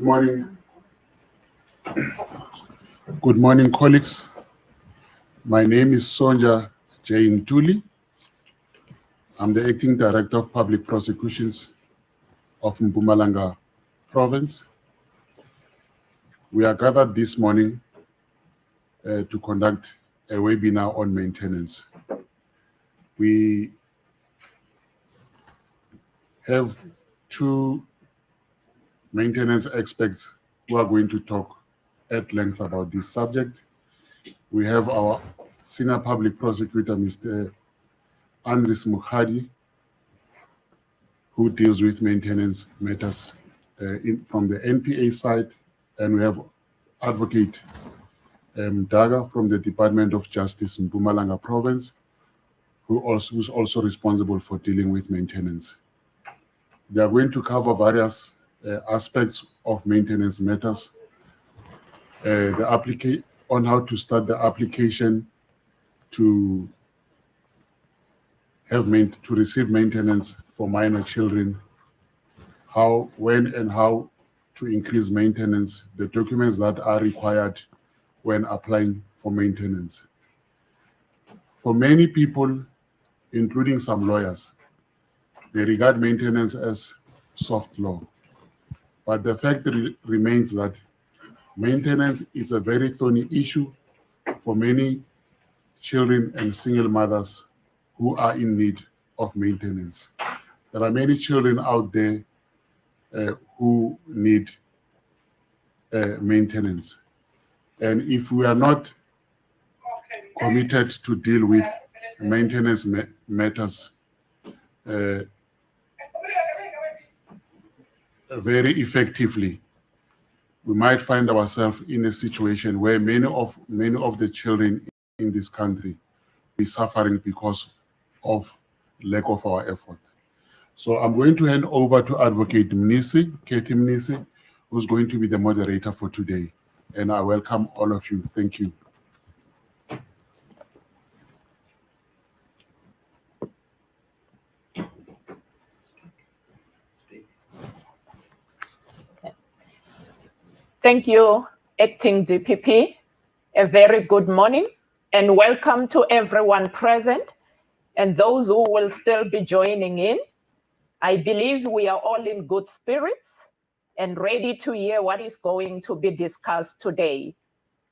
Good morning. Good morning, colleagues. My name is Sonja Jane Tuli. I'm the Acting Director of Public Prosecutions of Mpumalanga Province. We are gathered this morning to conduct a webinar on maintenance. We have two maintenance experts who are going to talk at length about this subject. We have our Senior Public Prosecutor, Mr. Andres Mukhadi, who deals with maintenance matters from the NPA side, and we have Advocate Daga from the Department of Justice in Mpumalanga Province, who's also responsible for dealing with maintenance. They are going to cover various aspects of maintenance matters, on how to start the application to receive maintenance for minor children, how, when, and how to increase maintenance, the documents that are required when applying for maintenance. For many people, including some lawyers, they regard maintenance as soft law. But the fact remains that maintenance is a very thorny issue for many children and single mothers who are in need of maintenance. There are many children out there who need maintenance. And if we are not committed to deal with maintenance matters very effectively, we might find ourselves in a situation where many of the children in this country be suffering because of lack of our effort. So I'm going to hand over to Advocate Kathy Mnisi, who's going to be the moderator for today. And I welcome all of you. Thank you. Thank you, Acting DPP. A very good morning and welcome to everyone present and those who will still be joining in. I believe we are all in good spirits and ready to hear what is going to be discussed today.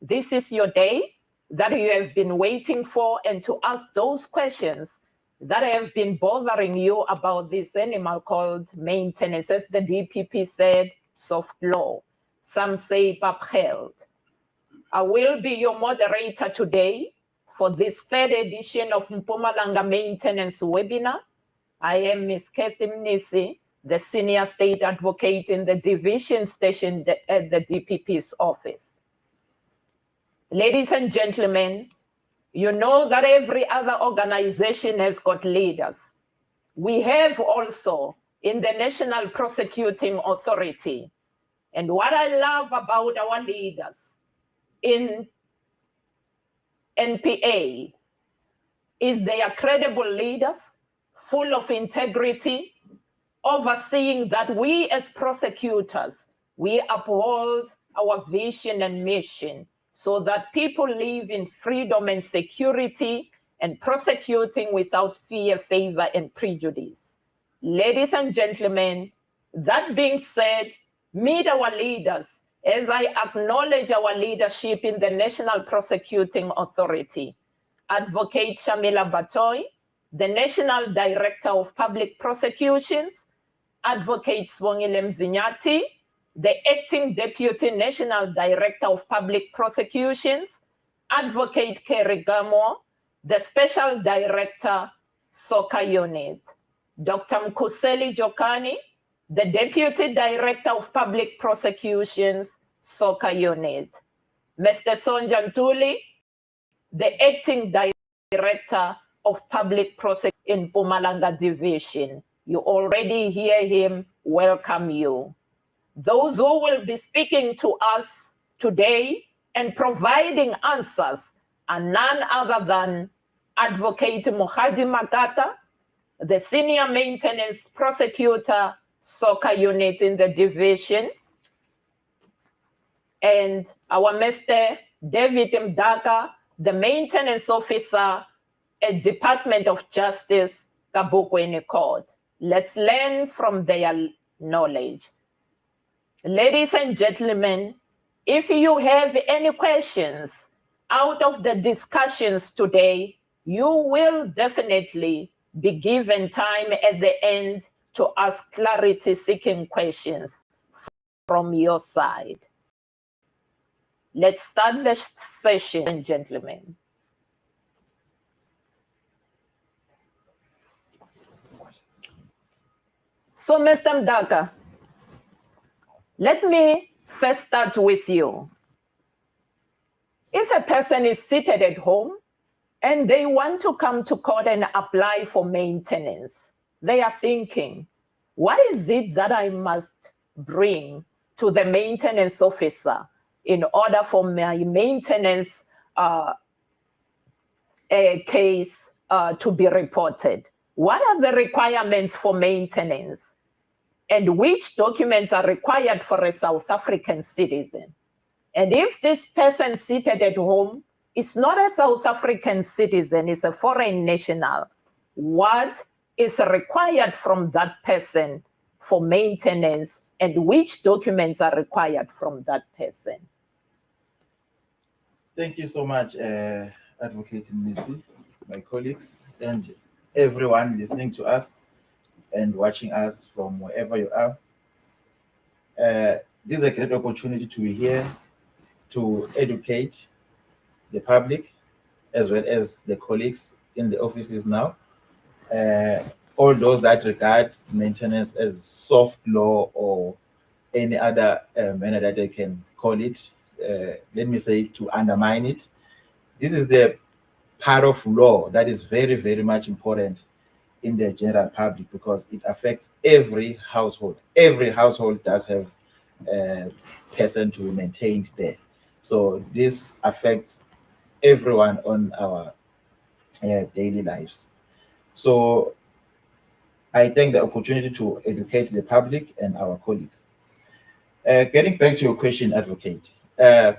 This is your day that you have been waiting for, and to ask those questions that have been bothering you about this animal called maintenance. As the DPP said, soft law. Some say upheld. I will be your moderator today for this third edition of Mpumalanga Maintenance Webinar. I am Ms. Kathy Mnisi, the Senior State Advocate in the Division Station at the DPP's office. Ladies and gentlemen, you know that every other organization has got leaders. We have also in the National Prosecuting Authority. And what I love about our leaders in NPA is they are credible leaders, full of integrity, overseeing that we as prosecutors, we uphold our vision and mission so that people live in freedom and security and prosecuting without fear, favor, and prejudice. Ladies and gentlemen, that being said, meet our leaders as I acknowledge our leadership in the National Prosecuting Authority. Advocate Shamila Batoy, the National Director of Public Prosecutions, Advocate Swongile Mzinyati, the Acting Deputy National Director of Public Prosecutions, Advocate Kerry Gamo, the Special Director, Soka Unit, Dr. Mkuseli Jokani, the Deputy Director of Public Prosecutions, Soka Unit, Mr. Sonja Ntuli, the Acting Director of Public Prosecution in Mpumalanga Division. You already hear him, welcome you. Those who will be speaking to us today and providing answers are none other than Advocate Mukhadi Magata, the Senior Maintenance Prosecutor, Soka Unit in the division, and our Mr. David Mdaka, the maintenance officer at Department of Justice, Kabukweni Court. Let's learn from their knowledge. Ladies and gentlemen, if you have any questions out of the discussions today, you will definitely be given time at the end to ask clarity-seeking questions from your side. Let's start the session, gentlemen. So, Mr. Mdaka, let me first start with you. If a person is seated at home and they want to come to court and apply for maintenance, they are thinking, what is it that I must bring to the maintenance officer in order for my maintenance case to be reported? What are the requirements for maintenance? And which documents are required for a South African citizen? And if this person seated at home is not a South African citizen, is a foreign national, what is required from that person for maintenance, and which documents are required from that person? Thank you so much, Advocate Missy, my colleagues, and everyone listening to us and watching us from wherever you are. This is a great opportunity to be here to educate the public as well as the colleagues in the offices now. All those that regard maintenance as soft law or any other manner that they can call it, let me say, to undermine it. This is the part of law that is very, very much important in the general public because it affects every household. Every household does have a person to be maintained there. So this affects everyone on our daily lives. So I take the opportunity to educate the public and our colleagues. Getting back to your question, Advocate, a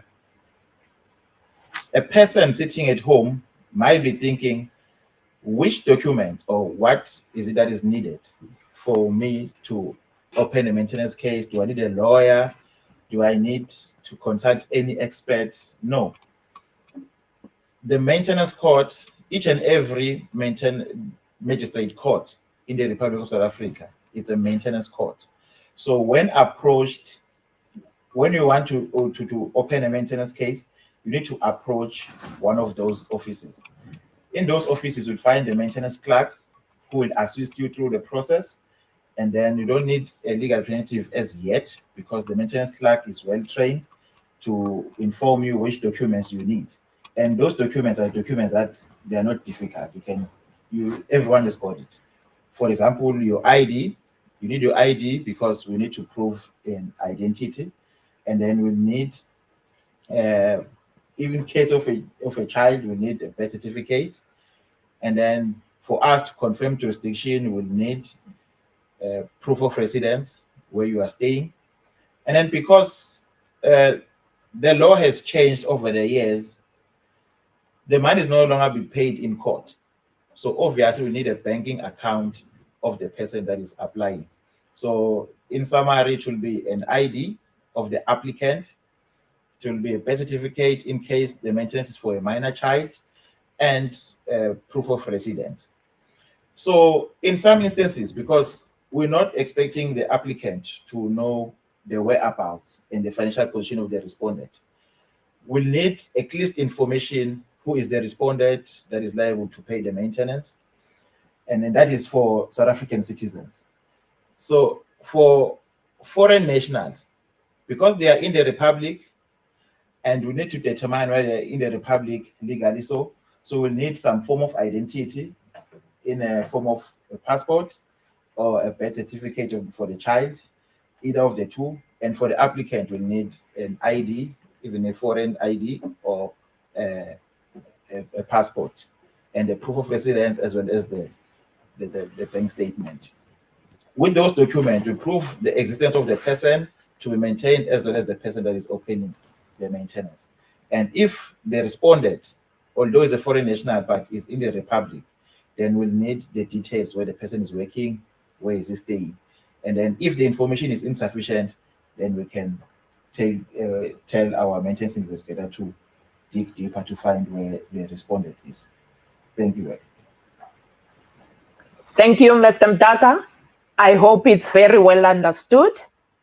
person sitting at home might be thinking, which documents or what is it that is needed for me to open a maintenance case? Do I need a lawyer? Do I need to consult any expert? No. The maintenance court, each and every magistrate court in the Republic of South Africa, it's a maintenance court. So when approached, when you want to open a maintenance case, you need to approach one of those offices. In those offices, you'll find the maintenance clerk who will assist you through the process. And then you don't need a legal representative as yet because the maintenance clerk is well trained to inform you which documents you need. And those documents are documents that they are not difficult. Everyone has got it. For example, your ID, you need your ID because we need to prove an identity. And then we need, even in case of a child, we need a birth certificate. And then for us to confirm jurisdiction, we'll need proof of residence where you are staying. And then because the law has changed over the years, the money is no longer be paid in court. So obviously we need a banking account of the person that is applying. So in summary, it will be an ID of the applicant. It will be a birth certificate in case the maintenance is for a minor child, and proof of residence. So in some instances, because we're not expecting the applicant to know the whereabouts and the financial position of the respondent, we'll need at least information who is the respondent that is liable to pay the maintenance. And then that is for South African citizens. So for foreign nationals, because they are in the Republic, and we need to determine whether they're in the Republic legally so we'll need some form of identity in a form of a passport or a birth certificate for the child, either of the two. And for the applicant, we'll need an ID, even a foreign ID or a passport, and the proof of residence as well as the bank statement. With those documents, we prove the existence of the person to be maintained as well as the person that is opening the maintenance. And if they responded, although it's a foreign national but is in the Republic, then we'll need the details where the person is working, where is he staying. And then if the information is insufficient, then we can tell our maintenance investigator to dig deeper to find where the respondent is. Thank you. Thank you, Mr. Mdaka. I hope it's very well understood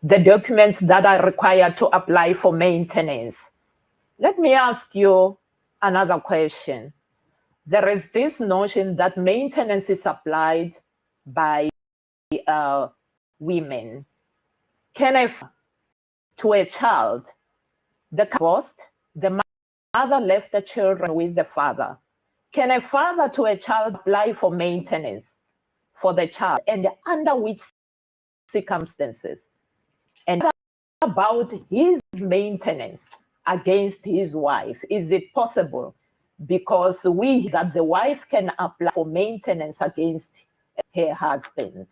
the documents that are required to apply for maintenance. Let me ask you another question. There is this notion that maintenance is applied by women. Can I to a child, the divorced, the mother left the children with the father. Can a father to a child apply for maintenance for the child, and under which circumstances? And about his maintenance against his wife, is it possible? Because that the wife can apply for maintenance against her husband.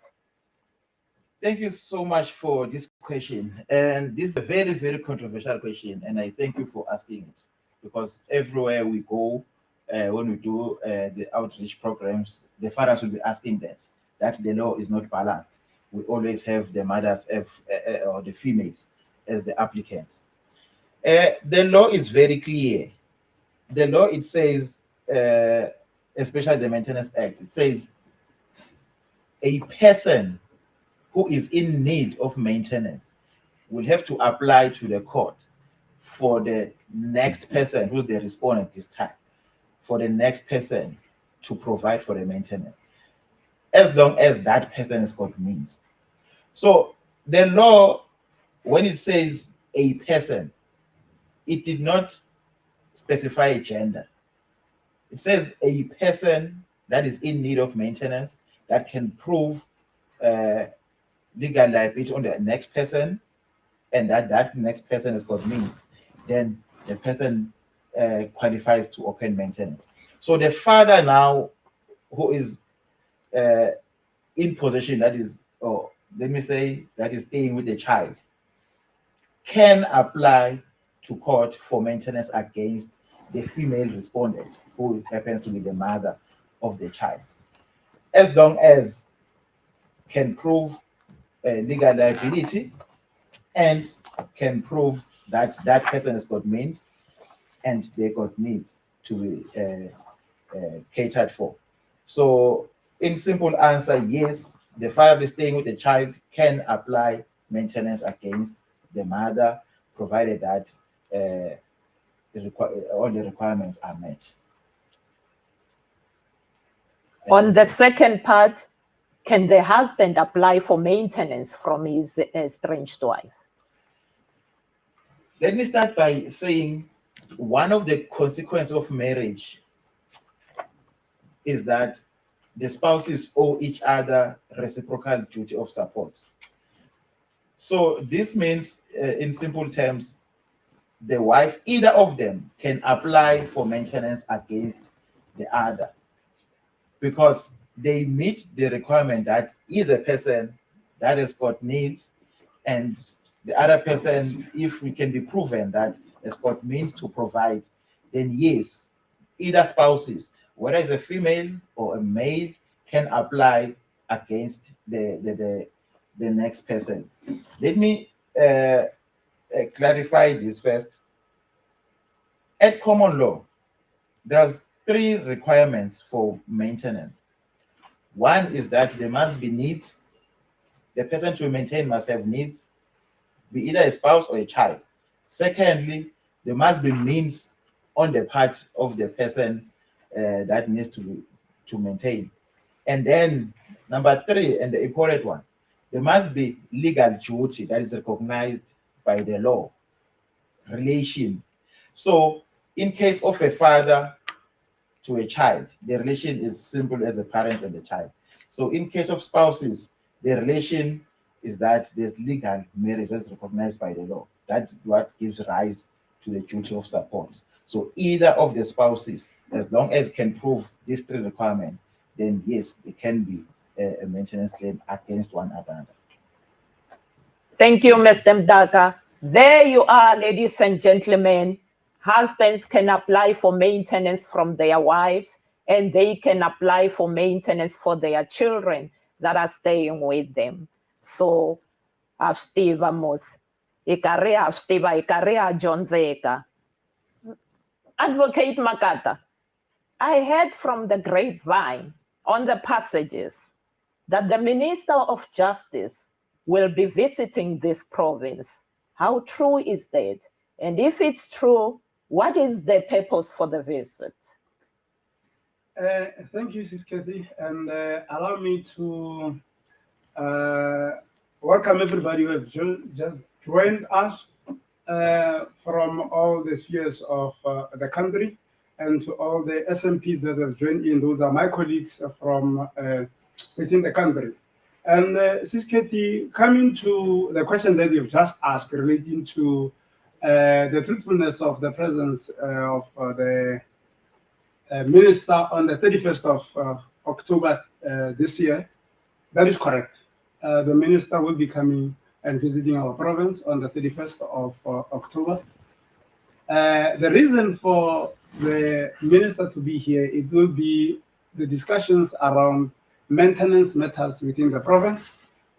Thank you so much for this question. And this is a very, very controversial question. And I thank you for asking it, because everywhere we go, when we do the outreach programs, the fathers will be asking that the law is not balanced. We always have the mothers or the females as the applicants. The law is very clear. The law, it says, especially the Maintenance Act, it says a person who is in need of maintenance will have to apply to the court for the next person who's the respondent this time, for the next person to provide for the maintenance, as long as that person has got means. So the law, when it says a person, it did not specify a gender. It says a person that is in need of maintenance that can prove legal liability on the next person, and that next person has got means, then the person qualifies to open maintenance. So the father now, who is in possession, that is, or let me say, that is staying with the child, can apply to court for maintenance against the female respondent, who happens to be the mother of the child, as long as can prove legal liability and can prove that that person has got means and they got needs to be catered for. So in simple answer, yes, the father is staying with the child can apply maintenance against the mother, provided that all the requirements are met. On the second part, can the husband apply for maintenance from his estranged wife? Let me start by saying one of the consequences of marriage is that the spouses owe each other reciprocal duty of support. So this means, in simple terms, the wife, either of them, can apply for maintenance against the other, because they meet the requirement that is a person that has got needs, and the other person, if we can be proven that has got means to provide, then yes, either spouses, whether it's a female or a male, can apply against the next person. Let me clarify this first. At common law, there's 3 requirements for maintenance. One is that there must be needs. The person to maintain must have needs, be either a spouse or a child. Secondly, there must be means on the part of the person that needs to maintain. And then number 3, and the important one, there must be legal duty that is recognized by the law, relation. So in case of a father to a child, the relation is simple as the parents and the child. So in case of spouses, the relation is that there's legal marriage that's recognized by the law. That's what gives rise to the duty of support. So either of the spouses, as long as can prove these 3 requirements, then yes, it can be a maintenance claim against one another. Thank you, Mr. Mdaka. There you are, ladies and gentlemen. Husbands can apply for maintenance from their wives, and they can apply for maintenance for their children that are staying with them. So, Ashtiva Mos, Ikarea Ashtiva, Ikarea Jonzeka. Advocate Makata, I heard from the grapevine on the passages that the Minister of Justice will be visiting this province. How true is that? And if it's true, what is the purpose for the visit? Thank you, Sis Kathy, and allow me to welcome everybody who have just joined us from all the spheres of the country, and to all the SMPs that have joined in. Those are my colleagues from within the country. And Sis Kathy, coming to the question that you've just asked relating to the truthfulness of the presence of the minister on the 31st of October this year, that is correct. The minister will be coming and visiting our province on the 31st of October. The reason for the minister to be here, it will be the discussions around maintenance matters within the province,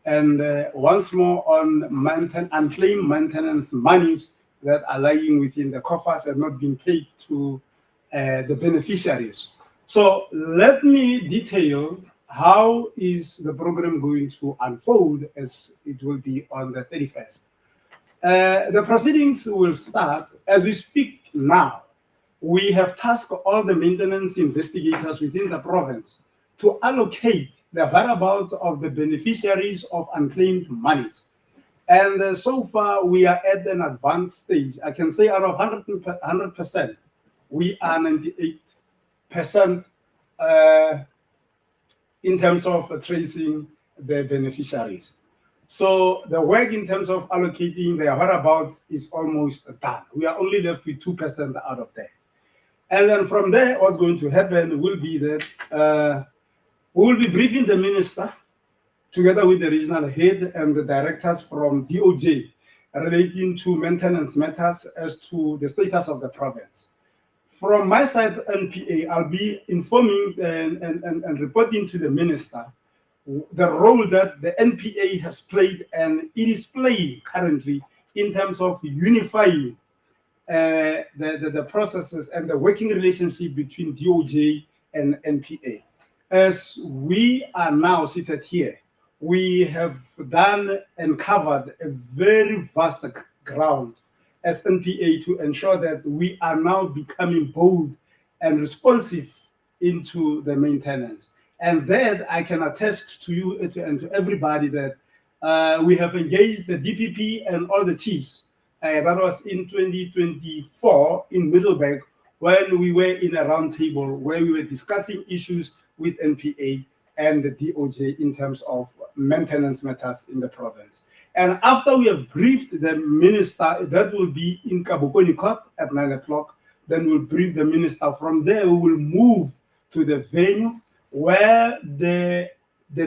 and once more on unclaimed maintenance monies that are lying within the coffers and not being paid to the beneficiaries. So let me detail how is the program going to unfold as it will be on the 31st. The proceedings will start as we speak now. We have tasked all the maintenance investigators within the province to allocate the whereabouts of the beneficiaries of unclaimed monies. And so far, we are at an advanced stage. I can say out of 100%, we are 98% in terms of tracing the beneficiaries. So the work in terms of allocating their whereabouts is almost done. We are only left with 2% out of that. And then from there, what's going to happen will be that we will be briefing the minister together with the regional head and the directors from DOJ relating to maintenance matters as to the status of the province. From my side, NPA, I'll be informing and reporting to the minister the role that the NPA has played and it is playing currently in terms of unifying the processes and the working relationship between DOJ and NPA. As we are now seated here, we have done and covered a very vast ground as NPA to ensure that we are now becoming bold and responsive into the maintenance. And that I can attest to you and to everybody that we have engaged the DPP and all the chiefs. That was in 2024 in Middleburg, when we were in a roundtable where we were discussing issues with NPA and the DOJ in terms of maintenance matters in the province. And after we have briefed the minister, that will be in Kabukoni Court at 9 o'clock, then we'll brief the minister. From there, we will move to the venue where the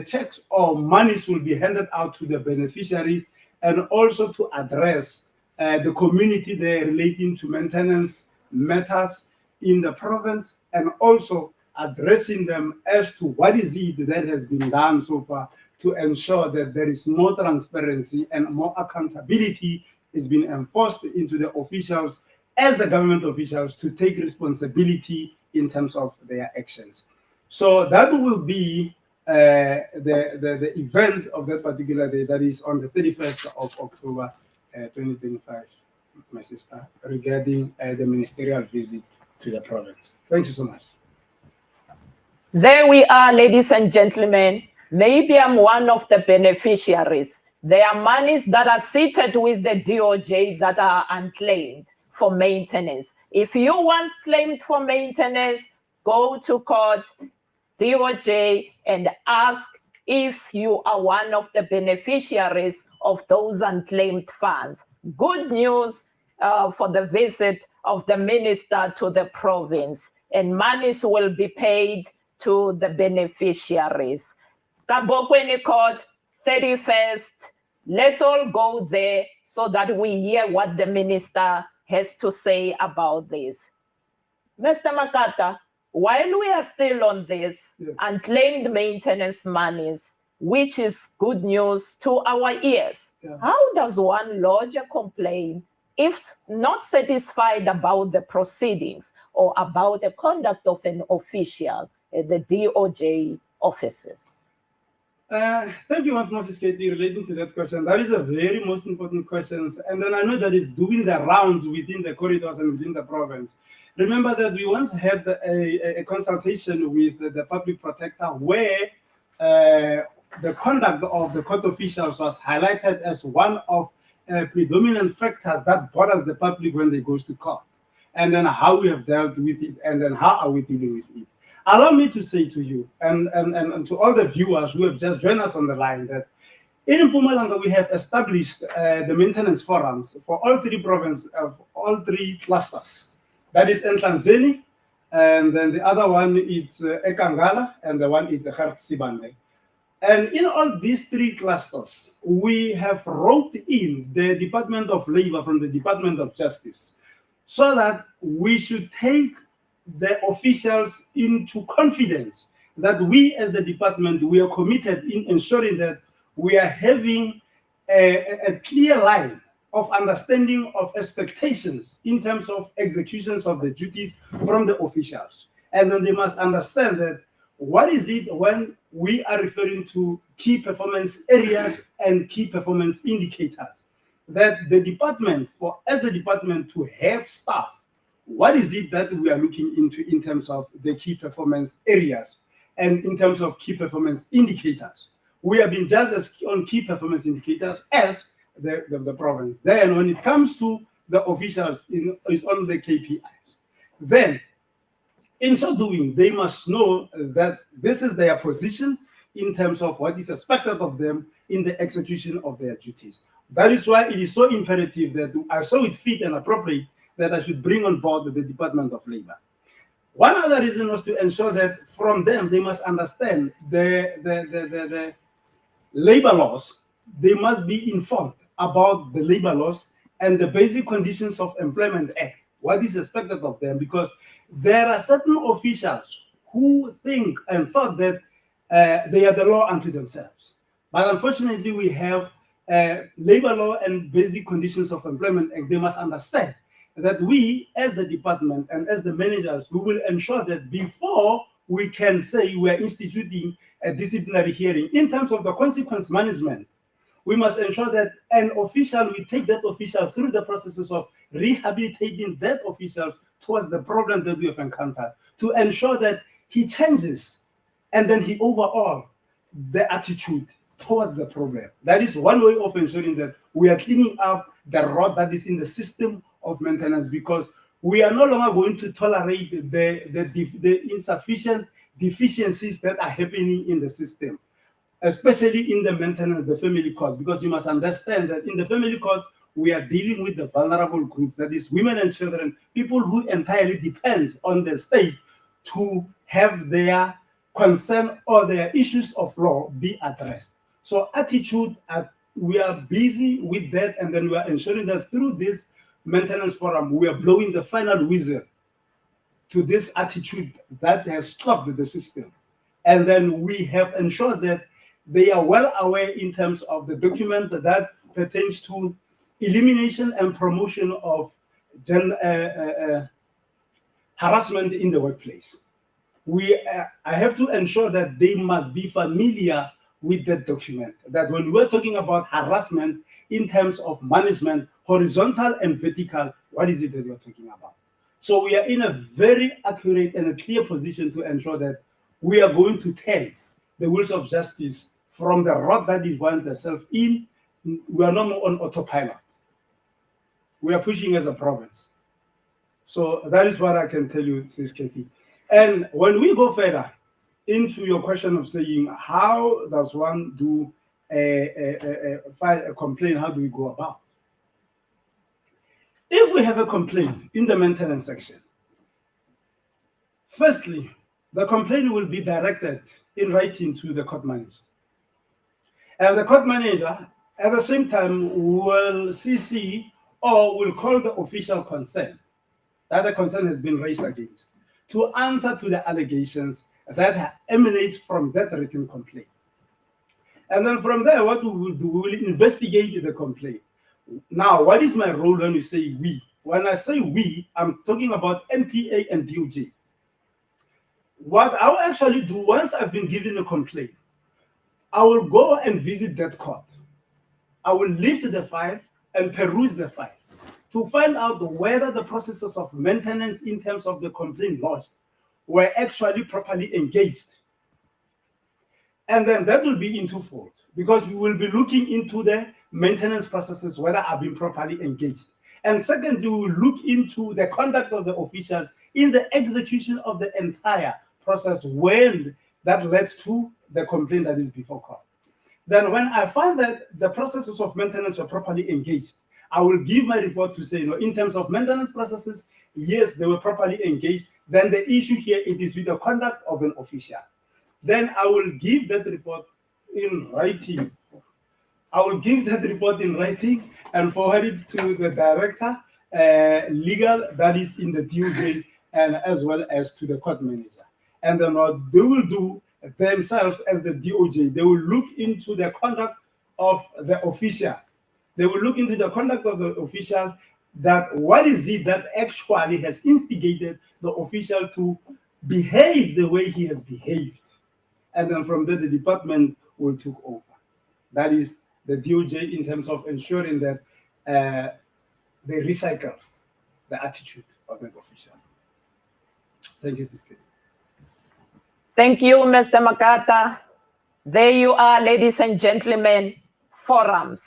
checks or monies will be handed out to the beneficiaries, and also to address the community there relating to maintenance matters in the province, and also addressing them as to what is it that has been done so far to ensure that there is more transparency and more accountability is being enforced into the officials as the government officials to take responsibility in terms of their actions. So that will be the events of that particular day, that is on the 31st of October 2025, my sister, regarding the ministerial visit to the province. Thank you so much. There we are, ladies and gentlemen. Maybe I'm one of the beneficiaries. There are monies that are seated with the DOJ that are unclaimed for maintenance. If you once claimed for maintenance, go to court, DOJ, and ask if you are one of the beneficiaries of those unclaimed funds. Good news for the visit of the minister to the province, and monies will be paid to the beneficiaries. Kabokweni Court, 31st, Let's all go there so that we hear what the minister has to say about this. Mr. Makata, while we are still on this unclaimed maintenance monies, which is good news to our ears, how does one lodge a complaint if not satisfied about the proceedings or about the conduct of an official at the DOJ offices? Thank you once more, Ms. Katie, relating to that question. That is a very most important question. And then I know that it's doing the rounds within the corridors and within the province. Remember that we once had a consultation with the public protector where the conduct of the court officials was highlighted as one of predominant factors that bothers the public when they goes to court. And then how we have dealt with it, and then how are we dealing with it. Allow me to say to you and to all the viewers who have just joined us on the line that in Mpumalanga we have established the maintenance forums for all three provinces of all three clusters. That is Nhlanzeni, and then the other one is Ekangala, and the one is Sibande. And in all these three clusters, we have wrote in the Department of Labor from the Department of Justice so that we should take the officials into confidence that we as the department, we are committed in ensuring that we are having a clear line of understanding of expectations in terms of executions of the duties from the officials. And then they must understand that what is it when we are referring to key performance areas and key performance indicators, that the department, as the department to have staff, what is it that we are looking into in terms of the key performance areas and in terms of key performance indicators? We have been just as on key performance indicators as the province. Then when it comes to the officials, it's on the KPIs. Then, in so doing, they must know that this is their positions in terms of what is expected of them in the execution of their duties. That is why it is so imperative that I saw it fit and appropriate that I should bring on board the Department of Labor. One other reason was to ensure that from them, they must understand the labor laws. They must be informed about the labor laws and the Basic Conditions of Employment Act, what is expected of them, because there are certain officials who think and thought that they are the law unto themselves. But unfortunately, we have labor law and Basic Conditions of Employment Act. They must understand that we, as the department and as the managers, we will ensure that before we can say we are instituting a disciplinary hearing, in terms of the consequence management, we must ensure that an official, we take that official through the processes of rehabilitating that official towards the problem that we have encountered, to ensure that he changes and then he overall the attitude towards the problem. That is one way of ensuring that we are cleaning up the rot that is in the system of maintenance, because we are no longer going to tolerate the insufficient deficiencies that are happening in the system, especially in the maintenance, the family courts, because you must understand that in the family courts, we are dealing with the vulnerable groups, that is women and children, people who entirely depends on the state to have their concern or their issues of law be addressed. So attitude, we are busy with that, and then we are ensuring that through this maintenance forum, we are blowing the final whistle to this attitude that has stopped the system. And then we have ensured that they are well aware in terms of the document that pertains to elimination and promotion of harassment in the workplace. I have to ensure that they must be familiar with that document, that when we're talking about harassment in terms of management, horizontal and vertical, what is it that we're talking about? So we are in a very accurate and a clear position to ensure that we are going to tell the wheels of justice from the rot that they find themselves in. We are no more on autopilot. We are pushing as a province. So that is what I can tell you, Sis Katie. And when we go further into your question of saying, how does one do file a complaint? How do we go about? If we have a complaint in the maintenance section, firstly, the complaint will be directed in writing to the court manager. And the court manager At the same time, we'll CC or we'll call the official concern that the concern has been raised against to answer to the allegations that emanate from that written complaint. And then from there, what we will do, we will investigate the complaint. Now, what is my role when we say we? When I say we, I'm talking about NPA and DOJ. What I'll actually do once I've been given a complaint, I will go and visit that court. I will lift the file and peruse the file to find out whether the processes of maintenance in terms of the complaint lodged were actually properly engaged. And then that will be in twofold, because we will be looking into the maintenance processes, whether have been properly engaged. And secondly, we will look into the conduct of the officials in the execution of the entire process when that led to the complaint that is before court. Then when I find that the processes of maintenance were properly engaged, I will give my report to say, in terms of maintenance processes, yes, they were properly engaged. Then the issue here, it is with the conduct of an official. Then I will give that report in writing. I will give that report in writing and forward it to the director, legal, that is in the DOJ, and as well as to the court manager. And then what they will do themselves as the DOJ, they will look into the conduct of the official. They will look into the conduct of the official, that what is it that actually has instigated the official to behave the way he has behaved. And then from there, the department will take over. That is the DOJ in terms of ensuring that they recycle the attitude of that official. Thank you, Siskedi. Thank you, Mr. Makata. There you are, ladies and gentlemen, forums.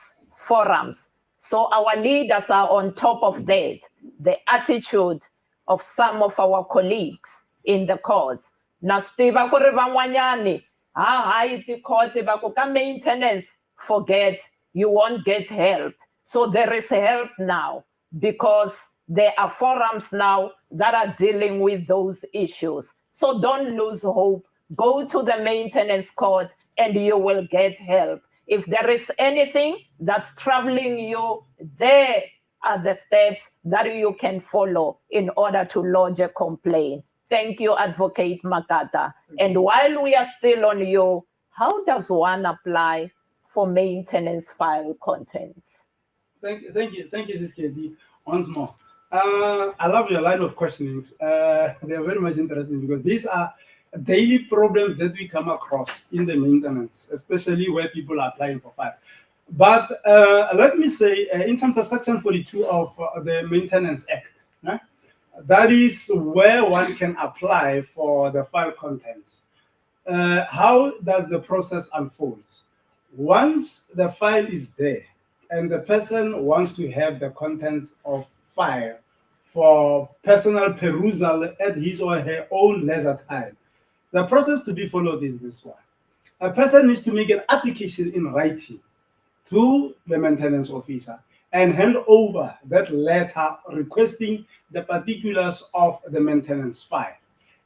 So our leaders are on top of that, the attitude of some of our colleagues in the courts. Na stiva ku ri van'wanyani iti court va ku ka maintenance, forget, you won't get help. So there is help now because there are forums now that are dealing with those issues. So don't lose hope. Go to the maintenance court and you will get help. If there is anything that's troubling you, there are the steps that you can follow in order to lodge a complaint. Thank you, Advocate Makata. And while we are still on you, how does one apply for maintenance file contents? Thank you, Siskedi. Once more. I love your line of questionings. They are very much interesting because these are daily problems that we come across in the maintenance, especially where people are applying for file. But let me say, in terms of Section 42 of the Maintenance Act, that is where one can apply for the file contents. How does the process unfold? Once the file is there and the person wants to have the contents of file for personal perusal at his or her own leisure time, the process to be followed is this one. A person needs to make an application in writing to the maintenance officer and hand over that letter requesting the particulars of the maintenance file.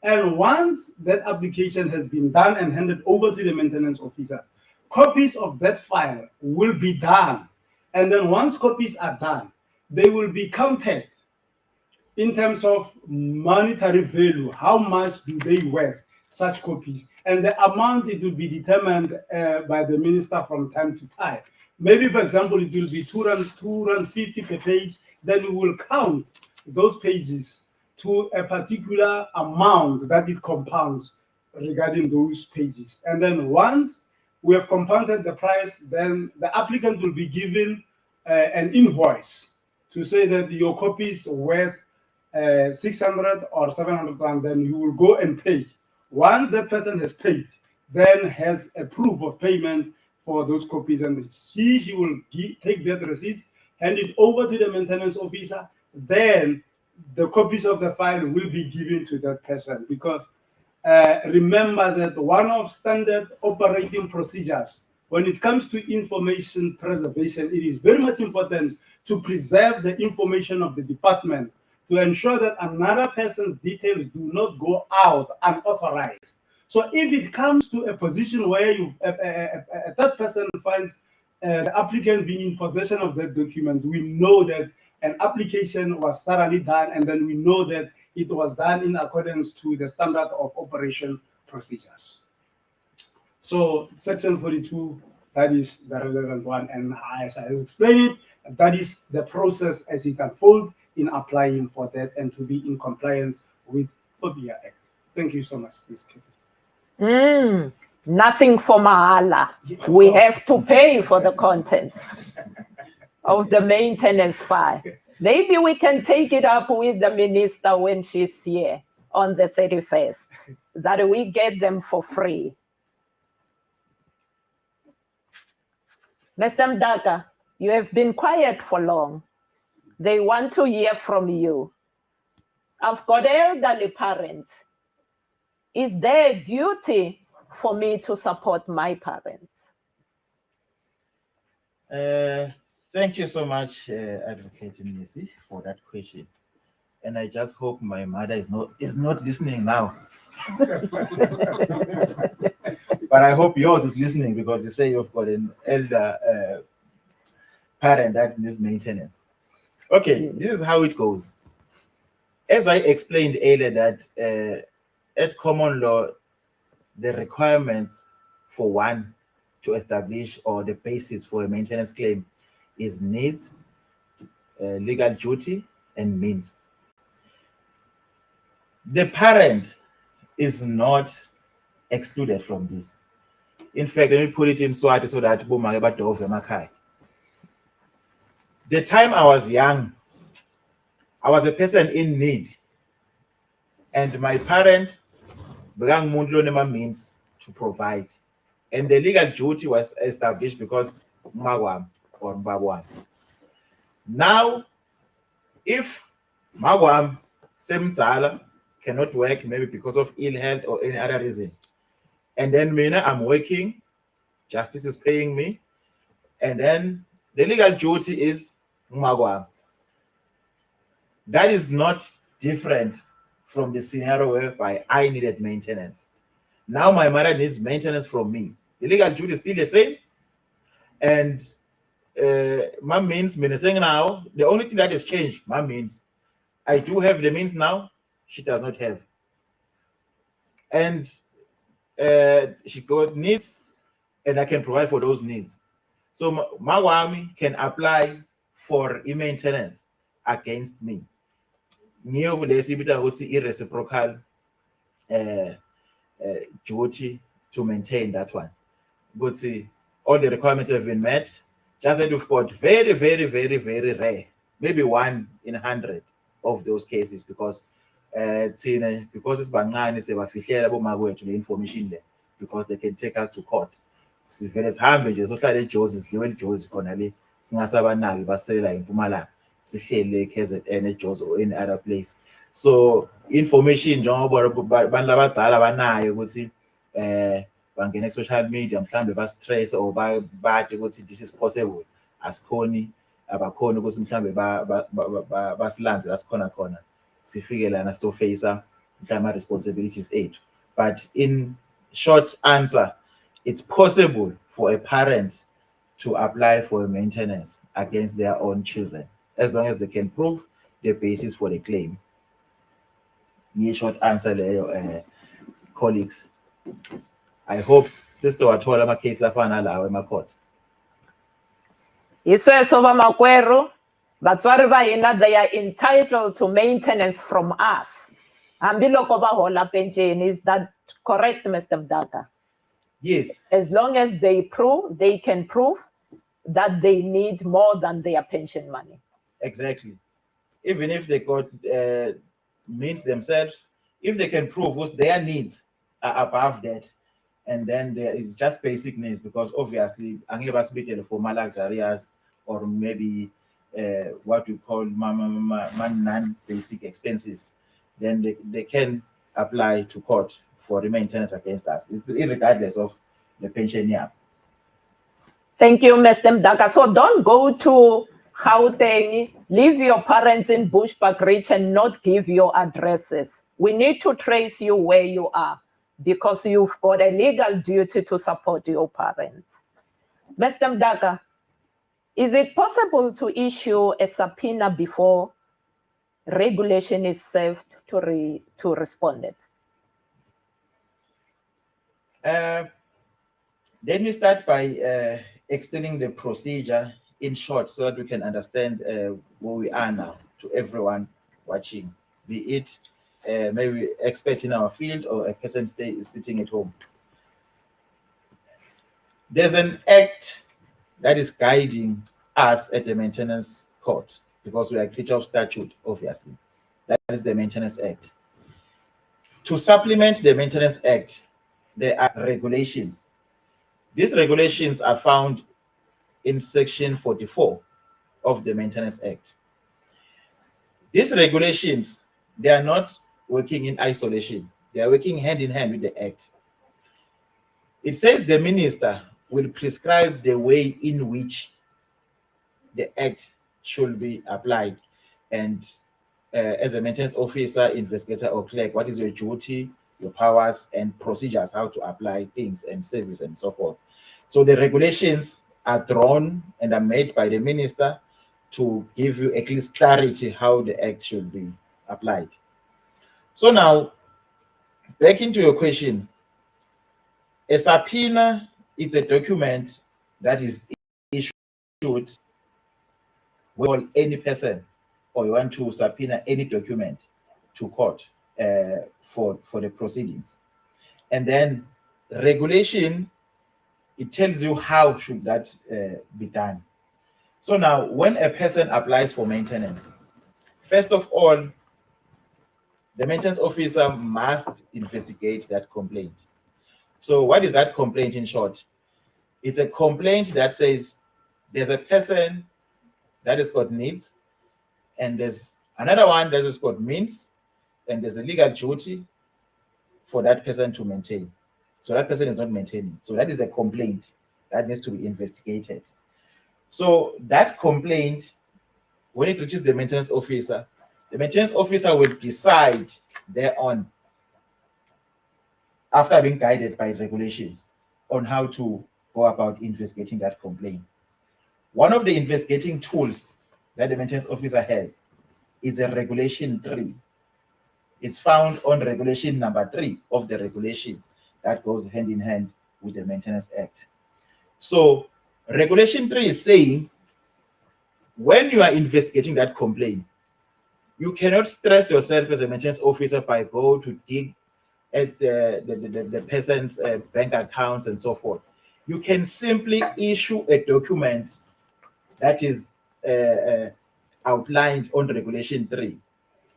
And once that application has been done and handed over to the maintenance officers, copies of that file will be done. And then once copies are done, they will be counted in terms of monetary value. How much do they worth, such copies? And the amount, it will be determined by the minister from time to time. Maybe, for example, it will be 250 per page. Then we will count those pages to a particular amount that it compounds regarding those pages. And then once we have compounded the price, then the applicant will be given an invoice to say that your copy is worth 600 or 700 rand, then you will go and pay. Once that person has paid, then has a proof of payment for those copies, and she will take that receipt, hand it over to the maintenance officer, then the copies of the file will be given to that person. Because remember that one of standard operating procedures when it comes to information preservation, it is very much important to preserve the information of the department to ensure that another person's details do not go out unauthorized. So if it comes to a position where a third person finds the applicant being in possession of that document, we know that an application was thoroughly done, and then we know that it was done in accordance to the standard of operation procedures. So section 42, that is the relevant one. And as I explained it, that is the process as it unfolds in applying for that and to be in compliance with OBIA Act. Thank you so much. Nothing for mahala. We have to pay for the contents of the maintenance file. Maybe we can take it up with the minister when she's here on the 31st, that we get them for free. Mr. Mdaka, you have been quiet for long. They want to hear from you. I've got elderly parents. Is there a duty for me to support my parents? Thank you so much, Advocate Nisi, for that question. And I just hope my mother is not listening now. But I hope yours is listening, because you say you've got an elder parent that needs maintenance. Okay, this is how it goes. As I explained earlier, that at common law, the requirements for one to establish, or the basis for a maintenance claim, is needs, legal duty, and means. The parent is not excluded from this. In fact, let me put it in Swati so that the time I was young, I was a person in need, and my parent means to provide, and the legal duty was established because Magwam or Mbabwam. Now, if Magwam Semzala cannot work, maybe because of ill health or any other reason, and then Mina, I'm working, justice is paying me, and then the legal duty is Magwam. That is not different from the scenario whereby I needed maintenance. Now my mother needs maintenance from me. The legal duty is still the same. And my means, now, the only thing that has changed, my means, I do have the means now, she does not have. And she got needs, and I can provide for those needs. So Mawami can apply for maintenance against me. Reciprocal duty to maintain that one. But see, all the requirements have been met. Just that we've got very, very, very, very rare, maybe 1 in 100 of those cases, because it's bangani sebafihlela bomawethu le information there, because they can take us to court. Sivele sihambe nje sohlala eJozi, sidliwe eJozi khona le, singasabanaki baselela eMpumalanga, sihlele eKZN eJozi or any other place. So information njengoba abantu labadala banayo ukuthi bangena social media mhlambe ba stress or bathi ukuthi this is possible, asikhoni abakhona ukuthi mhlambe basilanze lasikhona khona sifike lana sto face mhlambe responsibilities ethu. But in short answer, it's possible for a parent to apply for a maintenance against their own children, as long as they can prove the basis for the claim. Short answer leyo, colleagues. I hope sister wathola ama case lafana lawo ema-court. Isweso bamakweru, batswari ba hina, they are entitled to maintenance from us. Ambiloko bahola pension, is that correct, Mr. Mdaka? Yes. As long as they can prove that they need more than their pension money. Exactly. Even if they got means themselves, if they can prove what their needs are above that, and then there is just basic needs, because obviously angeba for luxurious or maybe what we call non-basic expenses, then they can apply to court for the maintenance against us, regardless of the pension year. Thank you, Mr. Mdaka. So don't go to Gauteng, leave your parents in Bushbuckridge and not give your addresses. We need to trace you where you are, because you've got a legal duty to support your parents. Mr. Mdaka, Is it possible to issue a subpoena before regulation is served to respondent? Let me start by explaining the procedure in short so that we can understand where we are now to everyone watching, be it maybe expert in our field or a person sitting at home. There's an act that is guiding us at the maintenance court because we are a creature of statute, obviously. That is the Maintenance Act. To supplement the Maintenance Act, there are regulations. These regulations are found in section 44 of the Maintenance Act. These regulations, they are not working in isolation. They are working hand in hand with the Act. It says the minister will prescribe the way in which the Act should be applied. And as a maintenance officer, investigator, or clerk, what is your duty, your powers, and procedures, how to apply things and service and so forth. So the regulations are drawn and are made by the minister to give you at least clarity how the Act should be applied. So now, back into your question, a subpoena is a document that is issued when any person or you want to subpoena any document to court for the proceedings. And then regulation, it tells you how should that be done. So now when a person applies for maintenance, first of all, the maintenance officer must investigate that complaint. So what is that complaint in short? It's a complaint that says there's a person that has got needs, and there's another one that has got means, and there's a legal duty for that person to maintain. So that person is not maintaining. So that is the complaint that needs to be investigated. So that complaint, when it reaches the maintenance officer will decide thereon, after being guided by regulations, on how to go about investigating that complaint. One of the investigating tools that the maintenance officer has is a regulation 3. It's found on regulation number 3 of the regulations that goes hand in hand with the Maintenance Act. So regulation 3 is saying when you are investigating that complaint, you cannot stress yourself as a maintenance officer by go to dig at the person's bank accounts and so forth. You can simply issue a document that is outlined on regulation 3.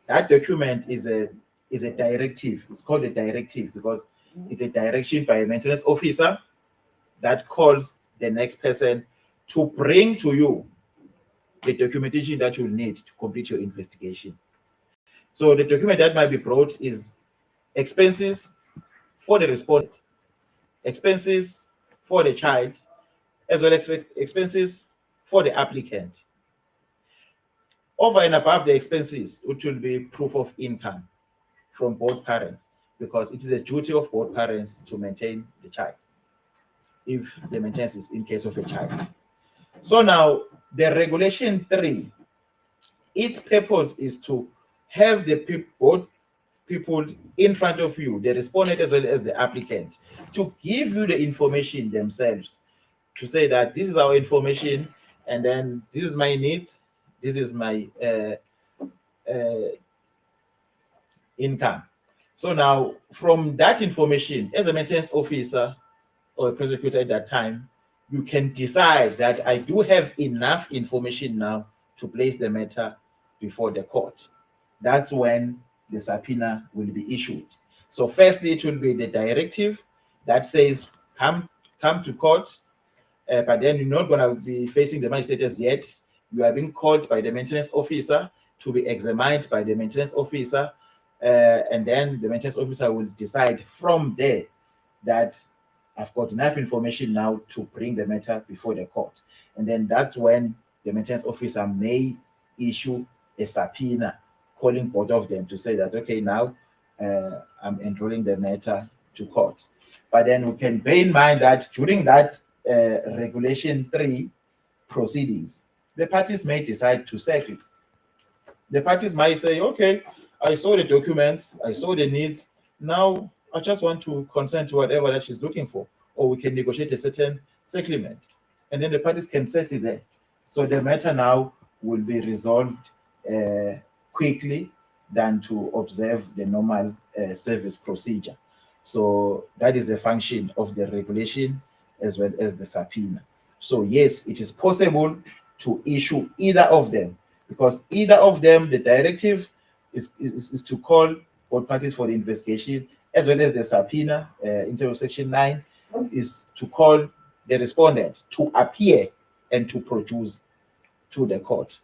That document is a directive. It's called a directive because it's a direction by a maintenance officer that calls the next person to bring to you the documentation that you need to complete your investigation. So the document that might be brought is expenses for the respondent, expenses for the child, as well as expenses for the applicant. Over and above the expenses, which will be proof of income from both parents, because it is a duty of both parents to maintain the child, if the maintenance is in case of a child. So now, the regulation 3, its purpose is to have both people in front of you, the respondent as well as the applicant, to give you the information themselves, to say that this is our information, and then this is my needs, this is my income. So now, from that information, as a maintenance officer or a prosecutor at that time, you can decide that I do have enough information now to place the matter before the court. That's when the subpoena will be issued. So firstly, it will be the directive that says, come to court, but then you're not going to be facing the magistrate as yet. You are being called by the maintenance officer to be examined by the maintenance officer, and then the maintenance officer will decide from there that I've got enough information now to bring the matter before the court. And then that's when the maintenance officer may issue a subpoena calling both of them to say that, okay, now I'm enrolling the matter to court. But then we can bear in mind that during that regulation 3 proceedings, the parties may decide to settle. The parties might say, okay, I saw the documents, I saw the needs, now I just want to consent to whatever that she's looking for, or we can negotiate a certain settlement, and then the parties can settle there. So the matter now will be resolved quickly than to observe the normal service procedure. So that is a function of the regulation as well as the subpoena. So yes, it is possible to issue either of them, because either of them, the directive is to call both parties for the investigation, as well as the subpoena in terms of Section 9 is to call the respondent to appear and to produce to the court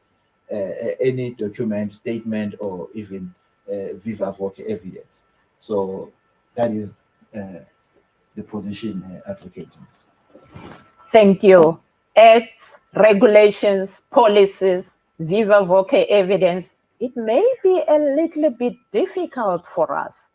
any document, statement, or even viva voce evidence. So that is the position advocates. Thank you. Acts, regulations, policies, viva voce evidence. It may be a little bit difficult for us,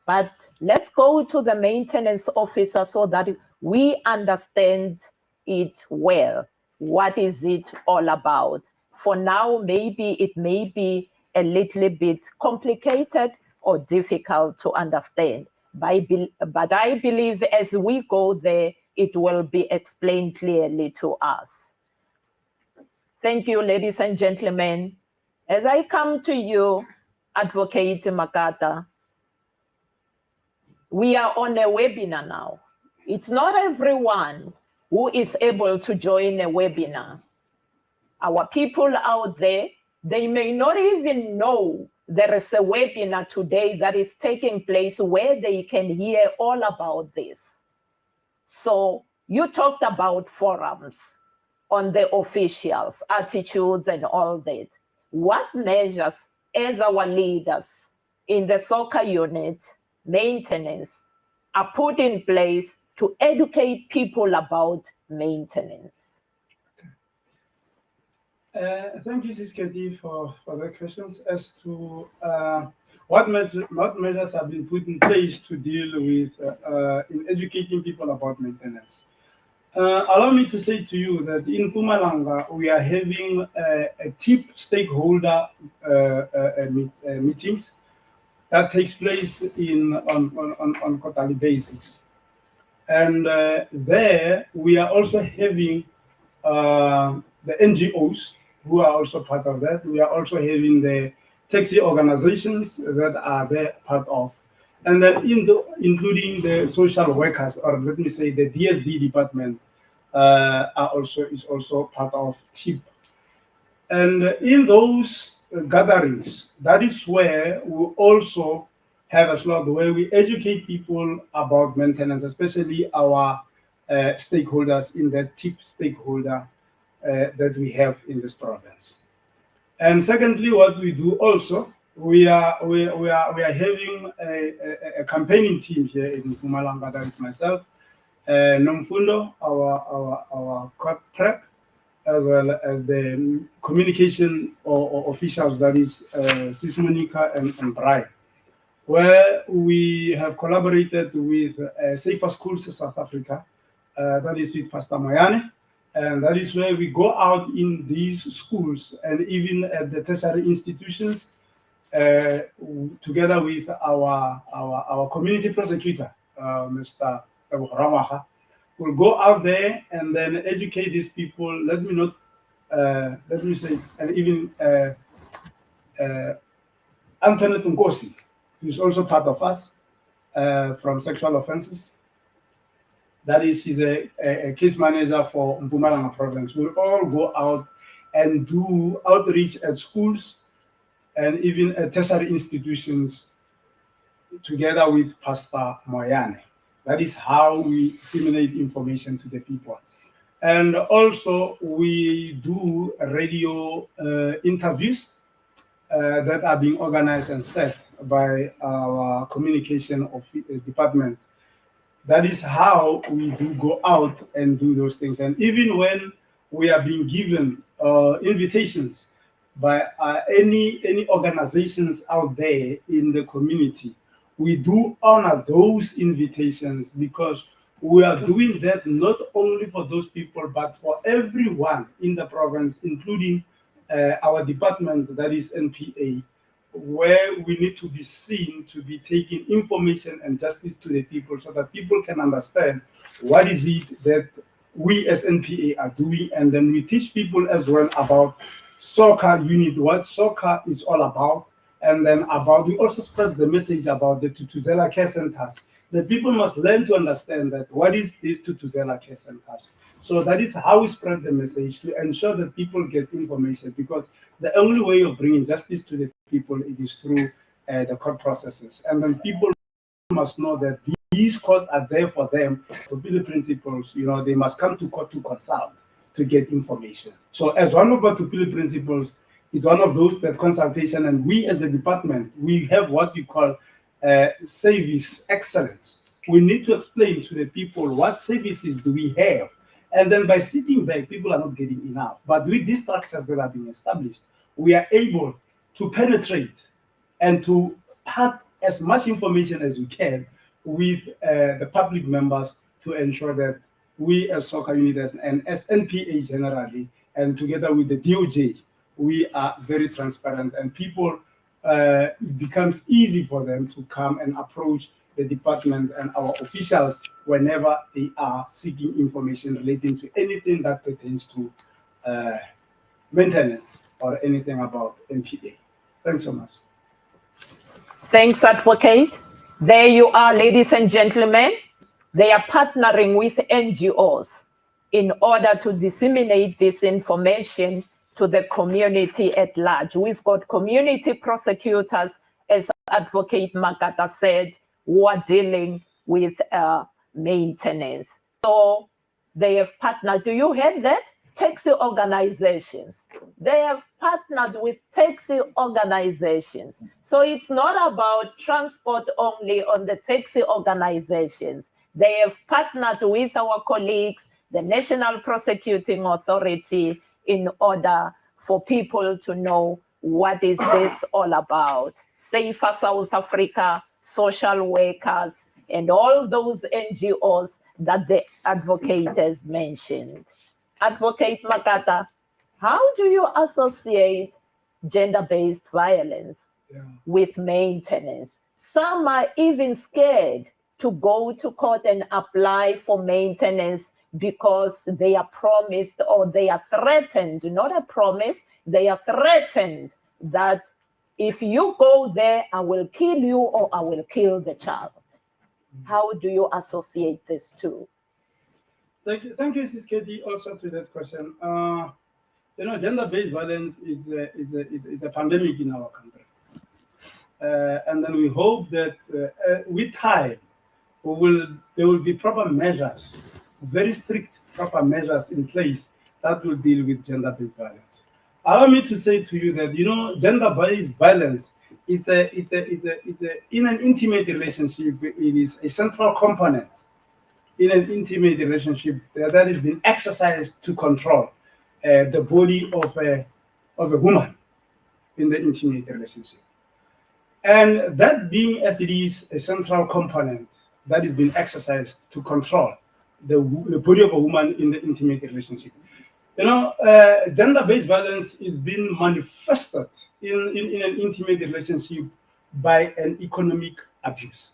but let's go to the maintenance officer so that we understand it well. What is it all about? For now, maybe it may be a little bit complicated or difficult to understand. But I believe as we go there, it will be explained clearly to us. Thank you, ladies and gentlemen. As I come to you, Advocate Makata, we are on a webinar now. It's not everyone who is able to join a webinar. Our people out there, they may not even know there is a webinar today that is taking place where they can hear all about this. So you talked about forums on the officials, attitudes and all that. What measures as our leaders in the soccer unit, maintenance, are put in place to educate people about maintenance? Thank you, Sisketi, for the questions. As to what measures have been put in place to deal with in educating people about maintenance. Allow me to say to you that in Mpumalanga, we are having a TIP stakeholder meetings that takes place on quarterly basis. And there we are also having the NGOs who are also part of that. We are also having the taxi organizations that are there part of. And then including the social workers, or let me say the DSD department is also part of TIP. And in those gatherings, that is where we also have a slot where we educate people about maintenance, especially our stakeholders in the TIP stakeholder that we have in this province. And secondly, what we do also, we are having a campaigning team here in Mpumalanga. That is myself, Nomfundo, our court prep, as well as the communication or officials, that is Sis Monica and Brian, where we have collaborated with Safer Schools South Africa, that is with Pastor Moyane. And that is where we go out in these schools and even at the tertiary institutions, together with our community prosecutor, Mr. Ramaha, will go out there and then educate these people. Let me say, and even Antoinette Nkosi, who is also part of us from sexual offenses. That is, she's a case manager for Mpumalanga province. We'll all go out and do outreach at schools and even at tertiary institutions together with Pastor Moyane. That is how we disseminate information to the people. And also we do radio interviews that are being organized and set by our communication department. That is how we do go out and do those things. And even when we are being given invitations by any organizations out there in the community, we do honor those invitations because We are doing that not only for those people, but for everyone in the province, including our department, that is NPA, where we need to be seen to be taking information and justice to the people so that people can understand what is it that we as NPA are doing. And then we teach people as well about soccer unit, what soccer is all about. And then we also spread the message about the Tutuzela care centers. The people must learn to understand that what is this Tutuzela care centers. So that is how we spread the message to ensure that people get information, because the only way of bringing justice to the people, it is through the court processes. And then people must know that these courts are there for them to be the principles. They must come to court to consult to get information. So as one of our Tupili principles is one of those that consultation, and we as the department, we have what we call service excellence. We need to explain to the people what services do we have. And then by sitting back, people are not getting enough. But with these structures that are being established, we are able to penetrate and to have as much information as we can with the public members to ensure that we as soccer units and as NPA generally, and together with the DOJ, we are very transparent, and people, it becomes easy for them to come and approach the department and our officials whenever they are seeking information relating to anything that pertains to maintenance or anything about NPA. Thanks so much. Thanks, Advocate. There you are, ladies and gentlemen. They are partnering with NGOs in order to disseminate this information to the community at large. We've got community prosecutors, as Advocate Makata said, who are dealing with maintenance. So they have partnered. Do you hear that? Taxi organizations. They have partnered with taxi organizations. So it's not about transport only on the taxi organizations. They have partnered with our colleagues, the National Prosecuting Authority, in order for people to know what is this all about. Safer South Africa, social workers, and all those NGOs that the advocate has mentioned. Advocate Makata, how do you associate gender-based violence with maintenance? Some are even scared to go to court and apply for maintenance because they are promised or they are threatened, not a promise, they are threatened that if you go there, I will kill you or I will kill the child. How do you associate these two? Thank you, Ms. Katie, also to that question. Gender-based violence is a pandemic in our country. And then we hope that with time, there will be proper measures, very strict proper measures in place that will deal with gender-based violence. Allow me to say to you that gender-based violence, it's in an intimate relationship, it is a central component in an intimate relationship that has been exercised to control the body of a woman in the intimate relationship. And that being as it is a central component that is being exercised to control the body of a woman in the intimate relationship. Gender-based violence is being manifested in an intimate relationship by an economic abuse.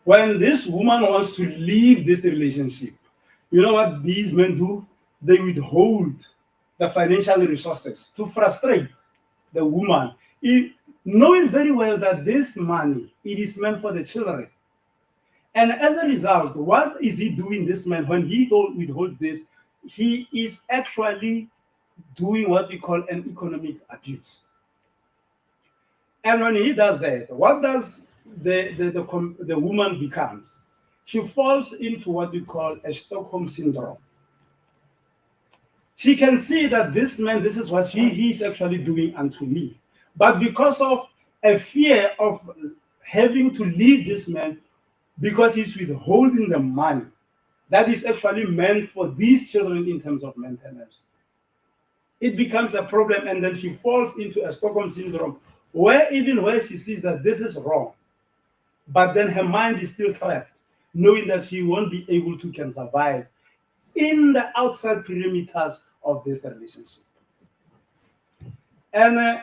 When this woman wants to leave this relationship, you know what these men do? They withhold the financial resources to frustrate the woman, knowing very well that this money, it is meant for the children. And as a result, what is he doing, this man, when he withholds this? He is actually doing what we call an economic abuse. And when he does that, what does the woman becomes? She falls into what we call a Stockholm syndrome. She can see that this man, this is what he is actually doing unto me. But because of a fear of having to leave this man, because he's withholding the money that is actually meant for these children in terms of maintenance, it becomes a problem, and then she falls into a Stockholm syndrome, where she sees that this is wrong, but then her mind is still trapped. knowing that she won't be able to can survive in the outside perimeters of this relationship. And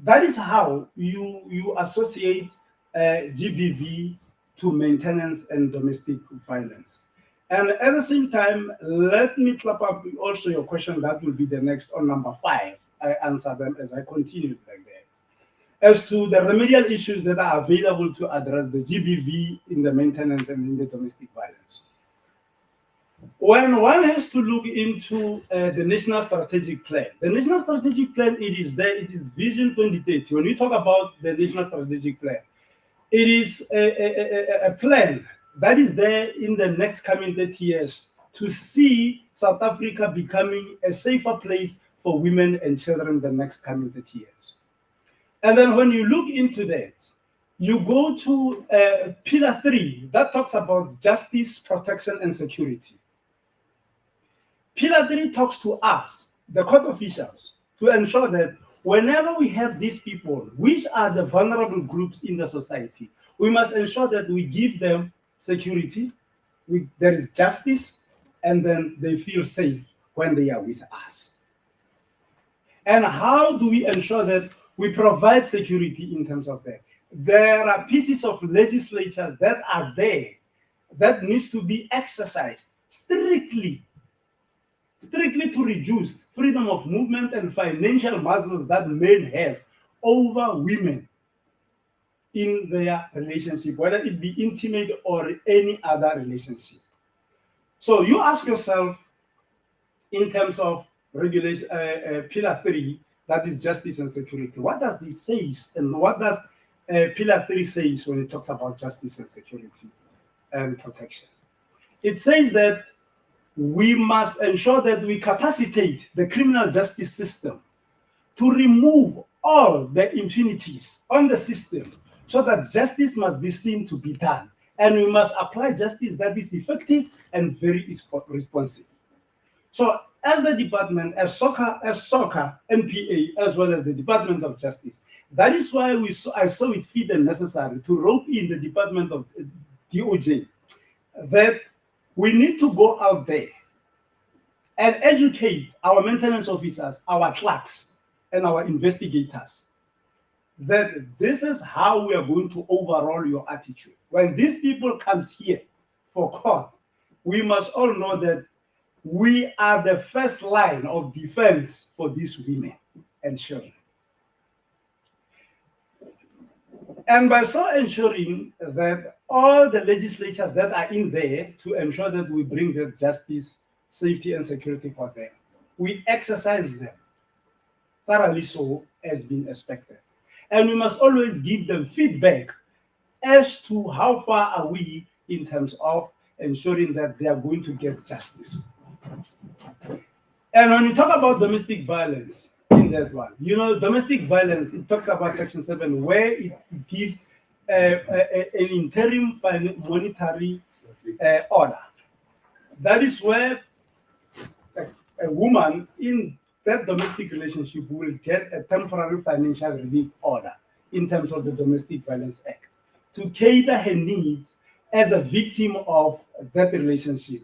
that is how you associate GBV to maintenance and domestic violence. And at the same time, let me clap up also your question. That will be the next on number 5. I answer them as I continue like that. As to the remedial issues that are available to address the GBV in the maintenance and in the domestic violence. When one has to look into the National Strategic Plan, the National Strategic Plan, it is there, it is Vision 2030. When we talk about the National Strategic Plan, it is a plan that is there in the next coming 30 years to see South Africa becoming a safer place for women and children the next coming 30 years. And then when you look into that, you go to Pillar 3 that talks about justice, protection, and security. Pillar 3 talks to us, the court officials, to ensure that whenever we have these people, which are the vulnerable groups in the society, we must ensure that we give them security, there is justice, and then they feel safe when they are with us. And how do we ensure that we provide security in terms of that? There are pieces of legislatures that are there that needs to be exercised strictly to reduce freedom of movement and financial muscles that men has over women in their relationship, whether it be intimate or any other relationship. So you ask yourself, in terms of regulation, Pillar 3, that is justice and security, what does this say, and what does Pillar 3 says when it talks about justice and security and protection? It says that we must ensure that we capacitate the criminal justice system to remove all the impunities on the system so that justice must be seen to be done. And we must apply justice that is effective and very responsive. So as the department, as SOCA, NPA, as well as the Department of Justice, that is why I saw it fit and necessary to rope in the Department of DOJ, that we need to go out there and educate our maintenance officers, our clerks, and our investigators that this is how we are going to overhaul your attitude. When these people comes here for court, we must all know that we are the first line of defense for these women and children. And by so ensuring that all the legislatures that are in there to ensure that we bring the justice, safety, and security for them, we exercise them thoroughly so as being expected. And we must always give them feedback as to how far are we in terms of ensuring that they are going to get justice. And when you talk about domestic violence in that one, you know, domestic violence, it talks about Section 7, where it gives an interim monetary order. That is where a woman in that domestic relationship will get a temporary financial relief order in terms of the Domestic Violence Act to cater her needs as a victim of that relationship.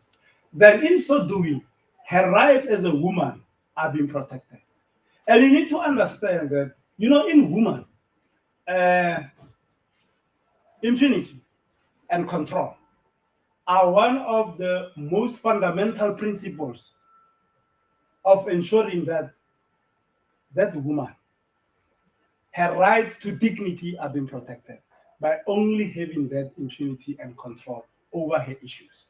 Then in so doing, her rights as a woman are being protected. And you need to understand that, you know, in woman, impunity and control are one of the most fundamental principles of ensuring that that woman, her rights to dignity are being protected by only having that impunity and control over her issues.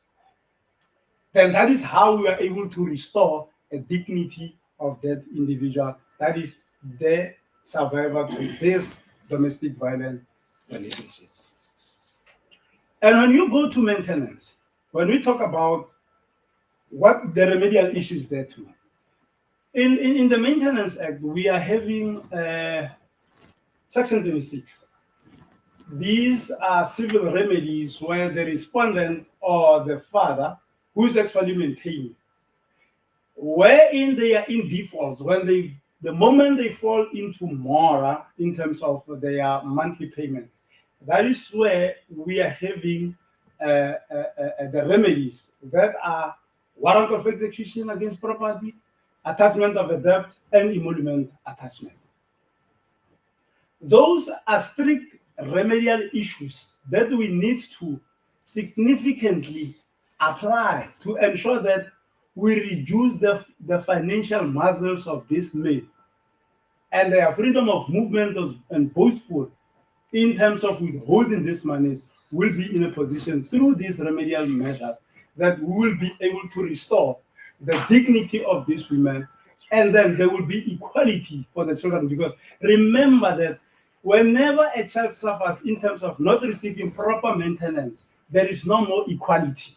Then that is how we are able to restore a dignity of that individual, that is their survivor to this domestic violence relationship. And when you go to maintenance, when we talk about what the remedial issues there too, in the Maintenance Act, we are having Section 26. These are civil remedies where the respondent or the father who is actually maintaining, wherein they are in defaults, when the moment they fall into mora in terms of their monthly payments, that is where we are having the remedies that are warrant of execution against property, attachment of a debt, and emolument attachment. Those are strict remedial issues that we need to significantly apply to ensure that we reduce the financial muscles of this men and their freedom of movement and boastful in terms of withholding these monies will be in a position through these remedial measures that we will be able to restore the dignity of these women, and then there will be equality for the children. Because remember that whenever a child suffers in terms of not receiving proper maintenance, there is no more equality.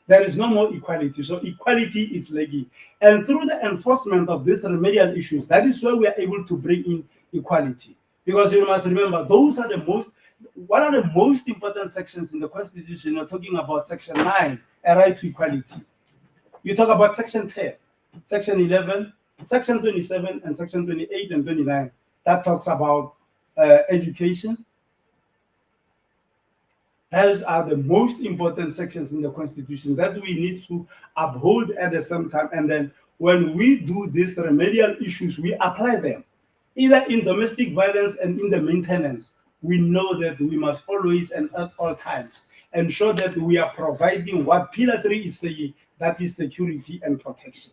There is no more equality. So equality is lagging. And through the enforcement of these remedial issues, that is where we are able to bring in equality. Because you must remember, those are one of the most important sections in the Constitution. You're talking about Section 9, a right to equality. You talk about Section 10, Section 11, Section 27, and Section 28 and 29. That talks about education. Those are the most important sections in the Constitution that we need to uphold at the same time. And then when we do these remedial issues, we apply them, either in domestic violence and in the maintenance. We know that we must always and at all times ensure that we are providing what Pillar 3 is saying, that is security and protection.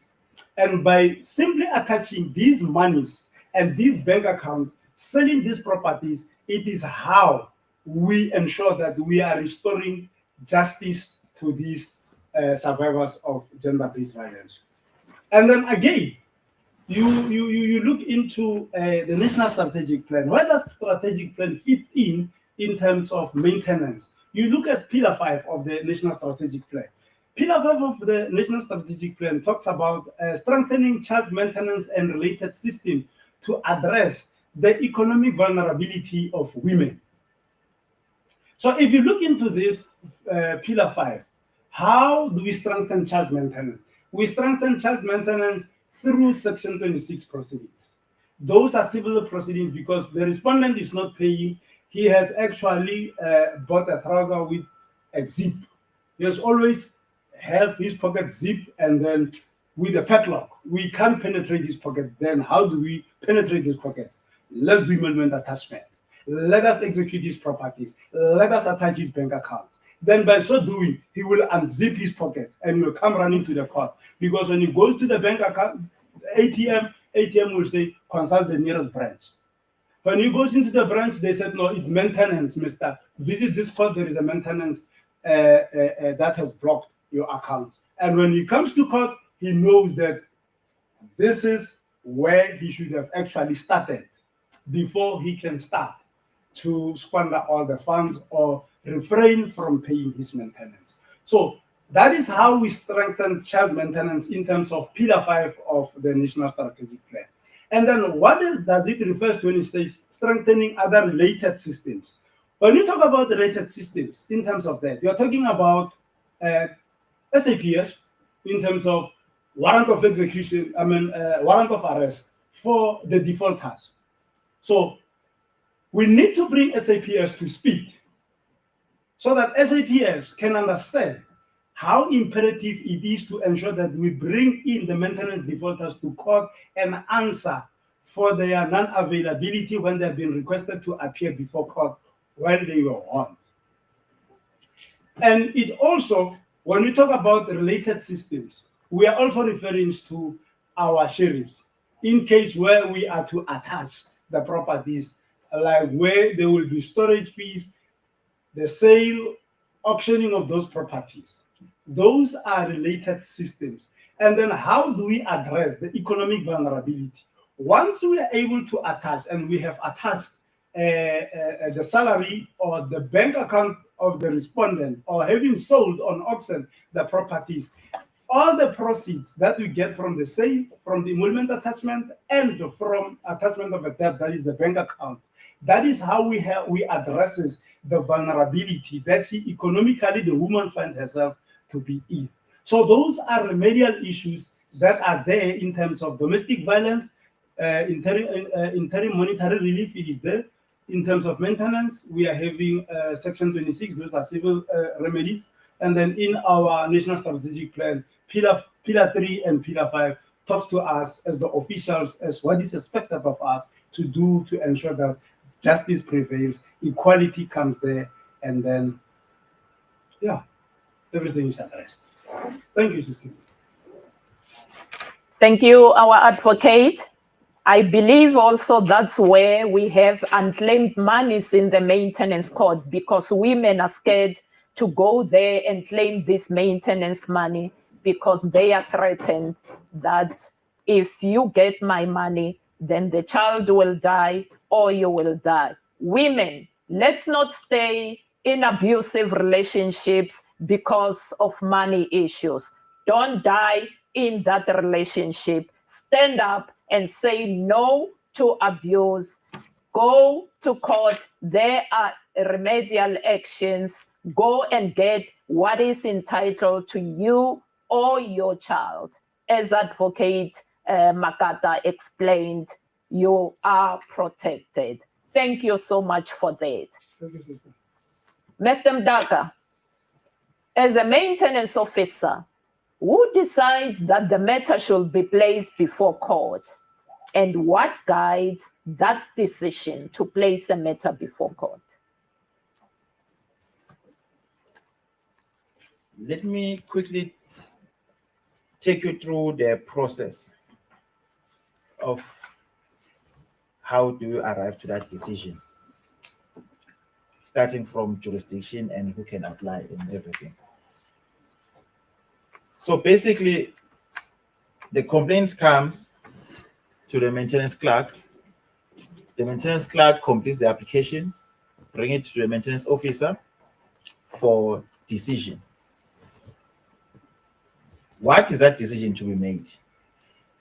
And by simply attaching these monies and these bank accounts, selling these properties, it is how we ensure that we are restoring justice to these survivors of gender-based violence. And then again, you look into the National Strategic Plan. Where the strategic plan fits in terms of maintenance, you look at Pillar 5 of the National Strategic Plan. Pillar 5 of the National Strategic Plan talks about strengthening child maintenance and related systems to address the economic vulnerability of women. So if you look into this Pillar 5, how do we strengthen child maintenance? We strengthen child maintenance through Section 26 proceedings. Those are civil proceedings because the respondent is not paying. He has actually bought a trouser with a zip. He has always have his pocket zipped, and then with a padlock. We can't penetrate his pocket. Then how do we penetrate his pockets? Let's do emolument attachment. Let us execute his properties. Let us attach his bank accounts. Then by so doing, he will unzip his pockets and he will come running to the court. Because when he goes to the bank account, ATM will say, consult the nearest branch. When he goes into the branch, they said, no, it's maintenance, mister. Visit this court, there is a maintenance that has blocked your accounts. And when he comes to court, he knows that this is where he should have actually started before he can start to squander all the funds or refrain from paying his maintenance. So that is how we strengthen child maintenance in terms of Pillar 5 of the National Strategic Plan. And then what does it refer to when it says strengthening other related systems? When you talk about related systems, in terms of that, you're talking about SAPS in terms of warrant of execution, warrant of arrest for the defaulters. So we need to bring SAPS to speed so that SAPS can understand how imperative it is to ensure that we bring in the maintenance defaulters to court and answer for their non-availability when they've been requested to appear before court when they were warned. And it also, when we talk about related systems, we are also referring to our sheriffs in case where we are to attach the properties, like where there will be storage fees, the sale, auctioning of those properties. Those are related systems. And then how do we address the economic vulnerability? Once we are able to attach, and we have attached the salary or the bank account of the respondent, or having sold on auction the properties, all the proceeds that we get from the sale, from the emolument attachment, and from attachment of a debt, that is the bank account, that is how we addresses the vulnerability that economically the woman finds herself to be in. So those are remedial issues that are there in terms of domestic violence, interim monetary relief, it is there. In terms of maintenance, we are having Section 26, those are civil remedies. And then in our national strategic plan, pillar 3 and pillar 5 talks to us as the officials as what is expected of us to do to ensure that justice prevails, equality comes there, and then everything is addressed. Thank you, Sister. Thank you, our advocate. I believe also that's where we have unclaimed monies in the maintenance court, because women are scared to go there and claim this maintenance money because they are threatened that if you get my money, then the child will die or you will die. Women, let's not stay in abusive relationships because of money issues. Don't die in that relationship. Stand up and say no to abuse. Go to court. There are remedial actions. Go and get what is entitled to you or your child. As Advocate Makata explained, you are protected. Thank you so much for that. Thank you, Sister. Mr. Mdaka, as a maintenance officer, who decides that the matter should be placed before court? And what guides that decision to place a matter before court? Let me quickly take you through the process of how do you arrive to that decision, starting from jurisdiction and who can apply and everything. So basically, the complaint comes to the maintenance clerk. The maintenance clerk completes the application, bring it to the maintenance officer for decision. What is that decision to be made?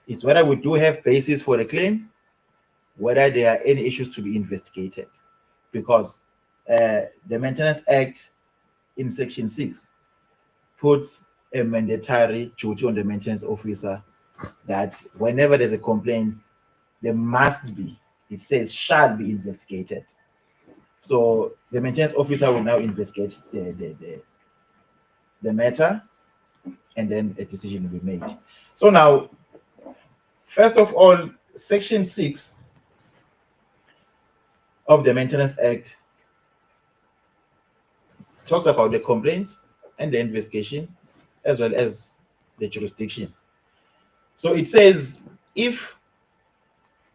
It's whether we do have basis for the claim, whether there are any issues to be investigated, because the Maintenance Act in Section 6 puts a mandatory duty on the maintenance officer that whenever there's a complaint, there must be, it says shall be investigated. So the maintenance officer will now investigate the matter, and then a decision will be made. So now, first of all, Section 6 of the Maintenance Act talks about the complaints and the investigation, as well as the jurisdiction. So it says, if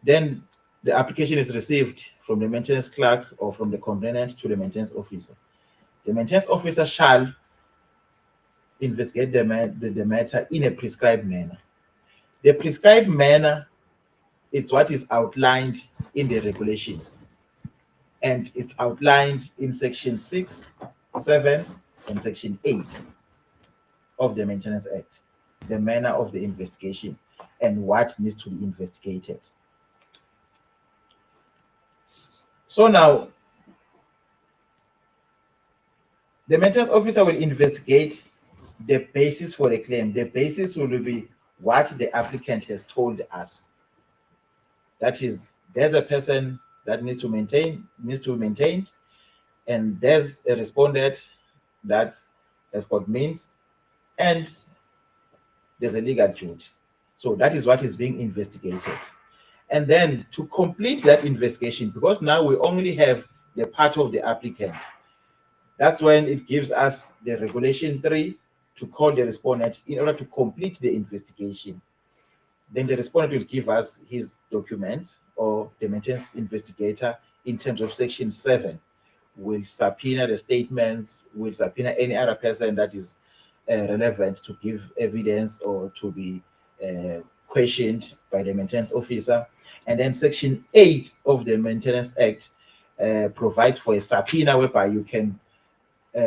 then the application is received from the maintenance clerk or from the complainant to the maintenance officer, the maintenance officer shall investigate the matter in a prescribed manner. The prescribed manner, it's what is outlined in the regulations, and it's outlined in Section 6, 7, and Section 8 of the Maintenance Act, the manner of the investigation and what needs to be investigated. So now, the maintenance officer will investigate the basis for the claim. The basis will be what the applicant has told us. That is, there's a person that needs to be maintained, and there's a respondent that has got means, and there's a legal duty. So that is what is being investigated. And then to complete that investigation, because now we only have the part of the applicant, that's when it gives us the Regulation 3 to call the respondent in order to complete the investigation. Then the respondent will give us his documents, or the maintenance investigator in terms of Section 7 will subpoena the statements, will subpoena any other person that is relevant to give evidence or to be questioned by the maintenance officer. And then Section 8 of the Maintenance Act provides for a subpoena whereby you can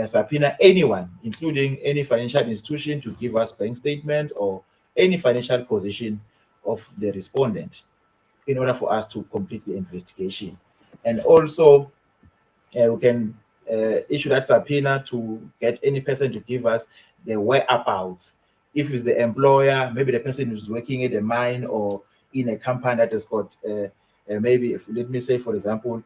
subpoena anyone, including any financial institution, to give us bank statement or any financial position of the respondent in order for us to complete the investigation. And also, we can issue that subpoena to get any person to give us the whereabouts. If it's the employer, maybe the person who's working at a mine or in a company that has got maybe, if, let me say, for example,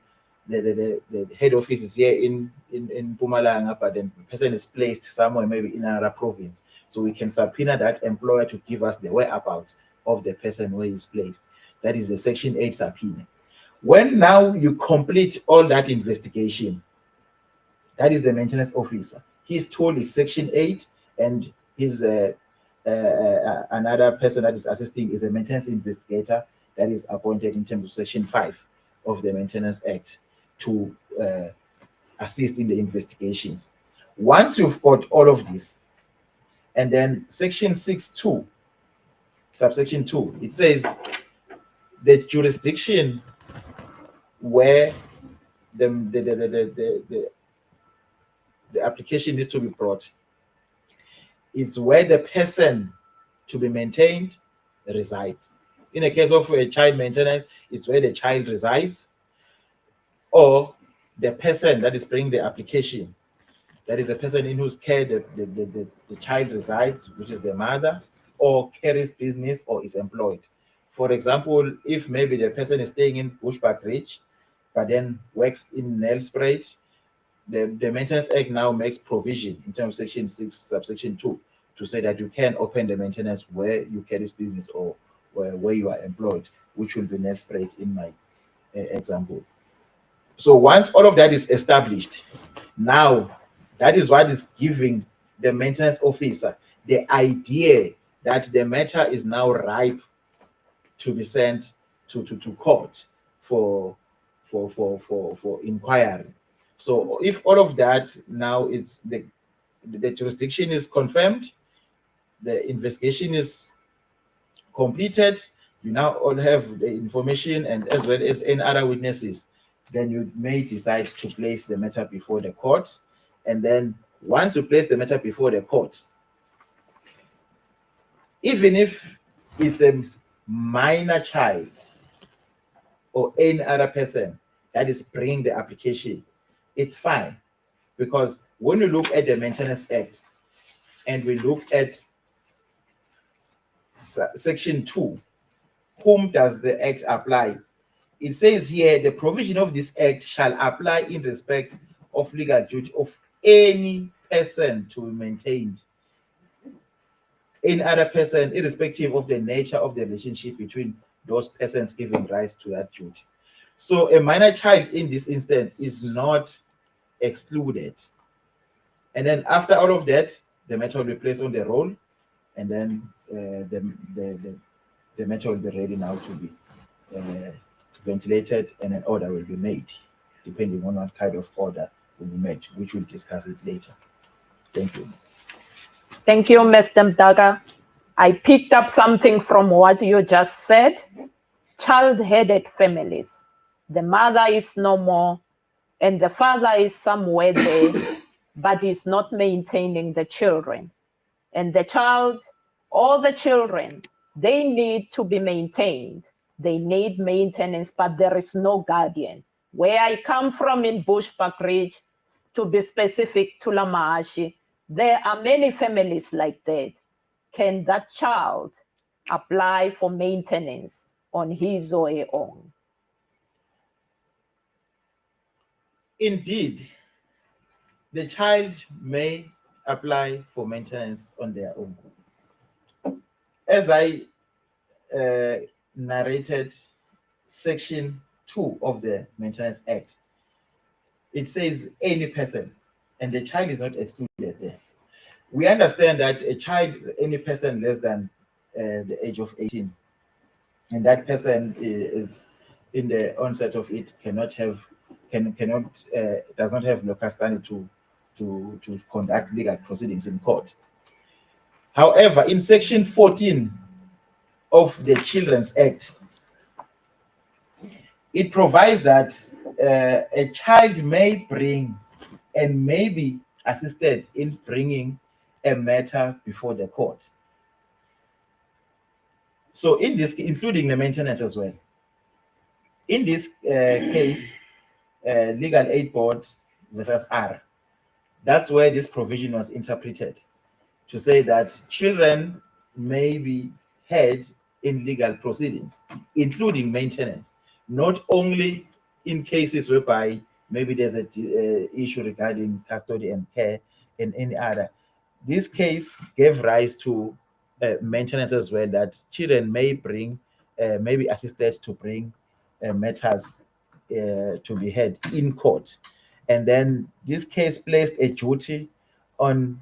the head office is here in Mpumalanga, but then the person is placed somewhere, maybe in another province. So we can subpoena that employer to give us the whereabouts of the person where he's placed. That is the Section 8 subpoena. When now you complete all that investigation, that is the maintenance officer. He's told is Section 8, and his another person that is assisting is the maintenance investigator that is appointed in terms of Section 5 of the Maintenance Act to assist in the investigations. Once you've got all of this, and then Section 6.2, subsection 2, it says the jurisdiction where the application needs to be brought, it's where the person to be maintained resides. In a case of a child maintenance, it's where the child resides, or the person that is bringing the application, that is the person in whose care the child resides, which is the mother, or carries business or is employed. For example, if maybe the person is staying in Bushbuck Ridge, but then works in Nelspruit, the Maintenance Act now makes provision in terms of Section 6, subsection 2, to say that you can open the maintenance where you carry business or where you are employed, which will be Nelspruit in my example. So once all of that is established, now that is what is giving the maintenance officer the idea that the matter is now ripe to be sent to court for inquiry. So if all of that now it's the jurisdiction is confirmed, the investigation is completed, you now all have the information and as well as any other witnesses, then you may decide to place the matter before the court. And then once you place the matter before the court, even if it's a minor child or any other person that is bringing the application, it's fine. Because when we look at the Maintenance Act and we look at Section 2, whom does the Act apply? It says here, the provision of this Act shall apply in respect of legal duty of any person to be maintained. Any other person, irrespective of the nature of the relationship between those persons giving rise to that duty. So a minor child in this instance is not excluded. And then after all of that, the matter will be placed on the roll, and then the matter will be ready now to be ventilated, and an order will be made, depending on what kind of order will be made, which we'll discuss it later. Thank you. Thank you, Mr. Mdaga. I picked up something from what you just said. Child-headed families. The mother is no more, and the father is somewhere there, but is not maintaining the children. And the child, all the children, they need to be maintained. They need maintenance, but there is no guardian. Where I come from in Bushbuck Ridge, to be specific, to Lamahashi, there are many families like that. Can that child apply for maintenance on his or her own? Indeed, the child may apply for maintenance on their own. As I narrated Section 2 of the Maintenance Act, it says any person, and the child is not excluded there. We understand that a child is any person less than the age of 18, and that person is in the onset of it does not have local standing to conduct legal proceedings in court. However, in Section 14 of the Children's Act, it provides that a child may bring and may be assisted in bringing a matter before the court. So in this, including the maintenance as well. In this case, Legal Aid Board versus R, that's where this provision was interpreted to say that children may be heard in legal proceedings, including maintenance, not only in cases whereby maybe there's a issue regarding custody and care and any other. This case gave rise to maintenance as well, that children may bring, may be assisted to bring matters to be heard in court. And then this case placed a duty on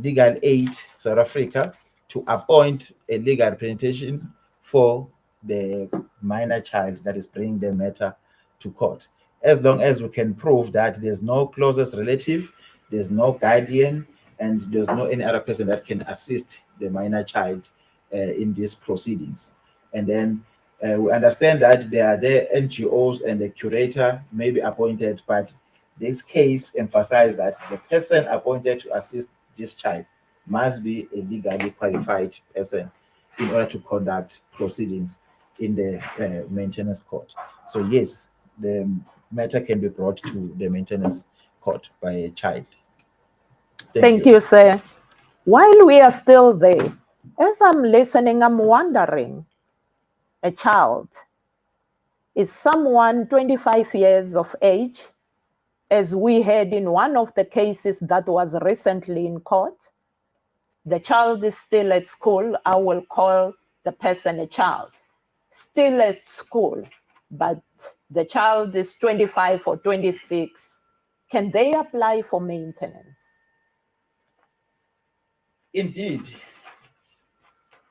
Legal Aid South Africa to appoint a legal representation for the minor child that is bringing the matter to court. As long as we can prove that there's no closest relative, there's no guardian, and there's no any other person that can assist the minor child in these proceedings. And then we understand that there are the NGOs and the curator may be appointed, but this case emphasized that the person appointed to assist this child must be a legally qualified person in order to conduct proceedings in the maintenance court. So yes, the matter can be brought to the maintenance court by a child. Thank you, sir. While we are still there, as I'm listening, I'm wondering, a child is someone 25 years of age, as we heard in one of the cases that was recently in court. The child is still at school. I will call the person a child. Still at school, but the child is 25 or 26. Can they apply for maintenance? Indeed,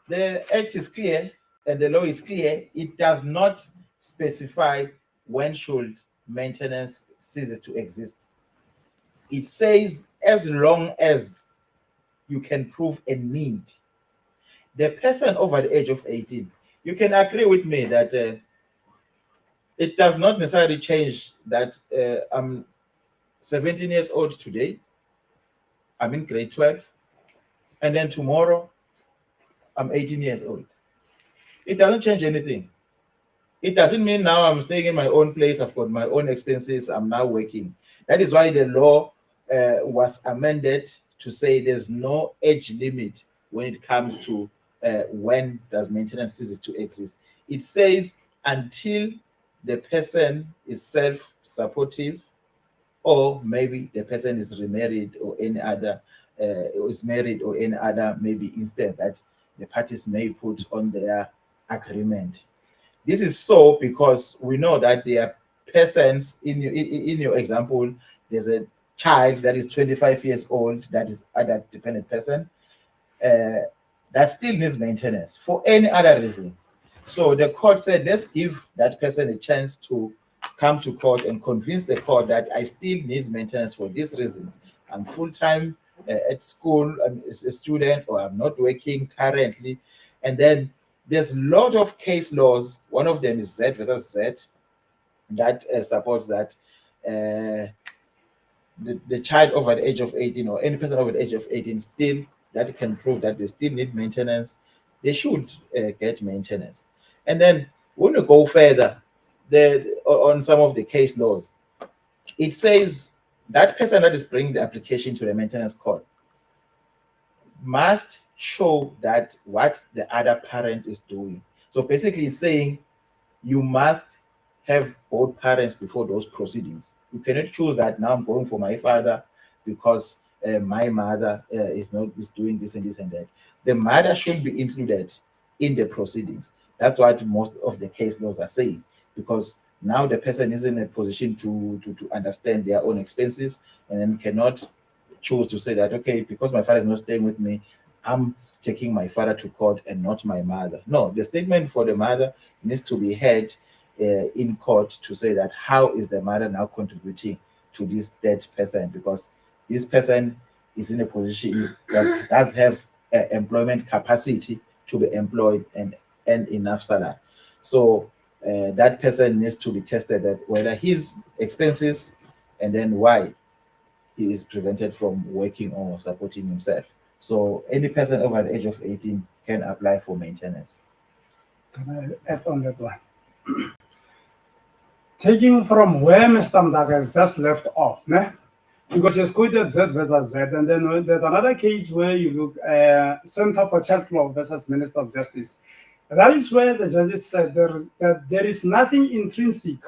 the act is clear and the law is clear. It does not specify when should maintenance ceases to exist. It says as long as you can prove a need. The person over the age of 18, you can agree with me that it does not necessarily change that I'm 17 years old today, I'm in grade 12, and then tomorrow I'm 18 years old. It doesn't change anything. It doesn't mean now I'm staying in my own place, I've got my own expenses, I'm now working. That is why the law was amended to say there's no age limit when it comes to when does maintenance cease to exist. It says until the person is self-supportive, or maybe the person is remarried or any other, is married or any other maybe instead that the parties may put on their agreement. This is so because we know that there are persons in your example, there's a child that is 25 years old that is other dependent person that still needs maintenance for any other reason. So the court said, let's give that person a chance to come to court and convince the court that I still need maintenance for this reason. I'm full-time at school, I'm a student, or I'm not working currently. And then there's a lot of case laws. One of them is Z versus Z that supports that the child over the age of 18 or any person over the age of 18 still that can prove that they still need maintenance, they should get maintenance. And then when you go further on some of the case laws, it says that person that is bringing the application to the maintenance court must show that what the other parent is doing. So basically it's saying you must have both parents before those proceedings. You cannot choose that now I'm going for my father because my mother is doing this and this and that. The mother should be included in the proceedings. That's what most of the case laws are saying, because now the person is in a position to understand their own expenses and then cannot choose to say that, okay, because my father is not staying with me, I'm taking my father to court and not my mother. No, the statement for the mother needs to be heard in court to say that how is the mother now contributing to this dead person, because this person is in a position that does have employment capacity to be employed and earn enough salary. So that person needs to be tested that whether his expenses and then why he is prevented from working or supporting himself. So any person over the age of 18 can apply for maintenance. Can I add on that one? Taking from where Mr. Mdaga has just left off, né? Because he has quoted Z versus Z, and then there's another case where you look Center for Child Law versus Minister of Justice. That is where the judges said that there is nothing intrinsic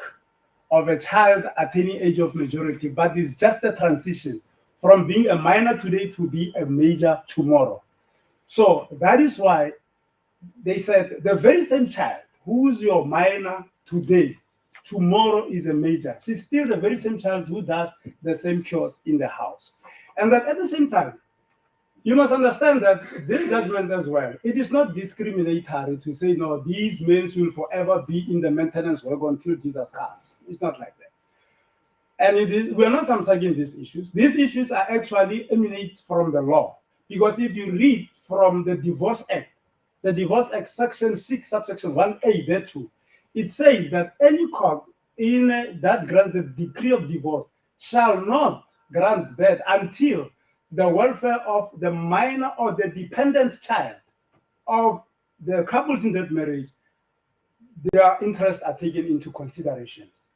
of a child attaining age of majority, but it's just a transition from being a minor today to be a major tomorrow. So that is why they said the very same child who's your minor today, tomorrow is a major. She's still the very same child who does the same chores in the house. And that at the same time, you must understand that this judgment as well, it is not discriminatory to say, no, these men will forever be in the maintenance work until Jesus comes. It's not like that. And it is, we're not answering these issues. These issues are actually emanate from the law. Because if you read from the Divorce Act section 6, subsection 1A, there too, it says that any court in that grant the decree of divorce shall not grant that until the welfare of the minor or the dependent child of the couples in that marriage, their interests are taken into considerations.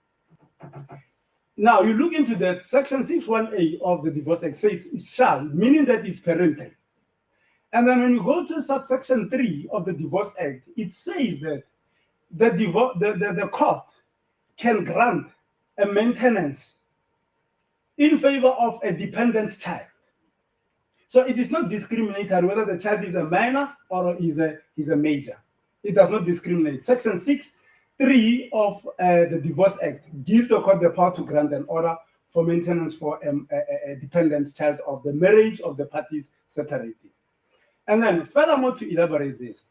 Now, you look into that, section 6.1a of the Divorce Act says it shall, meaning that it's parental. And then when you go to subsection 3 of the Divorce Act, it says that the court can grant a maintenance in favor of a dependent child. So it is not discriminatory whether the child is a minor or is a major. It does not discriminate. Section 6.3 of the Divorce Act gives the court the power to grant an order for maintenance for a dependent child of the marriage of the parties separating. And then furthermore, to elaborate this,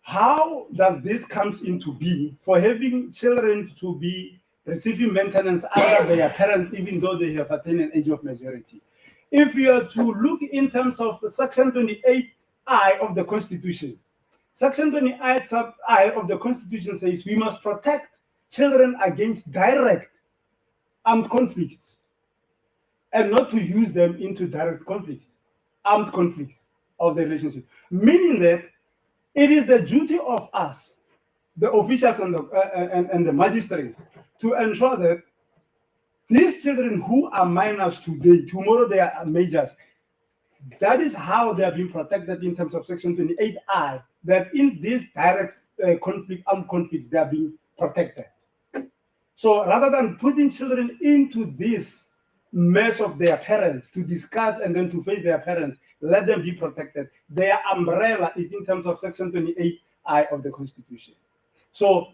how does this comes into being for having children to be receiving maintenance under their parents even though they have attained an age of majority? If you are to look in terms of section 28I of the Constitution, section 28I of the Constitution says we must protect children against direct armed conflicts and not to use them into direct conflicts, armed conflicts of the relationship. Meaning that it is the duty of us, the officials and the magistrates, to ensure that these children who are minors today, tomorrow they are majors. That is how they are being protected in terms of section 28I, that in this direct armed conflicts, they are being protected. So rather than putting children into this mess of their parents to discuss and then to face their parents, let them be protected. Their umbrella is in terms of section 28I of the Constitution. So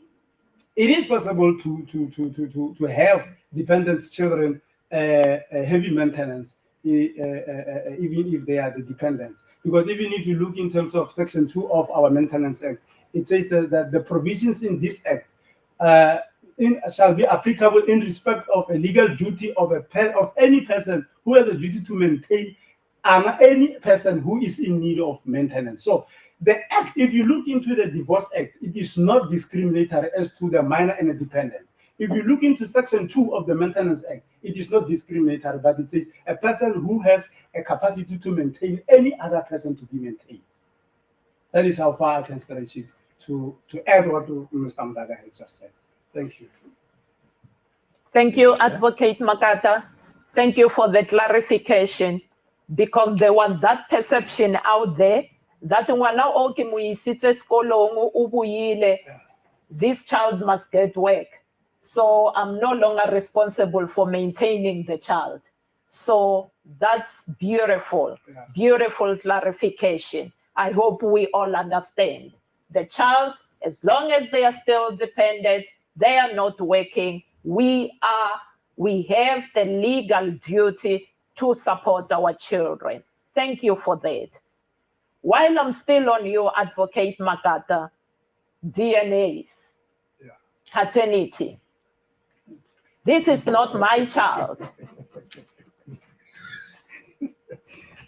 it is possible to have dependent children heavy maintenance, even if they are the dependents. Because even if you look in terms of section 2 of our Maintenance Act, it says that the provisions in this act shall be applicable in respect of a legal duty of any person who has a duty to maintain any person who is in need of maintenance. So the act, if you look into the Divorce Act, it is not discriminatory as to the minor and the dependent. If you look into section 2 of the Maintenance Act, it is not discriminatory, but it says a person who has a capacity to maintain any other person to be maintained. That is how far I can stretch it to add what Mr. Mdaga has just said. Thank you. Thank you, Advocate Makata. Thank you for the clarification, because there was that perception out there that this child must get work. So I'm no longer responsible for maintaining the child. So that's beautiful, beautiful clarification. I hope we all understand. The child, as long as they are still dependent, they are not working, we have the legal duty to support our children. Thank you for that. While I'm still on you, Advocate Makata, DNAs, paternity. This is not my child.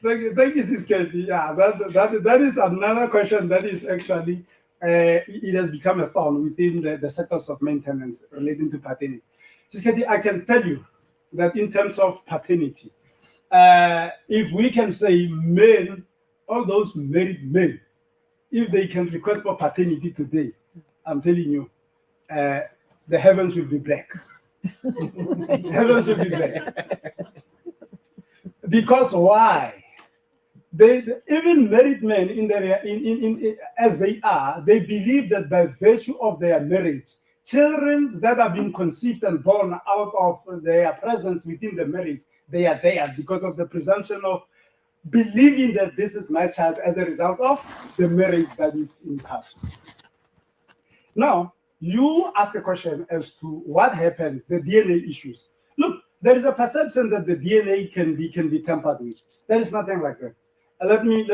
Thank you, Sis Kathy. Yeah, that is another question that is actually, it has become a thorn within the sectors of maintenance relating to paternity. Sis Kathy, I can tell you that in terms of paternity, if we can say men, all those married men, if they can request for paternity today, I'm telling you, the heavens will be black. Heavens will be black. Because why? Even married men, as they are, they believe that by virtue of their marriage, Children that have been conceived and born out of their presence within the marriage, they are there because of the presumption of believing that this is my child as a result of the marriage that is in past. Now, you ask a question as to what happens, the DNA issues. Look, there is a perception that the DNA can be tampered with. There is nothing like that. Let me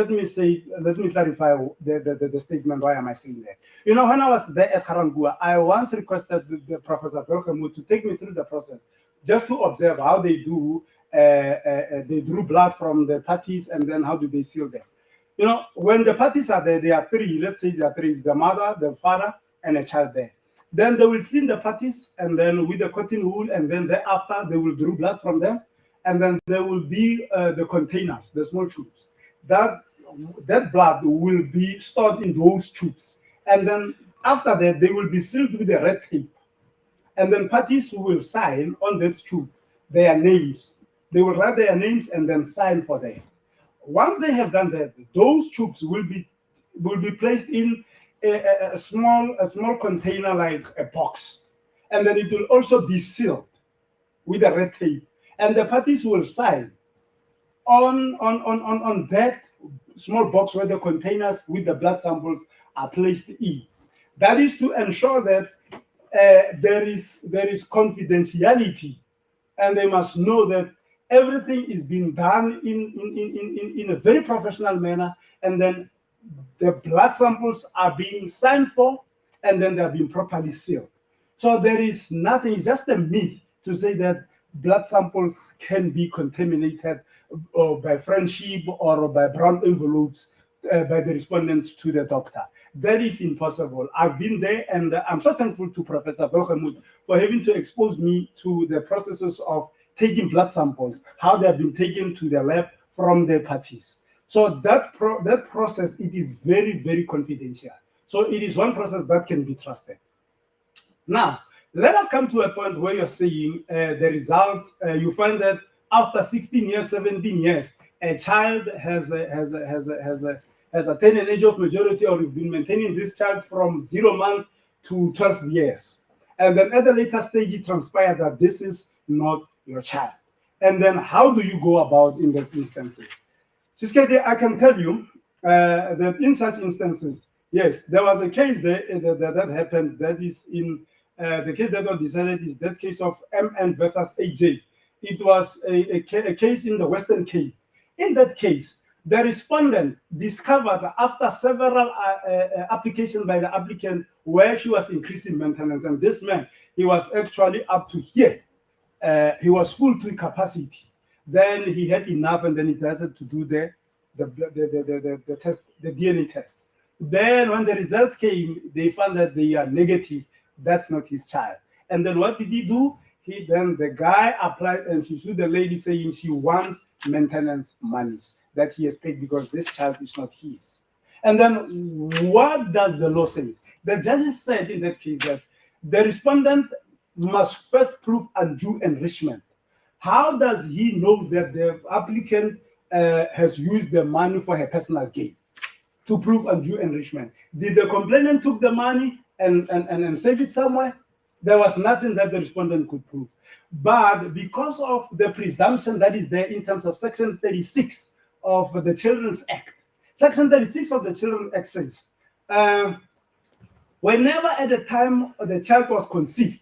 clarify the statement. Why am I saying that? You know, when I was there at Harangua, I once requested the Professor Belgemut to take me through the process, just to observe how they do. They drew blood from the parties, and then how do they seal them? You know, when the parties are there are three. Let's say there are three: the mother, the father, and a child there. Then they will clean the parties, and then with the cotton wool, and then thereafter they will draw blood from them, and then there will be the containers, the small tubes. That blood will be stored in those tubes, and then after that they will be sealed with a red tape, and then parties will sign on that tube their names. They will write their names and then sign for that. Once they have done that, those tubes will be placed in a small container like a box, and then it will also be sealed with a red tape, and the parties will sign on that small box where the containers with the blood samples are placed in. That is to ensure that there is confidentiality, and they must know that everything is being done in a very professional manner, and then the blood samples are being signed for, and then they're being properly sealed. So there is nothing, it's just a myth to say that blood samples can be contaminated by friendship or by brown envelopes by the respondents to the doctor. That is impossible. I've been there, and I'm so thankful to Professor Belgemut for having to expose me to the processes of taking blood samples, how they have been taken to the lab from their parties. So that process, it is very, very confidential. So it is one process that can be trusted. Now, let us come to a point where you're saying the results. You find that after 16 years, 17 years, a child has attained an age of majority, or you've been maintaining this child from 0 months to 12 years. And then at the later stage, it transpired that this is not your child. And then how do you go about in that instances? I can tell you that in such instances, yes, there was a case that happened. That is in the case that was decided is that case of MN versus AJ. It was a case in the Western Cape. In that case, the respondent discovered after several applications by the applicant where she was increasing maintenance, and this man, he was actually up to here. He was full to capacity. Then he had enough, and then he decided to do the test, the DNA test. Then when the results came, they found that they are negative. That's not his child. And then what did he do? The guy applied, and she sued the lady, saying she wants maintenance monies that he has paid because this child is not his. And then what does the law say? The judges said in that case that the respondent must first prove undue enrichment. How does he know that the applicant has used the money for her personal gain? To prove undue enrichment, did the complainant took the money and save it somewhere? There was nothing that the respondent could prove. But because of the presumption that is there in terms of Section 36 of the Children's Act, Section 36 of the Children's Act says, whenever at the time the child was conceived,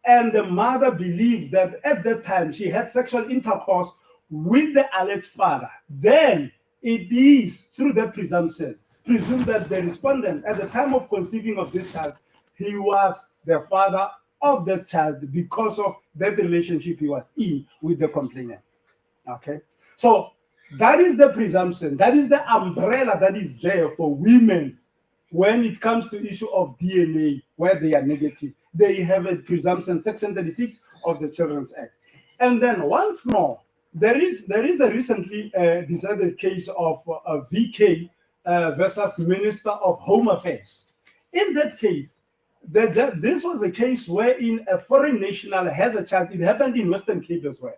and the mother believed that at that time she had sexual intercourse with the alleged father, then it is through that presumption presumed that the respondent at the time of conceiving of this child, he was the father of that child because of that relationship he was in with the complainant. Okay, so that is the presumption, that is the umbrella that is there for women when it comes to issue of DNA where they are negative. They have a presumption, Section 36 of the Children's Act. And then once more, there is a recently decided case of VK versus Minister of Home Affairs. In that case, this was a case wherein a foreign national has a child. It happened in Western Cape as well.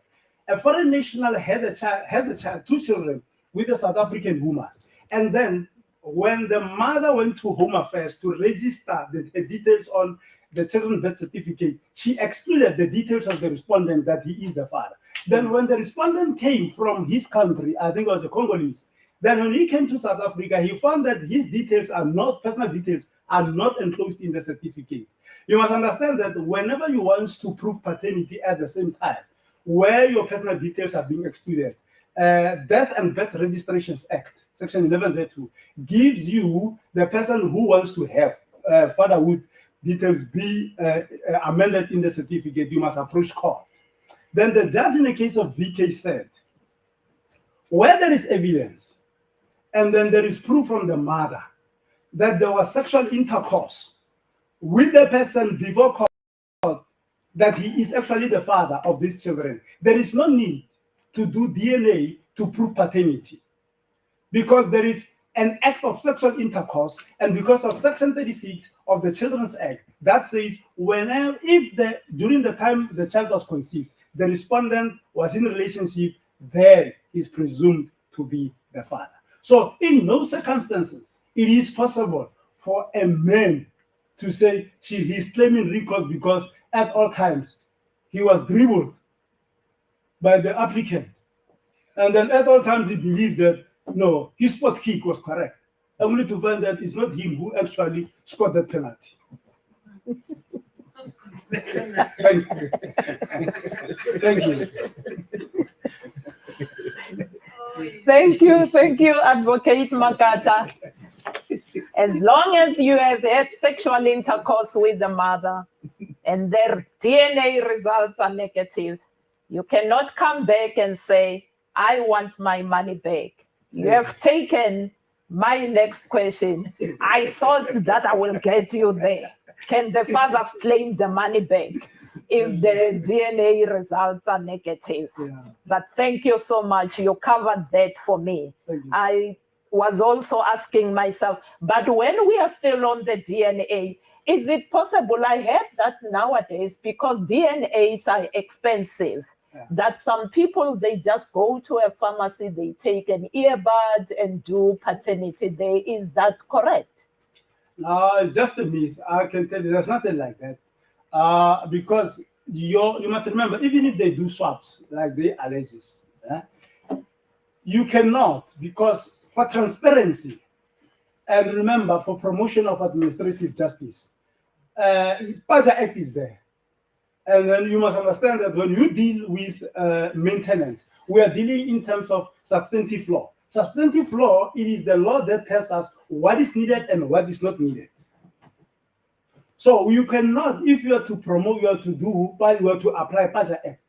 A foreign national has a child, 2 children with a South African woman. And then when the mother went to Home Affairs to register the details on the children's birth certificate, she excluded the details of the respondent that he is the father. Then when the respondent came from his country, I think it was the Congolese, then when he came to South Africa, he found that his details are not, personal details are not enclosed in the certificate. You must understand that whenever you want to prove paternity at the same time, where your personal details are being excluded, Death and Birth Registrations Act, Section 11.2, gives you the person who wants to have fatherhood details be amended in the certificate, you must approach court. Then the judge in the case of VK said, where there is evidence, and then there is proof from the mother that there was sexual intercourse with the person before court, that he is actually the father of these children, there is no need to do DNA to prove paternity, because there is an act of sexual intercourse, and because of Section 36 of the Children's Act that says whenever, if during the time the child was conceived, the respondent was in a relationship, then is presumed to be the father. So in no circumstances it is possible for a man to say he's claiming recourse because at all times he was dribbled by the applicant, and then at all times he believed that no, his spot kick was correct, only to find that it's not him who actually scored that penalty. Thank you. Thank you. Thank you, Advocate Makata. As long as you have had sexual intercourse with the mother and their DNA results are negative, you cannot come back and say, I want my money back. You have taken my next question. I thought that I will get you there. Can the fathers claim the money back if the DNA results are negative? Yeah. But thank you so much. You covered that for me. Thank you. I was also asking myself, but when we are still on the DNA, is it possible? I heard that nowadays, because DNAs are expensive, that some people, they just go to a pharmacy, they take an earbud and do paternity day. Is that correct? No, it's just a myth. I can tell you there's nothing like that. Because you must remember, even if they do swaps, like they alleges, you cannot, because for transparency, and remember, for promotion of administrative justice, PAJA Act is there. And then you must understand that when you deal with maintenance, we are dealing in terms of substantive law. Substantive law, it is the law that tells us what is needed and what is not needed. So you cannot, if you are to promote, you are to apply PAJA Act.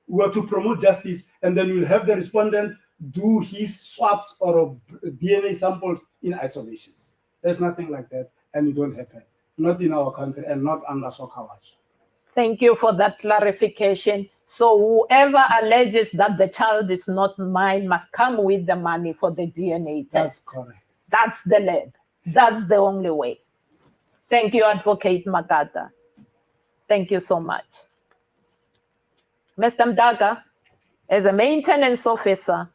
We are to promote justice, and then you'll have the respondent do his swaps or DNA samples in isolations. There's nothing like that, and it won't happen. Not in our country and not under SOCA watch. Thank you for that clarification. So whoever alleges that the child is not mine must come with the money for the DNA test. That's correct. That's the lab. That's the only way. Thank you, Advocate Makata. Thank you so much. Mr. Mdaga, as a maintenance officer,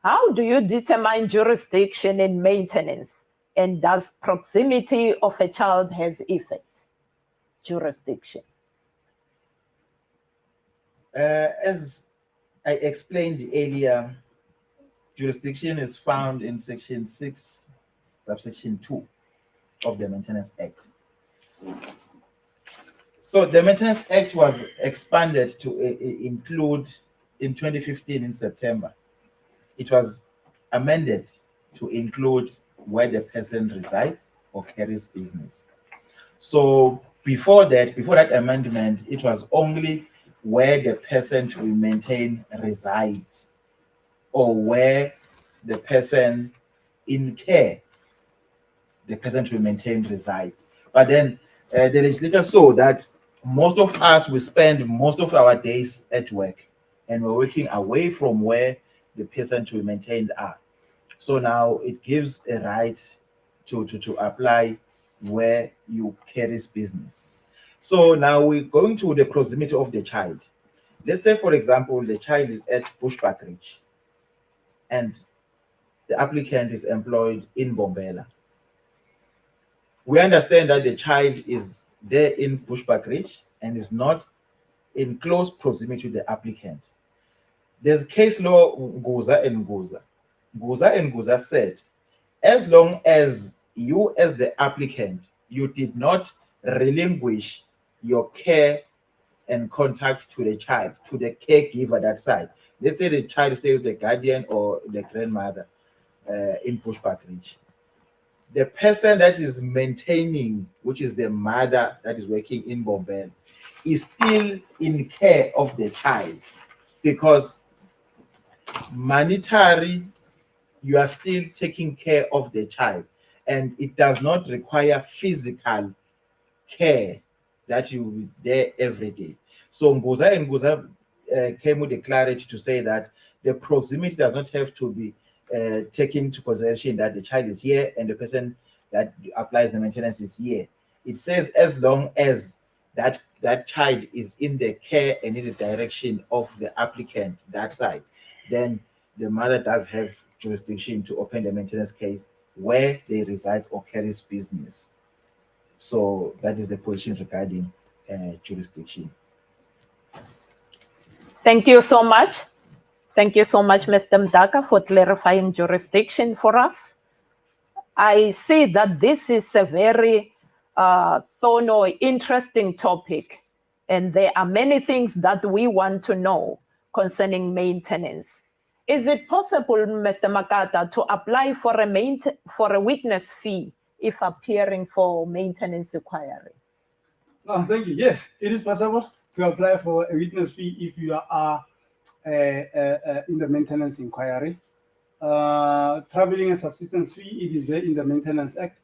how do you determine jurisdiction in maintenance? And does proximity of a child has effect? Jurisdiction. As I explained earlier, jurisdiction is found in Section 6, subsection 2 of the Maintenance Act. So the Maintenance Act was expanded to include in 2015 in September. It was amended to include where the person resides or carries business. So before that amendment, it was only where the person to maintain resides or where the person in care, the person to maintain resides. But then the legislature saw that most of us, we spend most of our days at work and we're working away from where the person to be maintained are. So now it gives a right to apply where you carry business. So now we're going to the proximity of the child. Let's say, for example, the child is at Bushbuck Ridge and the applicant is employed in Bombela. We understand that the child is there in Bushbuck Ridge and is not in close proximity to the applicant. There's case law Nguza and Nguza. Nguza and Nguza said, as long as you as the applicant, you did not relinquish your care and contact to the child, to the caregiver that side. Let's say the child stays with the guardian or the grandmother in Bushbuck Ridge. The person that is maintaining, which is the mother that is working in Bombay, is still in care of the child, because monetary, you are still taking care of the child, and it does not require physical care that you will be there every day. So Nguza and Nguza came with a clarity to say that the proximity does not have to be taken into consideration that the child is here and the person that applies the maintenance is here. It says as long as that child is in the care and in the direction of the applicant, that side, then the mother does have jurisdiction to open the maintenance case where they reside or carries business. So that is the position regarding jurisdiction. Thank you so much. Thank you so much, Mr. Mdaka, for clarifying jurisdiction for us. I see that this is a very thorough, interesting topic, and there are many things that we want to know concerning maintenance. Is it possible, Mr. Makata, to apply for a witness fee if appearing for maintenance inquiry? Oh, thank you. Yes, it is possible to apply for a witness fee if you are in the maintenance inquiry. Traveling and subsistence fee, it is there in the Maintenance Act.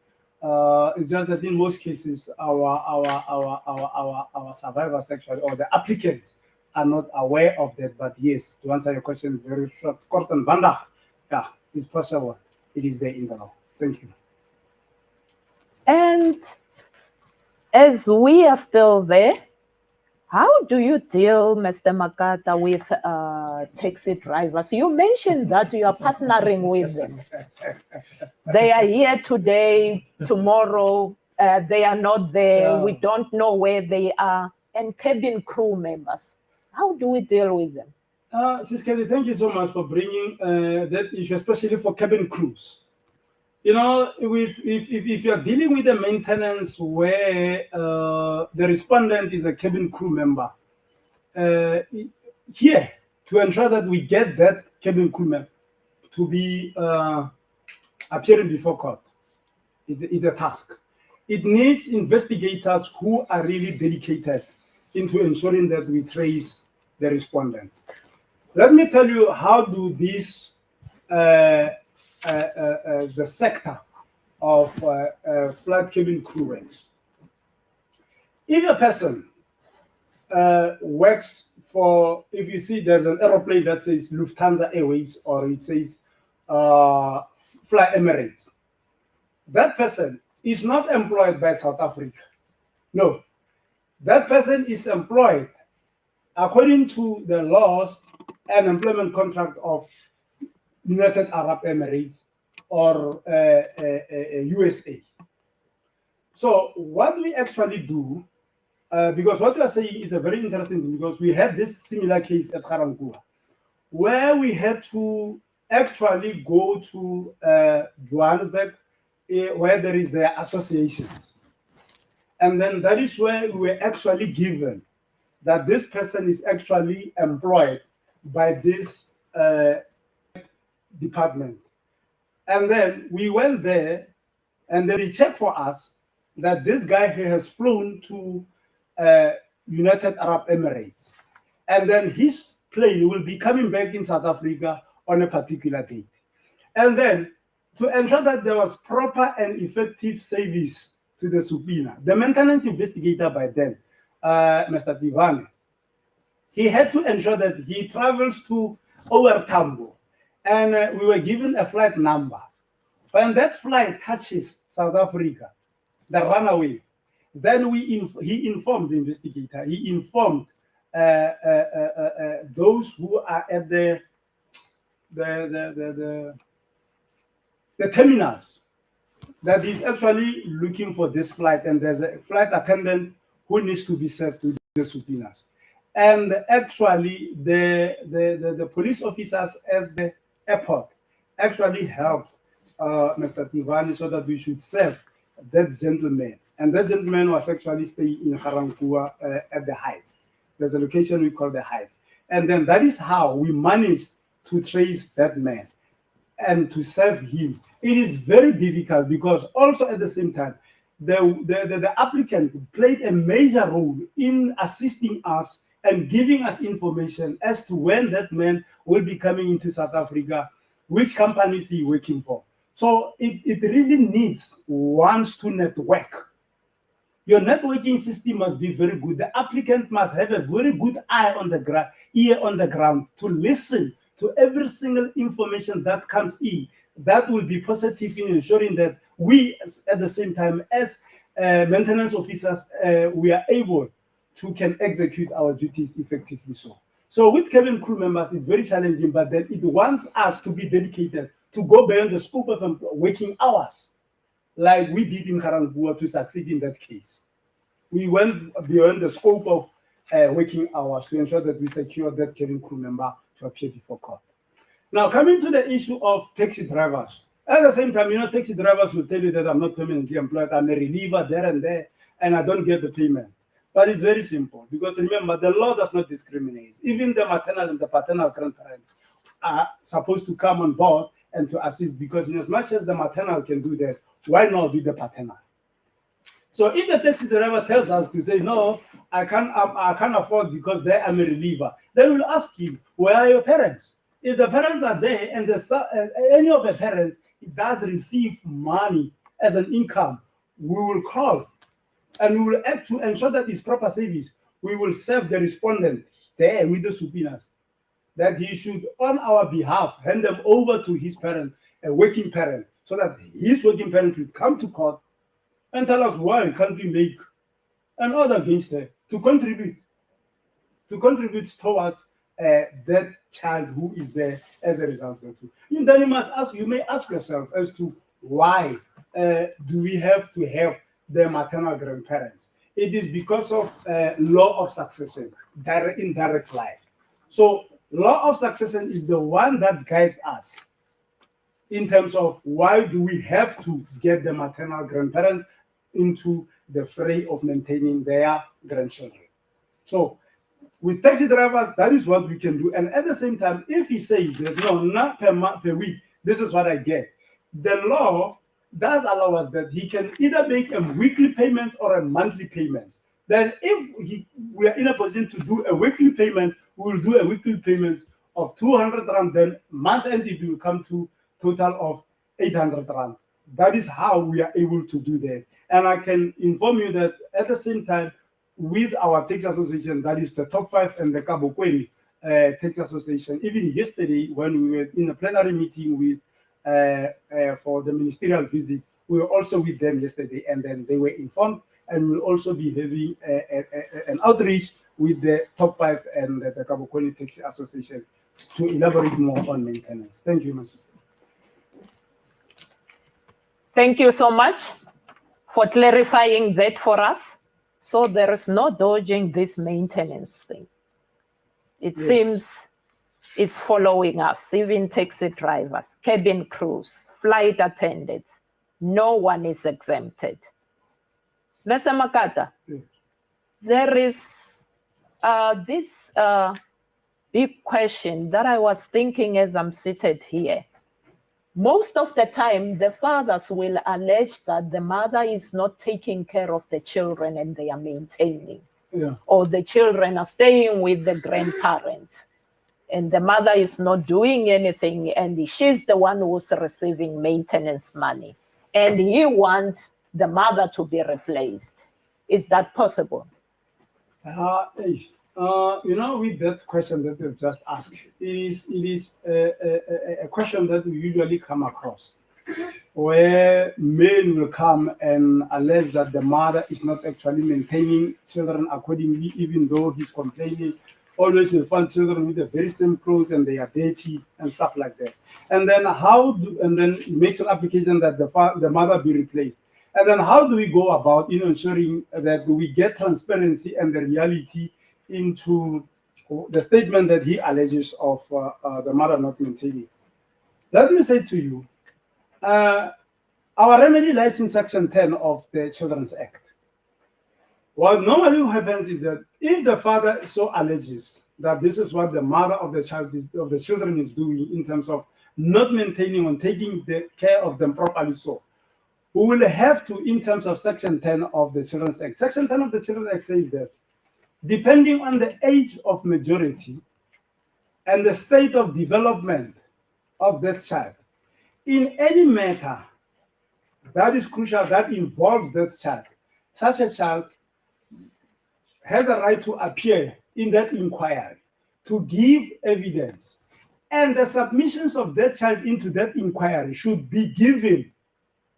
It's just that in most cases, our survivors actually, or the applicants, are not aware of that. But yes, to answer your question very short, and banda, yeah, it's possible. It is there in the law. Thank you. And as we are still there, how do you deal, Mr. Makata, with taxi drivers? You mentioned that you are partnering with them. They are here today, tomorrow, they are not there. Yeah. We don't know where they are. And cabin crew members, how do we deal with them? Sis Kelly, thank you so much for bringing that issue, especially for cabin crews. You know, if you're dealing with a maintenance where the respondent is a cabin crew member, here, to ensure that we get that cabin crew member to be appearing before court, it's a task. It needs investigators who are really dedicated into ensuring that we trace the respondent. Let me tell you how do this the sector of flight cabin crew works. If a person works for, if you see there's an aeroplane that says Lufthansa Airways or it says Fly Emirates, that person is not employed by South Africa. No, that person is employed according to the laws and employment contract of United Arab Emirates or USA. So what we actually do, because what you are saying is a very interesting thing, because we had this similar case at Garankuwa, where we had to actually go to Johannesburg, where there is their associations. And then that is where we were actually given that this person is actually employed by this department. And then we went there and then they checked for us that this guy has flown to United Arab Emirates. And then his plane will be coming back in South Africa on a particular date. And then to ensure that there was proper and effective service to the subpoena, the maintenance investigator by then, Mr. Divane, he had to ensure that he travels to OR Tambo. And we were given a flight number. When that flight touches South Africa, the runaway, then he informed the investigator, he informed those who are at the the terminals that is actually looking for this flight, and there's a flight attendant who needs to be served to the subpoenas. And actually, the police officers at the airport actually helped Mr. Tivani so that we should serve that gentleman. And that gentleman was actually staying in Harankua at the Heights. There's a location we call the Heights. And then that is how we managed to trace that man and to serve him. It is very difficult because also at the same time, the applicant played a major role in assisting us and giving us information as to when that man will be coming into South Africa, which companies he working for. So it really needs ones to network. Your networking system must be very good. The applicant must have a very good eye on the ground, ear on the ground to listen to every single information that comes in. That will be positive in ensuring that we, at the same time, as maintenance officers, we are able to can execute our duties effectively. So with cabin crew members, it's very challenging, but then it wants us to be dedicated to go beyond the scope of working hours, like we did in Harangua to succeed in that case. We went beyond the scope of working hours to ensure that we secure that cabin crew member to appear before court. Now, coming to the issue of taxi drivers, at the same time, taxi drivers will tell you that I'm not permanently employed, I'm a reliever there and there, and I don't get the payment. But it's very simple, because remember, the law does not discriminate. Even the maternal and the paternal grandparents are supposed to come on board and to assist, because in as much as the maternal can do that, why not do the paternal? So if the taxi driver tells us to say, no, I can't afford because they are a reliever, then we'll ask him, where are your parents? If the parents are there and any of the parents does receive money as an income, we will call and we will act to ensure that it's proper service. We will serve the respondent there with the subpoenas that he should, on our behalf, hand them over to his parent, a working parent, so that his working parent should come to court and tell us why can't we make an order against her to contribute towards that child who is there as a result of it. And then you may ask yourself as to why do we have to have the maternal grandparents? It is because of law of succession, indirect line. So law of succession is the one that guides us in terms of why do we have to get the maternal grandparents into the fray of maintaining their grandchildren. So with taxi drivers, that is what we can do. And at the same time, if he says that, no, not per month, per week, this is what I get, the law does allow us that he can either make a weekly payment or a monthly payment. Then if we are in a position to do a weekly payment, we will do a weekly payment of 200 Rand, then month end it will come to total of 800 Rand. That is how we are able to do that. And I can inform you that at the same time, with our taxi association, that is the top 5 and the Kabokweni taxi association, even yesterday when we were in a plenary meeting with for the ministerial visit, we were also with them yesterday, and then they were informed, and we'll also be having an outreach with the top 5 and the Kabokweni Taxi Association to elaborate more on maintenance. Thank you, my sister. Thank you so much for clarifying that for us. So there is no dodging this maintenance thing. It seems it's following us, even taxi drivers, cabin crews, flight attendants. No one is exempted. Mr. Makata, there is this big question that I was thinking as I'm seated here. Most of the time, the fathers will allege that the mother is not taking care of the children and they are maintaining. Or the children are staying with the grandparents and the mother is not doing anything and she's the one who's receiving maintenance money. And he wants the mother to be replaced. Is that possible? With that question that you've just asked, it is a question that we usually come across, where men will come and allege that the mother is not actually maintaining children accordingly, even though he's complaining always you find children with the very same clothes and they are dirty and stuff like that. And then and then it makes an application that the mother be replaced. And then how do we go about ensuring that we get transparency and the reality into the statement that he alleges of the mother not maintaining? Let me say to you, our remedy lies in Section 10 of the Children's Act. What normally happens is that if the father so alleges that this is what the mother of the children is doing in terms of not maintaining or taking the care of them properly, so we will have to, in terms of Section 10 of the Children's Act. Section 10 of the Children's Act says that depending on the age of majority and the state of development of that child, in any matter that is crucial, that involves that child, such a child has a right to appear in that inquiry, to give evidence. And the submissions of that child into that inquiry should be given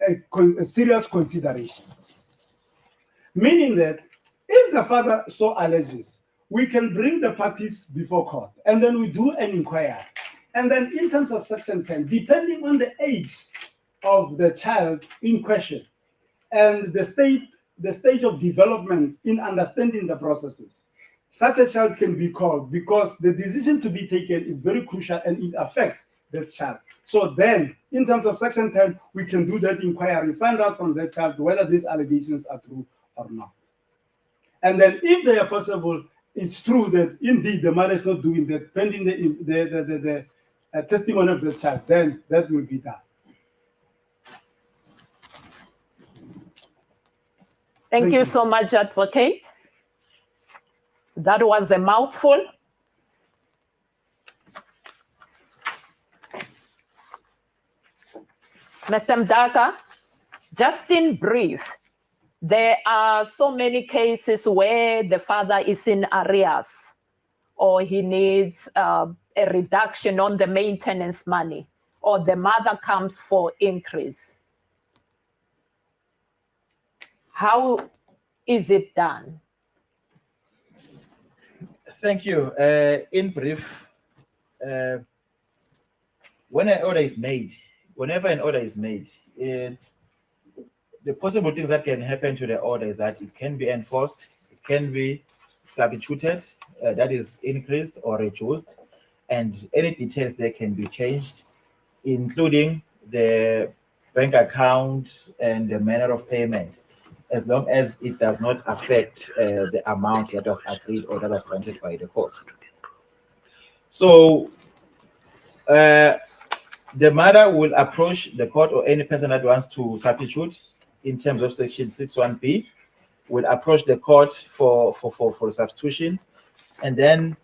a serious consideration. Meaning that if the father so alleges, we can bring the parties before court and then we do an inquiry. And then in terms of Section 10, depending on the age of the child in question and the stage of development in understanding the processes, such a child can be called because the decision to be taken is very crucial and it affects this child. So then, in terms of Section 10, we can do that inquiry, find out from that child whether these allegations are true or not. And then if they are possible, it's true that indeed the mother is not doing that, pending the testimony of the child, then that will be done. Thank you so much, Advocate. That was a mouthful. Mr. Mdaka, just in brief, there are so many cases where the father is in arrears or he needs a reduction on the maintenance money or the mother comes for increase. How is it done? Thank you. In brief, when an order is made, whenever an order is made, it's the possible things that can happen to the order is that it can be enforced, it can be substituted, that is increased or reduced, and any details there can be changed, including the bank account and the manner of payment, as long as it does not affect the amount that was agreed or that was granted by the court. So the mother will approach the court or any person that wants to substitute in terms of Section 61B will approach the court for substitution, and then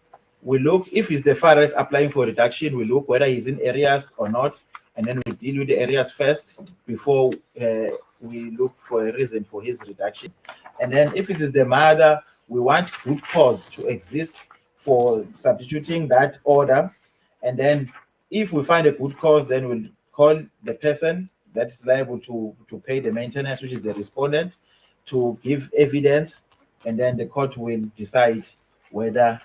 we look if it's the father is applying for reduction. We look whether he's in areas or not, and then we deal with the areas first before we look for a reason for his reduction. And then if it is the mother, we want good cause to exist for substituting that order. And then if we find a good cause, then we'll call the person that is liable to pay the maintenance, which is the respondent, to give evidence, and then the court will decide whether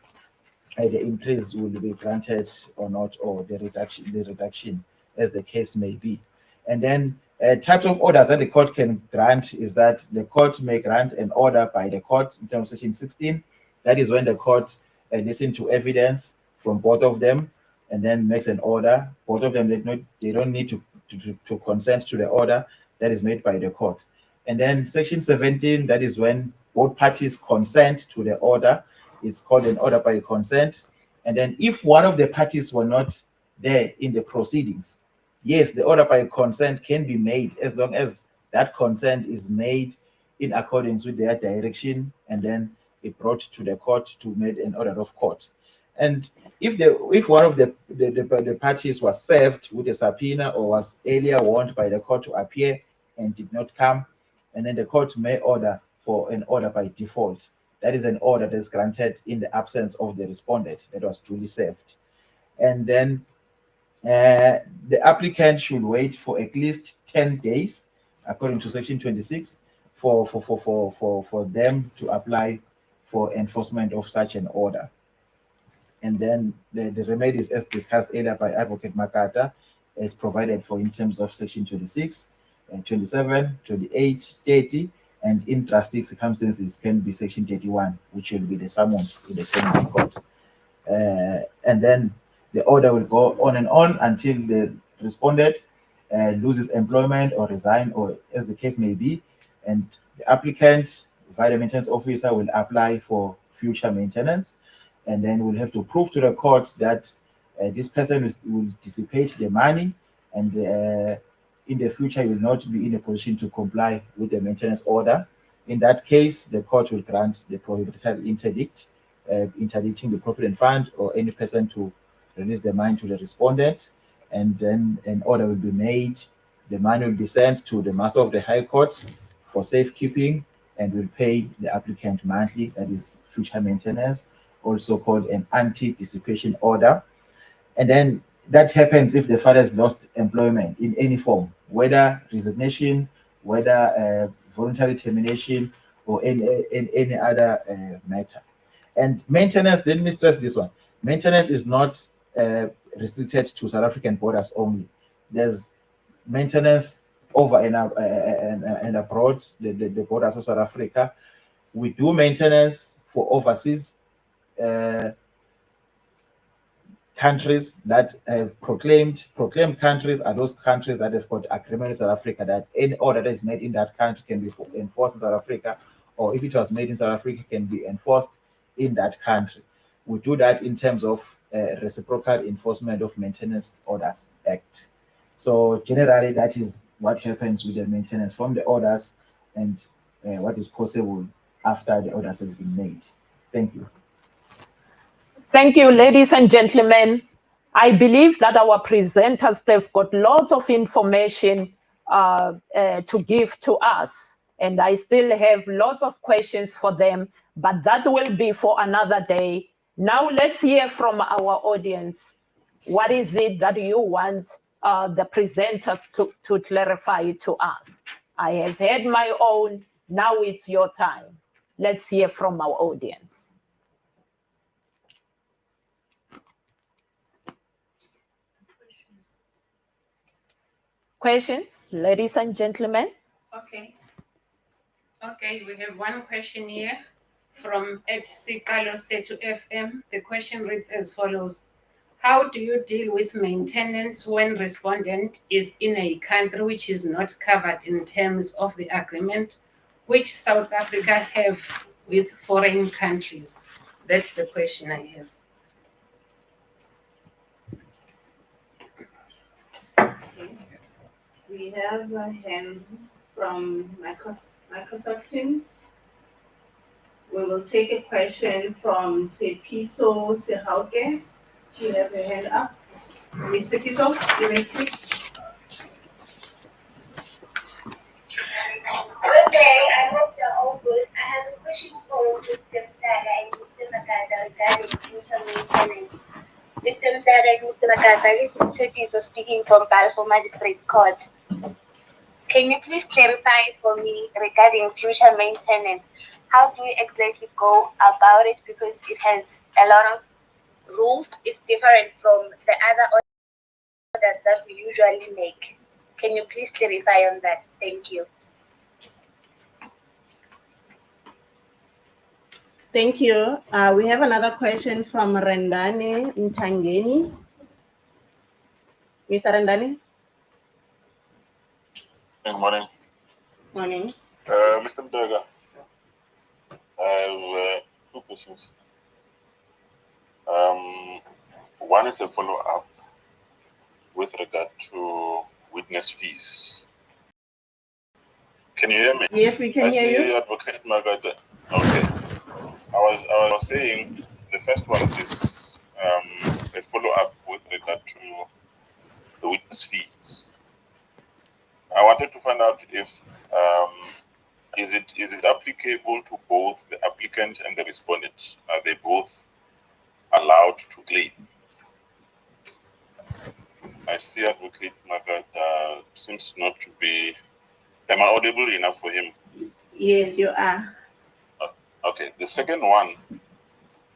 the increase will be granted or not, or the reduction, as the case may be. And then types of orders that the court can grant is that the court may grant an order by the court in terms of Section 16. That is when the court listens to evidence from both of them and then makes an order. Both of them, they don't need to consent to the order that is made by the court. And then Section 17, that is when both parties consent to the order. It's called an order by consent. And then if one of the parties were not there in the proceedings, yes, the order by consent can be made as long as that consent is made in accordance with their direction, and then it brought to the court to make an order of court. And if one of the parties was served with a subpoena or was earlier warned by the court to appear and did not come, and then the court may order for an order by default. That is an order that is granted in the absence of the respondent that was duly served. And then the applicant should wait for at least 10 days, according to Section 26, for them to apply for enforcement of such an order. And then the remedies, as discussed earlier by Advocate Makata, is provided for in terms of Section 26, 27, 28, 30, and in drastic circumstances can be Section 31, which will be the summons to the criminal court. And then the order will go on and on until the respondent loses employment or resign, or as the case may be, and the applicant via the maintenance officer will apply for future maintenance, and then we'll have to prove to the court that this person will dissipate the money, and in the future will not be in a position to comply with the maintenance order. In that case, the court will grant the prohibitory interdict, interdicting the provident fund or any person to release the money to the respondent, and then an order will be made. The money will be sent to the master of the High Court for safekeeping and will pay the applicant monthly. That is future maintenance, also called an anti-dissipation order. And then that happens if the father has lost employment in any form, whether resignation, whether voluntary termination, or any other matter. And maintenance, let me stress this one. Maintenance is not restricted to South African borders only. There's maintenance over and abroad, the borders of South Africa. We do maintenance for overseas countries that have proclaimed countries are those countries that have got agreement in South Africa that any order that is made in that country can be enforced in South Africa, or if it was made in South Africa, can be enforced in that country. We do that in terms of Reciprocal Enforcement of Maintenance Orders Act. So generally, that is what happens with the maintenance from the orders and what is possible after the orders has been made. Thank you. Thank you, ladies and gentlemen. I believe that our presenters, they've got lots of information to give to us. And I still have lots of questions for them, but that will be for another day. Now let's hear from our audience. What is it that you want the presenters to clarify to us? I have had my own, now it's your time. Let's hear from our audience. Questions, ladies and gentlemen? Okay. Okay, we have one question here from Sikalo Setu FM. The question reads as follows. How do you deal with maintenance when respondent is in a country which is not covered in terms of the agreement which South Africa have with foreign countries? That's the question I have. We have hands from Microsoft Teams. We will take a question from Tsepiso Sehauke. She has her hand up. Mr. Piso, you may speak. Good day, I hope you're all good. I have a question for Mr. Mdala and Mr. Makata regarding future maintenance. Mr. Mdala and Mr. Makata, this is Tsepiso speaking from Balfour Magistrate Court. Can you please clarify for me regarding future maintenance? How do we exactly go about it? Because it has a lot of rules. It's different from the other orders that we usually make. Can you please clarify on that? Thank you. Thank you. We have another question from Rendane Mtangeni. Mr. Rendane? Good morning. Morning. Mr. Mdaga, I have two questions. One is a follow-up with regard to witness fees. Can you hear me? Yes, we can hear you. Advocate Magata. Okay. I was saying the first one is a follow-up with regard to the witness fees. I wanted to find out if is it applicable to both the applicant and the respondent? Are they both allowed to claim? I see Advocate Magata seems not to be. Am I audible enough for him? Yes, you are. Okay. The second one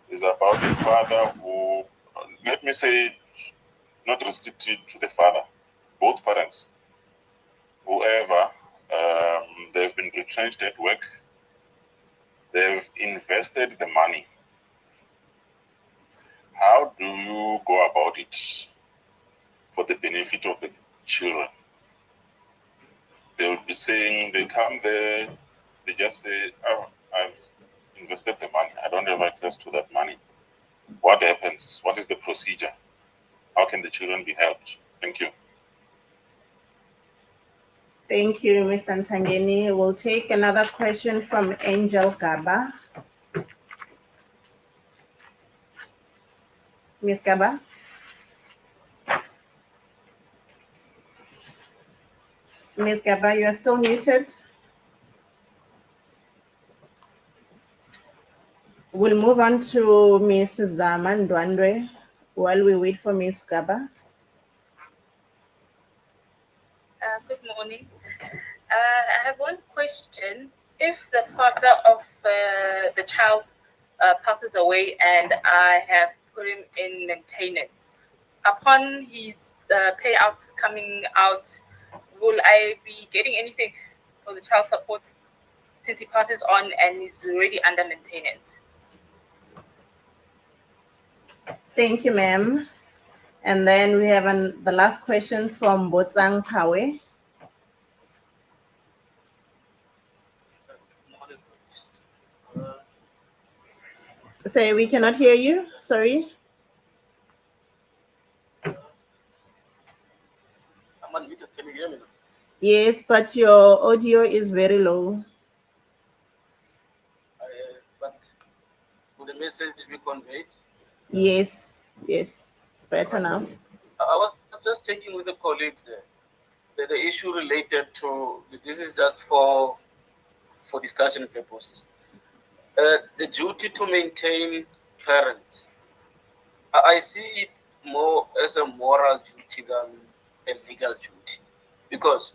is about a father who, let me say, not restricted to the father, both parents, whoever, they've been retrenched at work, they've invested the money. How do you go about it for the benefit of the children? They will be saying, they come there, they just say, oh, I've invested the money, I don't have access to that money. What happens? What is the procedure? How can the children be helped? Thank you. Thank you, Mr. Ntangeni. We'll take another question from Angel Gaba. Ms. Gaba? Ms. Gaba, you are still muted. We'll move on to Ms. Zaman Dwandwe while we wait for Ms. Gaba. Good morning. I have one question. If the father of the child passes away and I have put him in maintenance, upon his payouts coming out, will I be getting anything for the child support since he passes on and is already under maintenance? Thank you, ma'am. And then we have the last question from Botsang Pawe. Say, we cannot hear you. Sorry. I'm unmuted. Can you hear me now? Yes, but your audio is very low. But would the message be conveyed? Yes, yes, it's better now. I was just checking with the colleagues there. The issue related to this is just for discussion purposes. The duty to maintain parents. I see it more as a moral duty than a legal duty, because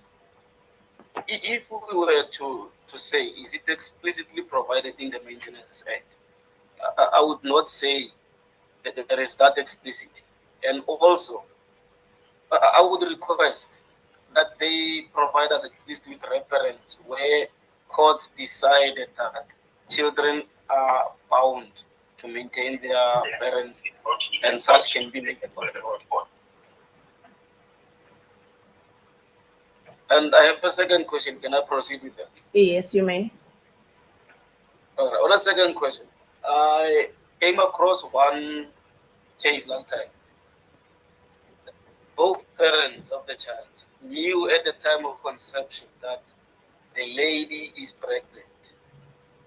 if we were to say, is it explicitly provided in the Maintenance Act? I would not say that there is that explicit. And also, I would request that they provide us at least with reference where courts decided that children are bound to maintain their parents, and such can be made a court. And I have a second question. Can I proceed with that? Yes, you may. Okay. On a second question, I came across one case last time. Both parents of the child knew at the time of conception that the lady is pregnant.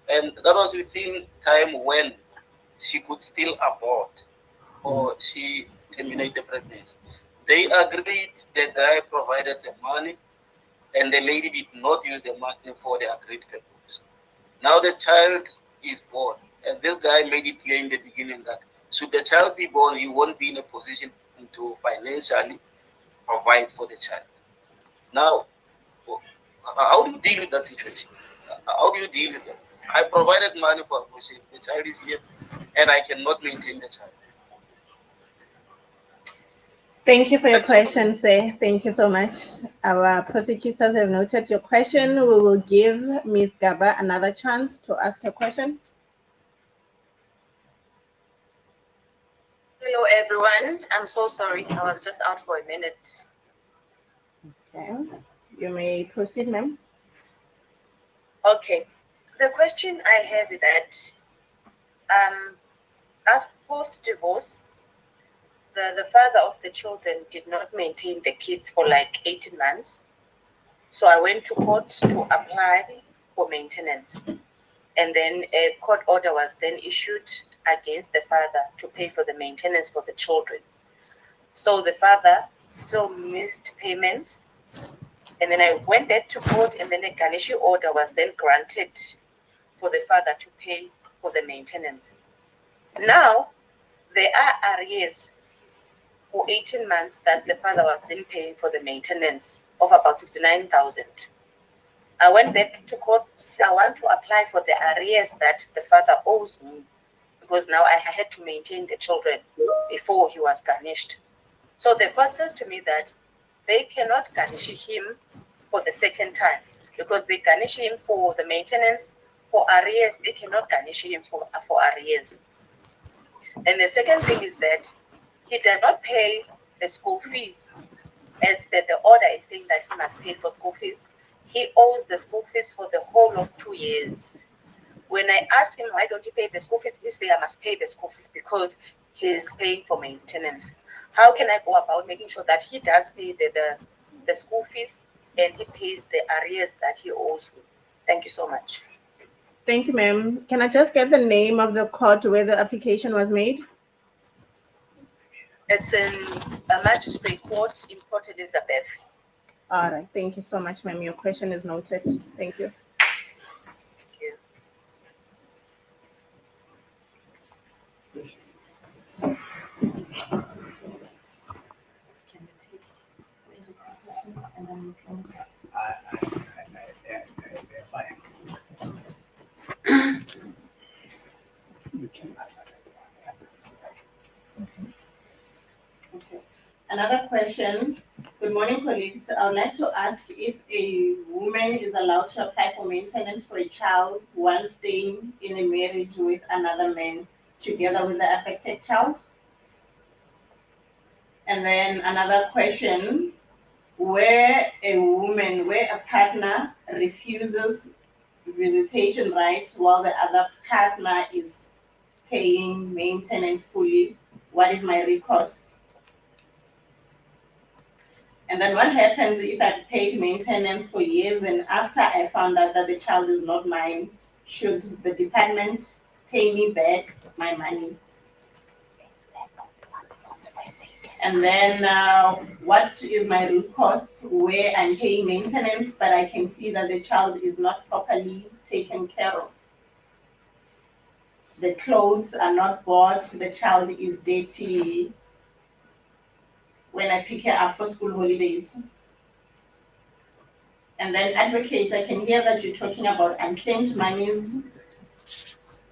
And that was within time when she could still abort or she terminate the pregnancy. They agreed, the guy provided the money, and the lady did not use the money for the agreed purpose. Now the child is born, and this guy made it clear in the beginning that should the child be born, he won't be in a position to financially provide for the child. Now, how do you deal with that situation? How do you deal with that? I provided money for abortion, the child is here, and I cannot maintain the child. Thank you for your question, sir. Thank you so much. Our prosecutors have noted your question. We will give Ms. Gaba another chance to ask her question. Hello, everyone. I'm so sorry. I was just out for a minute. Okay. You may proceed, ma'am. Okay. The question I have is that after post-divorce, the father of the children did not maintain the kids for like 18 months. So I went to court to apply for maintenance. And then a court order was then issued against the father to pay for the maintenance for the children. So the father still missed payments. And then I went back to court, and then a Ganeshi order was then granted for the father to pay for the maintenance. Now, there are arrears for 18 months that the father wasn't paying for the maintenance of about 69,000. I went back to court. I want to apply for the arrears that the father owes me, because because now I had to maintain the children before he was garnished. So the court says to me that they cannot garnish him for the second time because they garnish him for the maintenance, for arrears. They cannot garnish him for arrears. And the second thing is that he does not pay the school fees, as the order is saying that he must pay for school fees. He owes the school fees for the whole of 2 years. When I ask him, why don't you pay the school fees? He says I must pay the school fees because he's paying for maintenance. How can I go about making sure that he does pay the school fees and he pays the arrears that he owes me? Thank you so much. Thank you, ma'am. Can I just get the name of the court where the application was made? It's in a magistrate court in Port Elizabeth. All right. Thank you so much, ma'am. Your question is noted. Thank you. Thank you. Fine. You can answer that one. Okay. Another question. Good morning, colleagues. I would like to ask if a woman is allowed to apply for maintenance for a child once staying in a marriage with another man together with the affected child. And then another question, where a partner refuses visitation rights while the other partner is paying maintenance fully, what is my recourse? And then what happens if I paid maintenance for years and after I found out that the child is not mine, should the department pay me back my money? And then what is my recourse where I'm paying maintenance, but I can see that the child is not properly taken care of? The clothes are not bought, the child is dirty when I pick her up for school holidays. And then advocates, I can hear that you're talking about unclaimed monies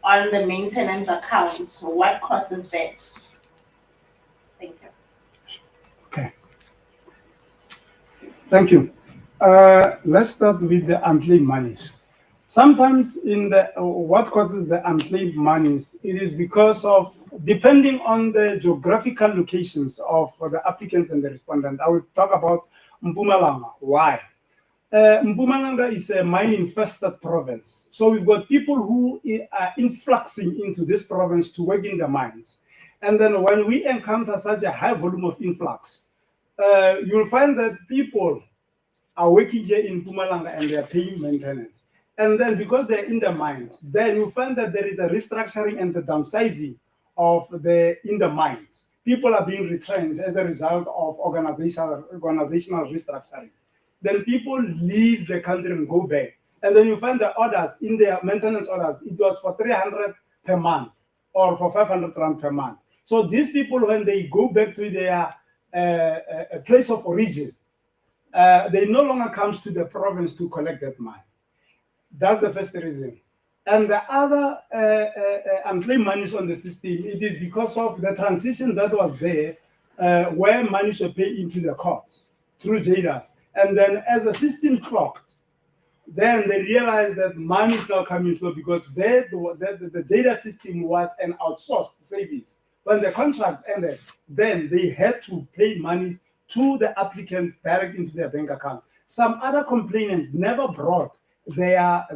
on the maintenance account. So what causes that? Thank you. Okay. Thank you. Let's start with the unclaimed monies. Sometimes in the what causes the unclaimed monies, it is because of, depending on the geographical locations of the applicants and the respondent. I will talk about Mpumalanga. Why? Mpumalanga is a mine-infested province. So we've got people who are influxing into this province to work in the mines. And then when we encounter such a high volume of influx, you'll find that people are working here in Mpumalanga and they're paying maintenance. And then because they're in the mines, then you find that there is a restructuring and the downsizing of in the mines. People are being retrenched as a result of organizational restructuring. Then people leave the country and go back. And then you find the orders, in their maintenance orders, it was for 300 per month or for 500 rand per month. So these people, when they go back to their place of origin, they no longer come to the province to collect that money. That's the first reason. And the other unclaimed monies on the system, it is because of the transition that was there, where monies were paid into the courts through jailers. And then as the system clocked, then they realized that money is now coming slow because the data system was an outsourced service. When the contract ended, then they had to pay monies to the applicants direct into their bank accounts. Some other complainants never brought their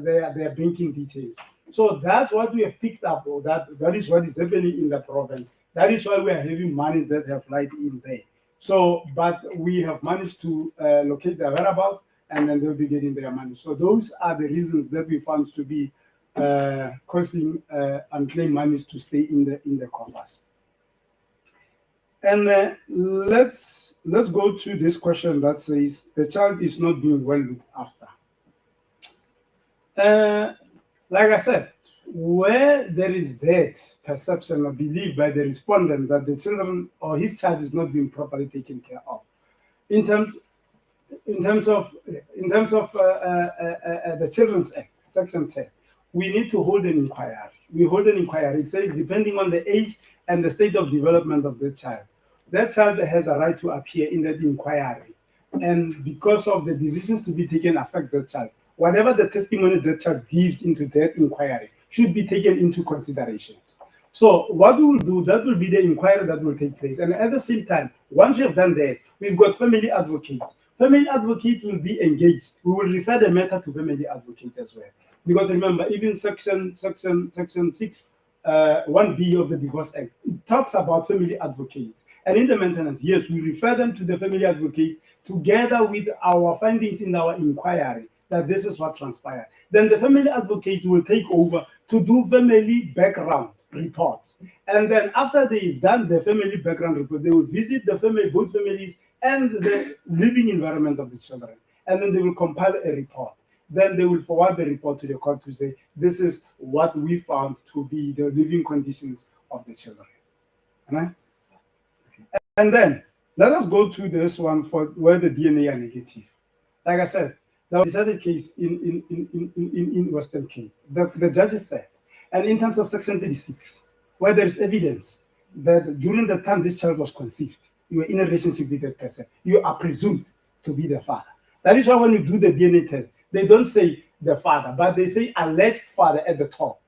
banking details. So that's what we have picked up, or that is what is happening in the province. That is why we are having monies that have lied in there. So, but we have managed to locate their whereabouts, and then they'll be getting their money. So those are the reasons that we found to be causing unclaimed monies to stay in the coffers. And let's go to this question that says the child is not being well looked after. Like I said, where there is that perception or belief by the respondent that the children or his child is not being properly taken care of, in terms of the Children's Act, Section 10, we need to hold an inquiry. we hold an inquiry. It says, depending on the age and the state of development of the child, that child has a right to appear in that inquiry. And because of the decisions to be taken affect the child, whatever the testimony the child gives into that inquiry should be taken into consideration. So what we will do, that will be the inquiry that will take place. And at the same time, once we have done that, we've got family advocates. Family advocates will be engaged. We will refer the matter to family advocates as well. Because remember, even section 6, 1B of the Divorce Act, it talks about family advocates. And in the maintenance, yes, we refer them to the family advocate together with our findings in our inquiry that this is what transpired. Then the family advocate will take over to do family background reports. And then after they've done the family background report, they will visit the family, both families, and the living environment of the children. And then they will compile a report. Then they will forward the report to the court to say, this is what we found to be the living conditions of the children. Right? And then let us go to this one for where the DNA are negative. Like I said, there was decided case in Western Cape. The judges said, and in terms of section 36, where there is evidence that during the time this child was conceived, you were in a relationship with that person, you are presumed to be the father. That is why when you do the DNA test, they don't say the father, but they say alleged father at the top.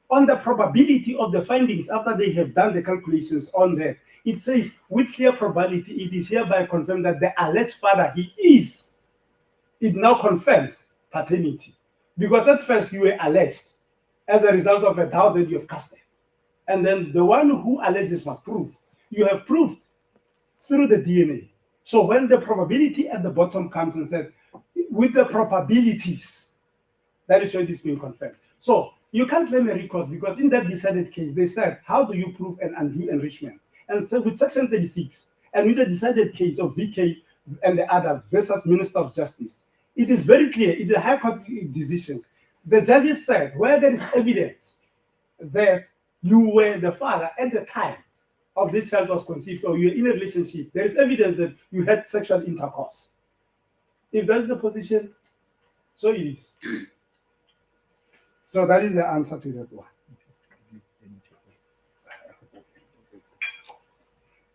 On the probability of the findings, after they have done the calculations on that, it says with clear probability, it is hereby confirmed that the alleged father he is. It now confirms paternity. Because at first you were alleged as a result of a doubt that you have casted. And then the one who alleges must prove. You have proved through the DNA. So when the probability at the bottom comes and said, with the probabilities, that is where it is being confirmed. So you can't claim a recourse because in that decided case, they said, how do you prove an undue enrichment? And so with section 36, and with the decided case of VK and the others versus Minister of Justice, it is very clear, it is a high court decision. The judges said, where there is evidence that you were the father at the time of this child was conceived or you were in a relationship, there is evidence that you had sexual intercourse. If that's the position, so it is. So that is the answer to that one.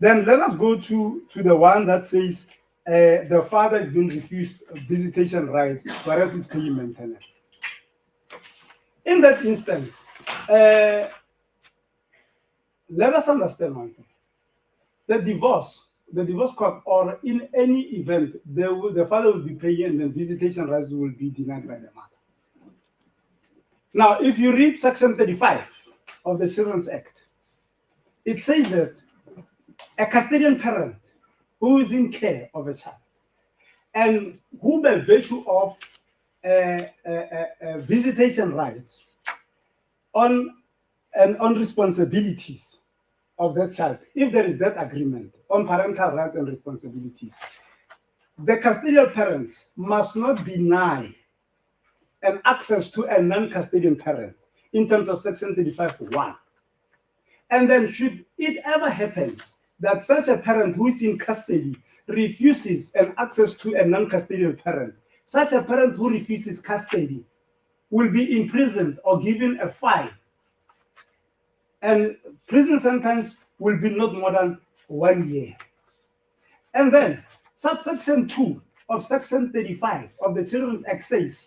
Then let us go to the one that says the father is being refused visitation rights, whereas he's paying maintenance. In that instance, let us understand one thing. The divorce court, or in any event, the father will be paying and then visitation rights will be denied by the mother. Now, if you read section 35 of the Children's Act, it says that a custodian parent who is in care of a child and who by virtue of visitation rights on responsibilities of that child, if there is that agreement on parental rights and responsibilities, the custodial parents must not deny an access to a non-custodian parent in terms of section 35(1). And then should it ever happens that such a parent who is in custody refuses an access to a non-custodial parent, such a parent who refuses custody will be imprisoned or given a fine. And prison sentence will be not more than 1 year. And then subsection 2 of section 35 of the Children's Act says,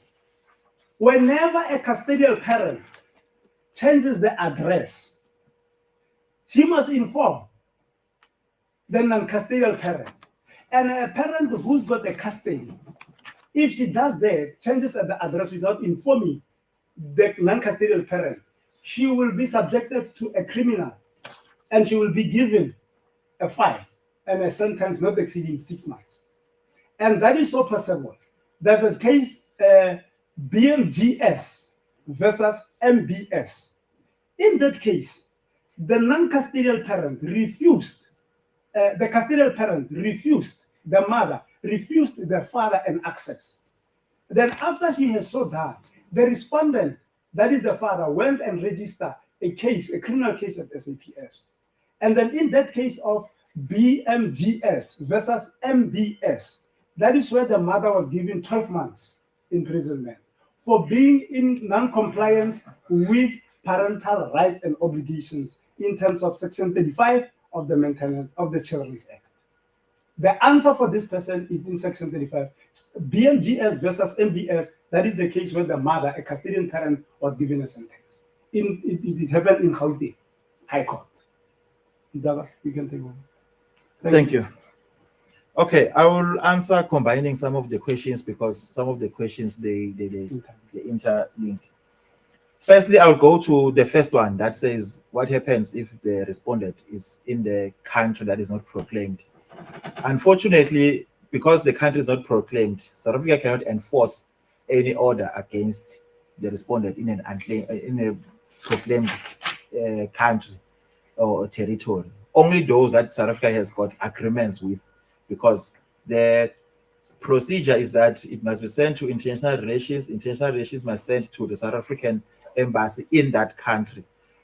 whenever a custodial parent changes the address, he must inform the non-custodial parent. And a parent who's got the custody, if she does that, changes the address without informing the non-custodial parent, she will be subjected to a criminal and she will be given a fine and a sentence not exceeding 6 months. And that is so possible. There's a case, BMGS versus MBS. In that case, the non-custodial parent refused, the custodial parent refused, the mother refused the father an access. Then after she has so done, the respondent, that is the father, went and registered a case, a criminal case at SAPS. And then in that case of BMGS versus MBS, that is where the mother was given 12 months imprisonment for being in non-compliance with parental rights and obligations in terms of Section 35 of the Maintenance of the Children's Act. The answer for this person is in Section 35. BMGS versus MBS, that is the case where the mother, a custodian parent, was given a sentence. It happened in Gauteng High Court. Dava, you can take over. Thank you. Okay, I will answer combining some of the questions because some of the questions they interlink. Firstly, I'll go to the first one that says what happens if the respondent is in the country that is not proclaimed. Unfortunately, because the country is not proclaimed, South Africa cannot enforce any order against the respondent in a proclaimed country or territory. Only those that South Africa has got agreements with, because the procedure is that it must be sent to international relations. International relations must send to the South African embassy in that country.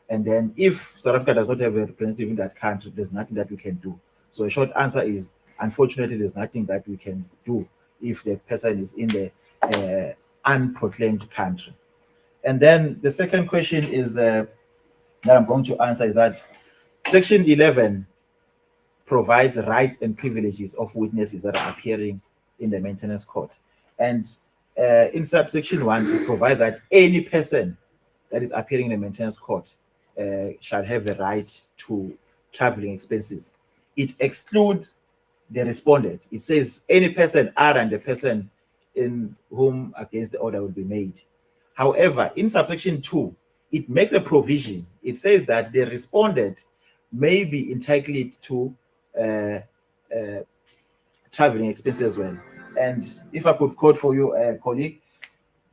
And then if South Africa does not have a representative in that country, there's nothing that we can do. So a short answer is, unfortunately, there's nothing that we can do if the person is in the unproclaimed country. And then the second question is that I'm going to answer is that Section 11 provides rights and privileges of witnesses that are appearing in the maintenance court. And in subsection 1, it provides that any person that is appearing in the maintenance court shall have a right to traveling expenses. It excludes the respondent. It says any person other than the person in whom against the order will be made. However, in subsection 2, it makes a provision. It says that the respondent may be entitled to traveling expenses as well. And if I could quote for you, colleague,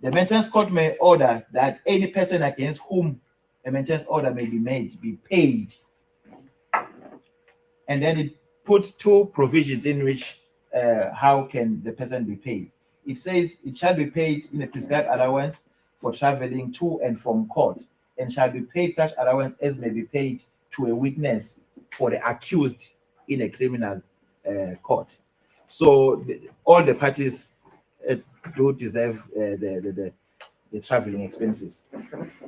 the maintenance court may order that any person against whom a maintenance order may be made be paid. And then it puts two provisions in which how can the person be paid. It says it shall be paid in a prescribed allowance for traveling to and from court, and shall be paid such allowance as may be paid to a witness for the accused in a criminal court. So all the parties do deserve the traveling expenses.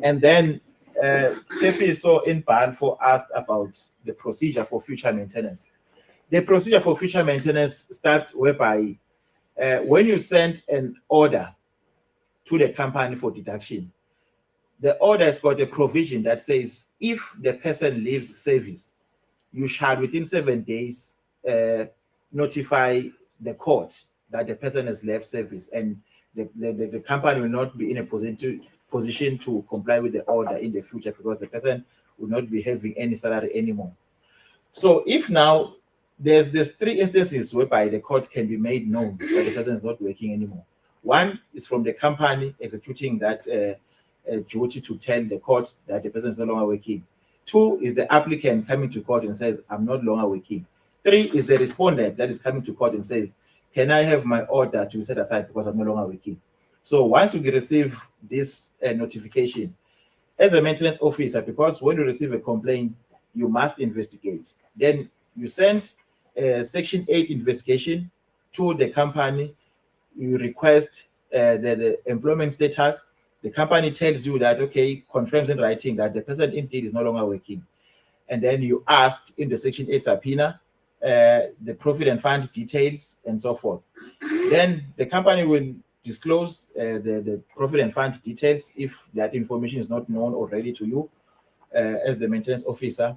And then Tepi so in Balfour asked about the procedure for future maintenance. The procedure for future maintenance starts whereby when you send an order to the company for deduction, the order has got a provision that says if the person leaves service, you shall within 7 days notify the court that the person has left service, and the company will not be in a position to comply with the order in the future because the person will not be having any salary anymore. So if now there's 3 instances whereby the court can be made known that the person is not working anymore. One is from the company executing that duty to tell the court that the person is no longer working. 2 is the applicant coming to court and says, I'm not longer working. 3 is the respondent that is coming to court and says, can I have my order to be set aside because I'm no longer working? So once you receive this notification, as a maintenance officer, because when you receive a complaint, you must investigate. Then you send a Section 8 investigation to the company. You request the employment status. The company tells you that, okay, confirms in writing that the person indeed is no longer working. And then you ask in the Section 8 subpoena, the profit and fund details and so forth. Then the company will disclose the profit and fund details if that information is not known already to you as the maintenance officer.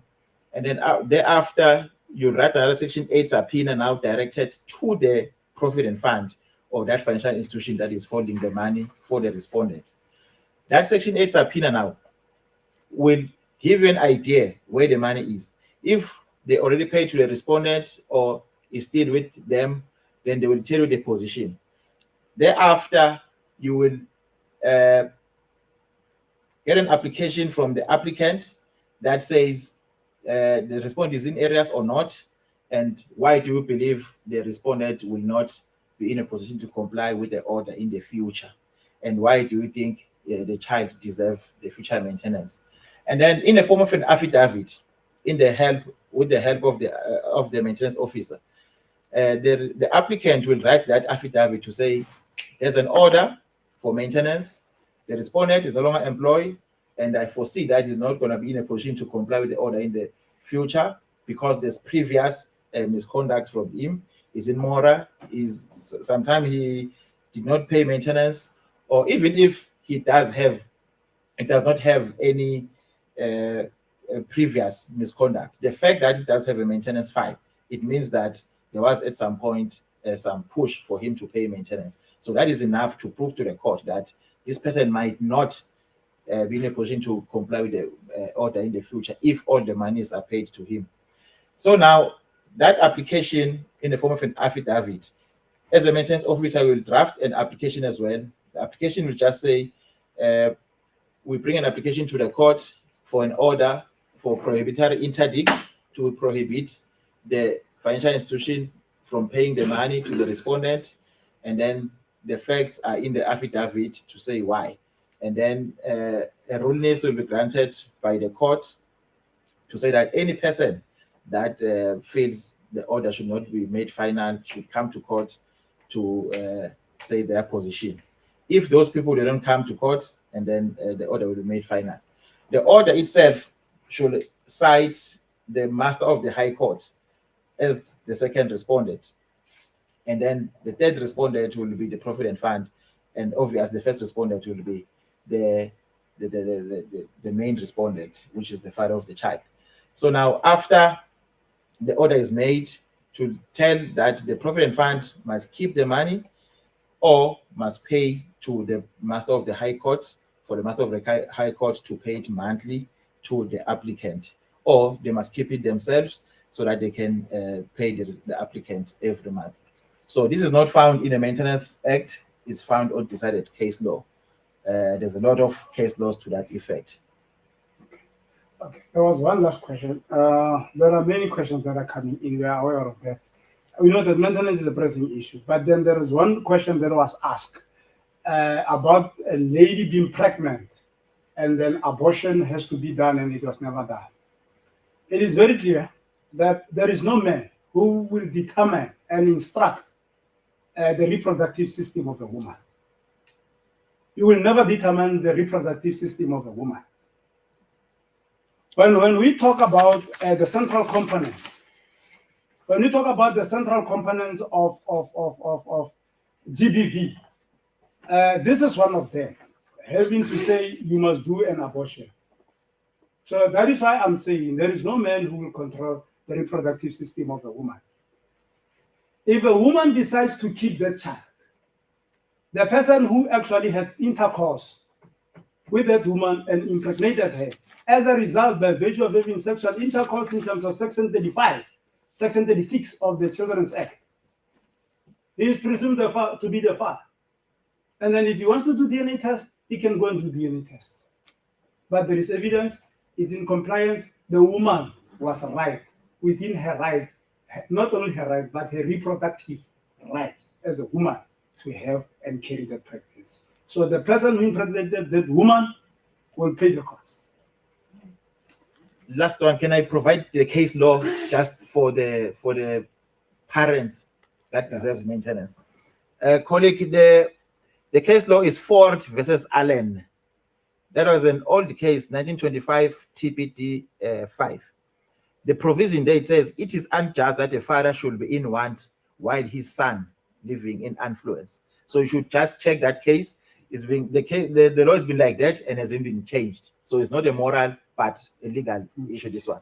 And then thereafter, you write another Section 8 subpoena now directed to the profit and fund or that financial institution that is holding the money for the respondent. That Section 8 subpoena now will give you an idea where the money is. If they already paid to the respondent or is still with them, then they will tell you the position. Thereafter, you will get an application from the applicant that says the respondent is in areas or not, and why do you believe the respondent will not be in a position to comply with the order in the future, and why do you think the child deserves the future maintenance? And then in the form of an affidavit, with the help of the maintenance officer, the applicant will write that affidavit to say there's an order for maintenance, the respondent is no longer employed, and I foresee that he's not going to be in a position to comply with the order in the future because there's previous misconduct from him. Is immoral, is sometimes he did not pay maintenance, or even if he does not have any previous misconduct. The fact that it does have a maintenance file, it means that there was at some point some push for him to pay maintenance. So that is enough to prove to the court that this person might not be in a position to comply with the order in the future if all the monies are paid to him. So now that application in the form of an affidavit, as a maintenance officer, will draft an application as well. The application will just say, we bring an application to the court for an order for prohibitory interdict to prohibit the financial institution from paying the money to the respondent, and then the facts are in the affidavit to say why. And then a ruleness will be granted by the court to say that any person that feels the order should not be made final should come to court to say their position. If those people don't come to court, and then the order will be made final. The order itself should cite the master of the High Court as the second respondent, and then the third respondent will be the Provident Fund, and obviously the first respondent will be the main respondent, which is the father of the child. So now, after the order is made to tell that the Provident Fund must keep the money or must pay to the master of the High Court, for the master of the High Court to pay it monthly to the applicant, or they must keep it themselves so that they can pay the applicant every month. So this is not found in the Maintenance Act, it's found on decided case law. There's a lot of case laws to that effect. Okay, there was one last question. There are many questions that are coming in. We are aware of that. We know that maintenance is a pressing issue, but then there is one question that was asked about a lady being pregnant, and then abortion has to be done, and it was never done. It is very clear that there is no man who will determine and instruct the reproductive system of a woman. You will never determine the reproductive system of a woman. When we talk about the central components, when we talk about the central components of GBV, this is one of them, having to say you must do an abortion. So that is why I'm saying there is no man who will control the reproductive system of a woman. If a woman decides to keep that child, the person who actually had intercourse with that woman and impregnated her, as a result, by virtue of having sexual intercourse in terms of Section 35, Section 36 of the Children's Act, he is presumed to be the father. And then if he wants to do DNA test, he can go and do DNA tests. But there is evidence, it's in compliance. The woman was right within her rights, not only her rights, but her reproductive rights as a woman to have and carry that pregnancy. So the person who impregnated that woman will pay the costs. Last one, can I provide the case law just for the parents that deserves maintenance? Colleague, the case law is Ford versus Allen. That was an old case, 1925 TPD 5. The provision there, it says, it is unjust that a father should be in want while his son living in affluence. So you should just check that case. It's been the law has been like that and hasn't been changed. So it's not a moral but a legal issue, this one.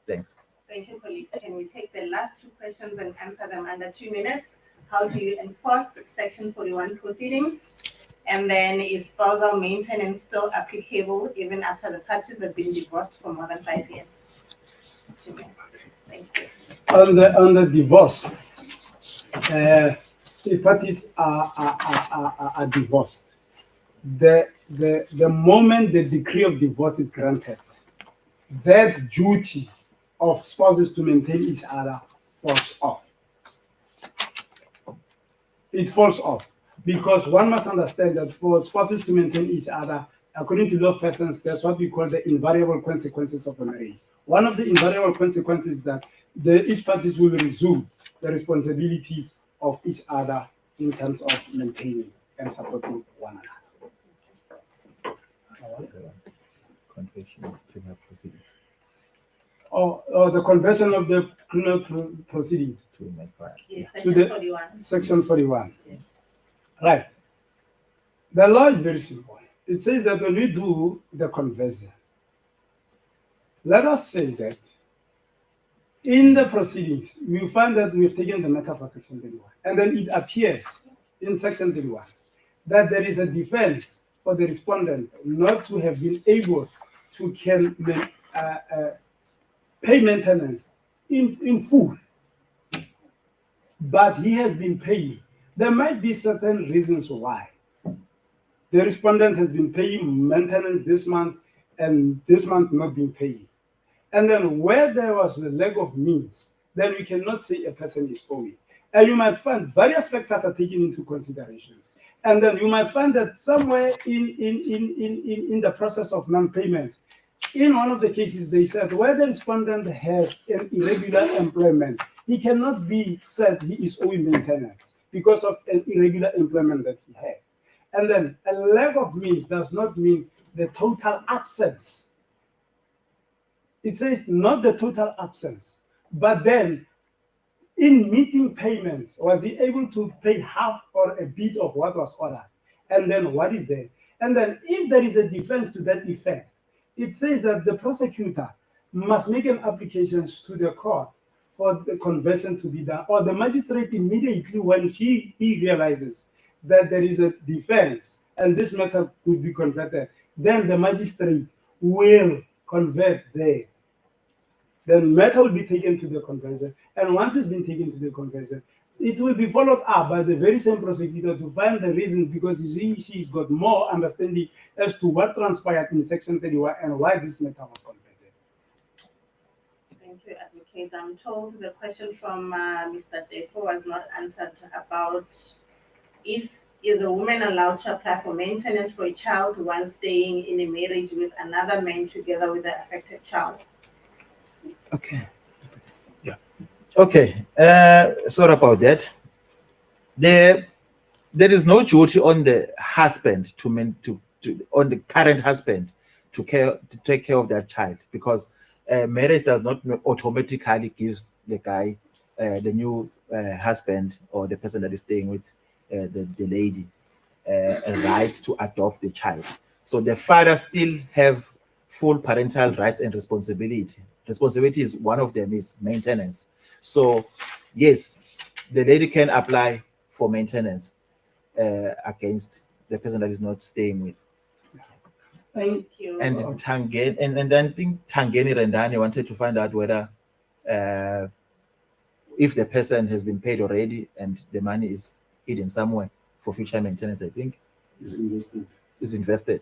Thanks. Thank you, colleagues. Can we take the last two questions and answer them under 2 minutes? How do you enforce Section 41 proceedings? And then, is spousal maintenance still applicable even after the parties have been divorced for more than 5 years? 2 minutes. Thank you. On the divorce, if parties are divorced, the moment the decree of divorce is granted, that duty of spouses to maintain each other falls off. It falls off because one must understand that for spouses to maintain each other, according to law of persons, that's what we call the invariable consequences of a marriage. One of the invariable consequences is that each parties will resume the responsibilities of each other in terms of maintaining and supporting one another. Conviction of criminal proceedings or the conversion of the criminal proceedings to McFarland. Yes, to section the 41. section 41. Yes. Right. The law is very simple. It says that when we do the conversion, let us say that in the proceedings, we find that we've taken the matter for section 31, and then it appears in section 31 that there is a defense for the respondent not to have been able to pay maintenance in full, but he has been paying. There might be certain reasons why. The respondent has been paying maintenance this month and this month not been paying. And then where there was the lack of means, then we cannot say a person is owing. And you might find various factors are taken into considerations. And then you might find that somewhere in the process of non-payments, in one of the cases, they said where the respondent has an irregular employment, he cannot be said he is owing maintenance because of an irregular employment that he had. And then a lack of means does not mean the total absence. It says not the total absence, but then in meeting payments, was he able to pay half or a bit of what was ordered? And then what is there? And then if there is a defense to that effect, it says that the prosecutor must make an application to the court for the conversion to be done, or the magistrate immediately when he realizes that there is a defense and this matter could be converted, then the magistrate will convert there. The matter will be taken to the conversion, and once it's been taken to the conversion, it will be followed up by the very same prosecutor to find the reasons, because she's got more understanding as to what transpired in section 31 and why this matter was converted. Thank you, Advocate. I'm told the question from Mr. Defo was not answered about if is a woman allowed to apply for maintenance for a child while staying in a marriage with another man together with the affected child. Okay. Yeah. Okay. Sorry about that. There is no duty on the husband on the current husband to take care of that child, because marriage does not automatically gives the guy, the new husband or the person that is staying with the lady, a right to adopt the child. So the father still have full parental rights and responsibility. Responsibility is one of them is maintenance. So yes, the lady can apply for maintenance against the person that is not staying with. Thank you. And Tangeni, and I think Tangeni Rendani wanted to find out whether if the person has been paid already and the money is hidden somewhere for future maintenance, I think Is invested. is invested.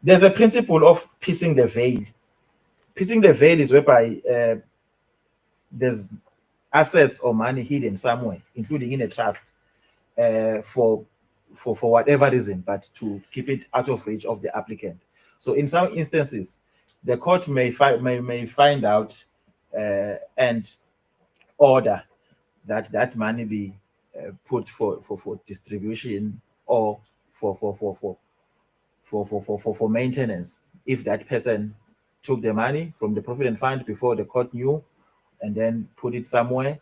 There's a principle of piercing the veil. Piercing the veil is whereby there's assets or money hidden somewhere, including in a trust, for whatever reason, but to keep it out of reach of the applicant. So in some instances, the court may find out and order that money be put for distribution or for maintenance if that person took the money from the provident fund before the court knew, and then put it somewhere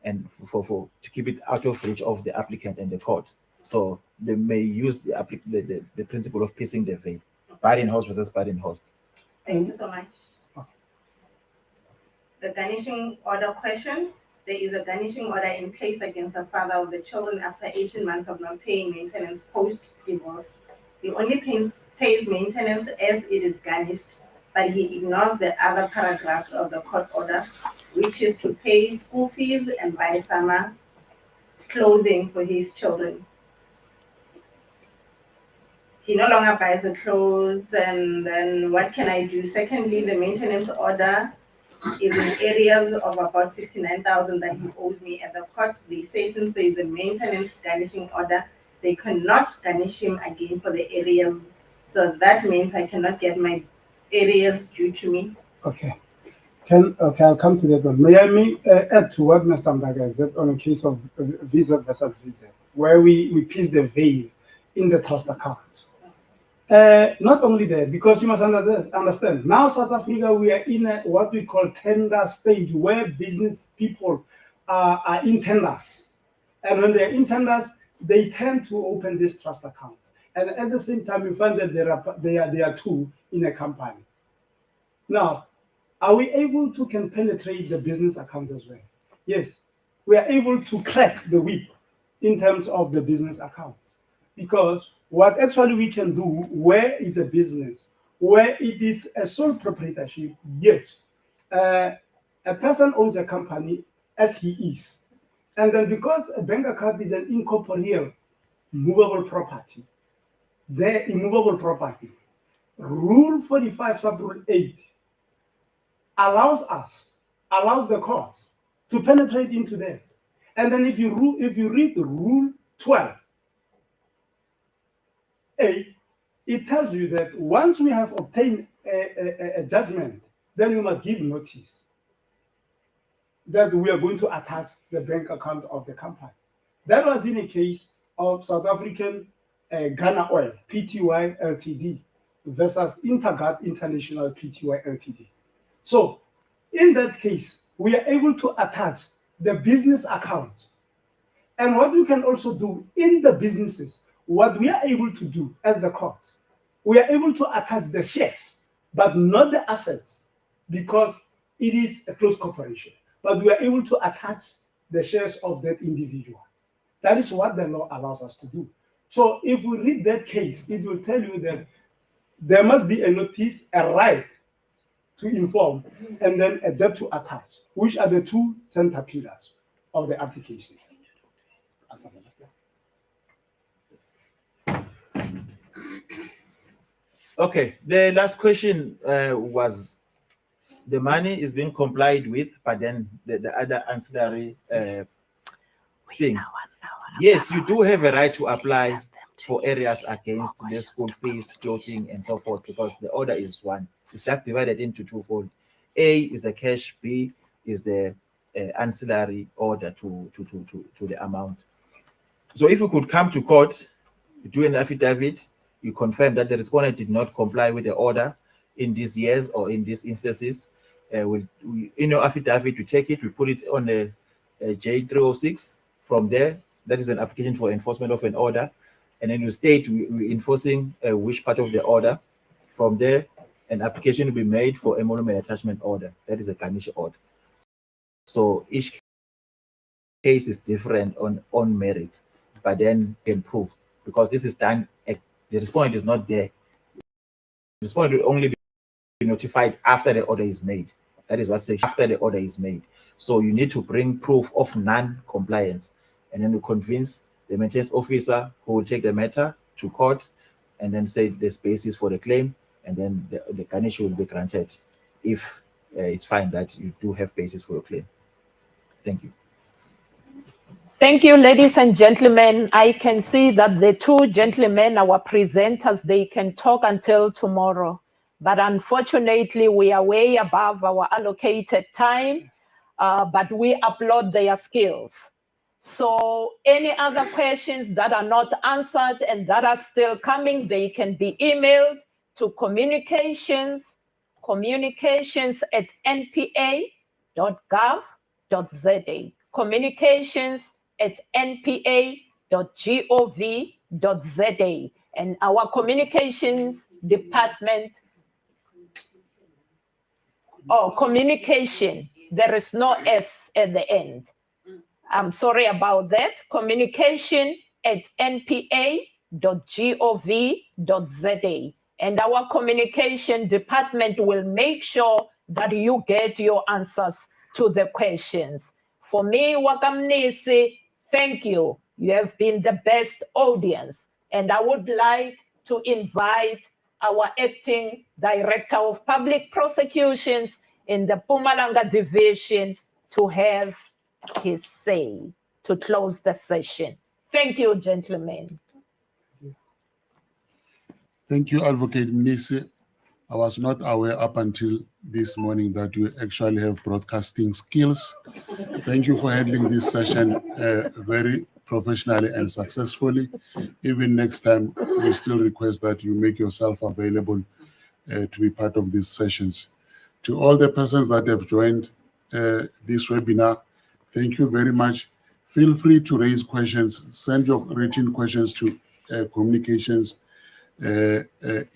and to keep it out of reach of the applicant and the court. So they may use the principle of piercing the veil. Buy-in host versus buy-in host. Thank you so much. The garnishing order question. There is a garnishing order in place against the father of the children after 18 months of not paying maintenance post-divorce. He only pays maintenance as it is garnished, but he ignores the other paragraphs of the court order, which is to pay school fees and buy summer clothing for his children. He no longer buys the clothes, and then what can I do? Secondly, the maintenance order is in areas of about 69,000 that he owes me at the court. They say since there is a maintenance garnishing order, they cannot garnish him again for the areas. So that means I cannot get my areas due to me. Okay. I'll come to that one. May I add to what Mr. Mdaga said on a case of visa versus visa, where we pierce the veil in the trust accounts. Not only that, because you must understand, now South Africa, we are in what we call tender stage, where business people are in tenders. And when they're in tenders, they tend to open these trust accounts. And at the same time, you find that there are two in a company. Now, are we able to can penetrate the business accounts as well? Yes, we are able to crack the whip in terms of the business accounts. Because what actually we can do, where is a business, where it is a sole proprietorship, yes. A person owns a company as he is. And then because a bank account is an incorporeal movable property, the immovable property, Rule 45 sub-rule 8 allows the courts to penetrate into that. And then if you read the Rule 12, it tells you that once we have obtained a judgment, then you must give notice that we are going to attach the bank account of the company. That was in a case of South African Ghana Oil, Pty Ltd, versus Intergard International Pty Ltd. So in that case, we are able to attach the business accounts. And what we can also do in the businesses, what we are able to do as the courts, we are able to attach the shares, but not the assets, because it is a close corporation. But we are able to attach the shares of that individual. That is what the law allows us to do. So if we read that case, it will tell you that there must be a notice, a right to inform, and then a debt to attach, which are the two center pillars of the application. Okay, the last question was the money is being complied with, but then the other ancillary things. Yes, you do have a right to apply for areas against the school fees, clothing, and so forth, because the order is one. It's just divided into twofold. A is the cash, B is the ancillary order to the amount. So if you could come to court, do an affidavit, you confirm that the respondent did not comply with the order in these years or in these instances. In your affidavit, we take it, we put it on a J306. From there, that is an application for enforcement of an order. And then you state we're enforcing which part of the order. From there, an application will be made for a monument attachment order. That is a garnish order. So each case is different on merit, but then can prove, because this is done, the respondent is not there. The respondent will only be notified after the order is made. That is what says after the order is made. So you need to bring proof of non-compliance, and then you convince the maintenance officer who will take the matter to court and then say there's basis for the claim, and then the garnish will be granted if it's found that you do have basis for your claim. Thank you. Thank you, ladies and gentlemen. I can see that the two gentlemen, our presenters, they can talk until tomorrow. But unfortunately, we are way above our allocated time, but we applaud their skills. So any other questions that are not answered and that are still coming, they can be emailed to communications@npa.gov.za. communications@npa.gov.za. And our communications department, communication, there is no S at the end. I'm sorry about that. communication@npa.gov.za. And our communication department will make sure that you get your answers to the questions. For me, Wakamnisi, thank you. You have been the best audience. And I would like to invite our acting director of public prosecutions in the Mpumalanga division to have his say to close the session. Thank you, gentlemen. Thank you, Advocate Mnisi. I was not aware up until this morning that you actually have broadcasting skills. Thank you for handling this session very professionally and successfully. Even next time, we still request that you make yourself available to be part of these sessions. To all the persons that have joined this webinar, thank you very much. Feel free to raise questions, send your written questions to communications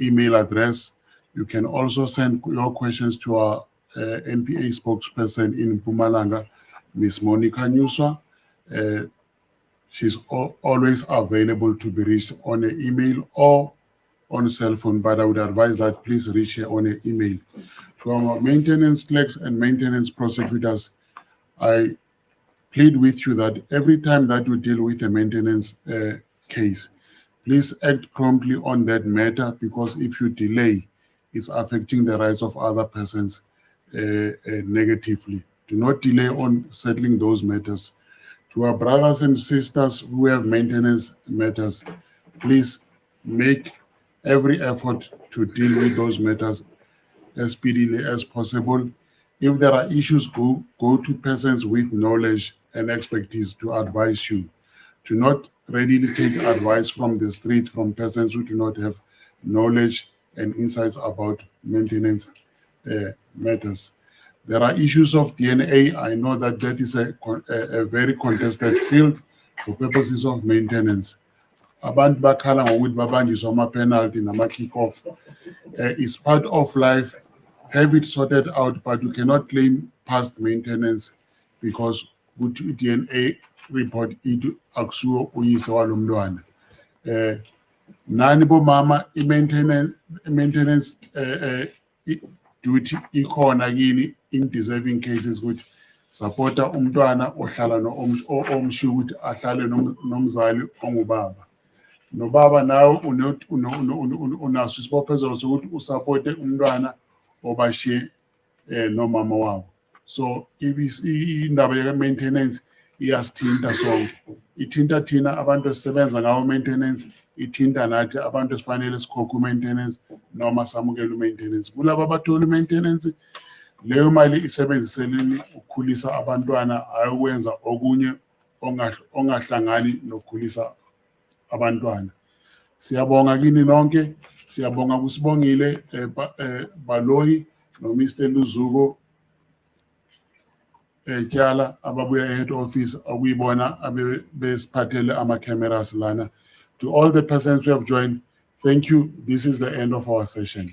email address. You can also send your questions to our NPA spokesperson in Mpumalanga, Ms. Monica Nyuswa. She's always available to be reached on an email or on cell phone, but I would advise that please reach her on an email. To our maintenance clerks and maintenance prosecutors, I plead with you that every time that you deal with a maintenance case, please act promptly on that matter, because if you delay, it's affecting the rights of other persons negatively. Do not delay on settling those matters. To our brothers and sisters who have maintenance matters, please make every effort to deal with those matters as speedily as possible. If there are issues, go to persons with knowledge and expertise to advise you. Do not readily take advice from the street from persons who do not have knowledge and insights about maintenance matters. There are issues of DNA. I know that that is a very contested field for purposes of maintenance. Abantu bakhala ngokuthi babanjiswa ama-penalty nama-kick-off. It's part of life. Have it sorted out, but you cannot claim past maintenance because with DNA report akusuwo uyise walo mntwana. Nani bomama i-maintenance duty ikhona kini in deserving cases ukuthi supporta umntwana ohlala omshiya ukuthi ahlale nomzali ongubaba. Nobaba nawe unaso isibophezelo sokuthi usapote umntwana obashiye nomama wabo. So indaba ye-maintenance iyasithinta sonke. Ithinta thina abantu esisebenza ngawo maintenance, ithinta nathi abantu esifanele sikhokhe maintenance noma samukele maintenance. Kulabo abathola maintenance, leyo mali isebenziseleni ukukhulisa abantwana, ayokwenza okunye ongahlangani nokukhulisa abantwana. Siyabonga kini nonke, siyabonga kusibongile Baloyi no Mr. Luzuko Kyala ababuya head office okuyibona besiphathele ama-cameras lana. To all the persons who have joined, thank you. This is the end of our session.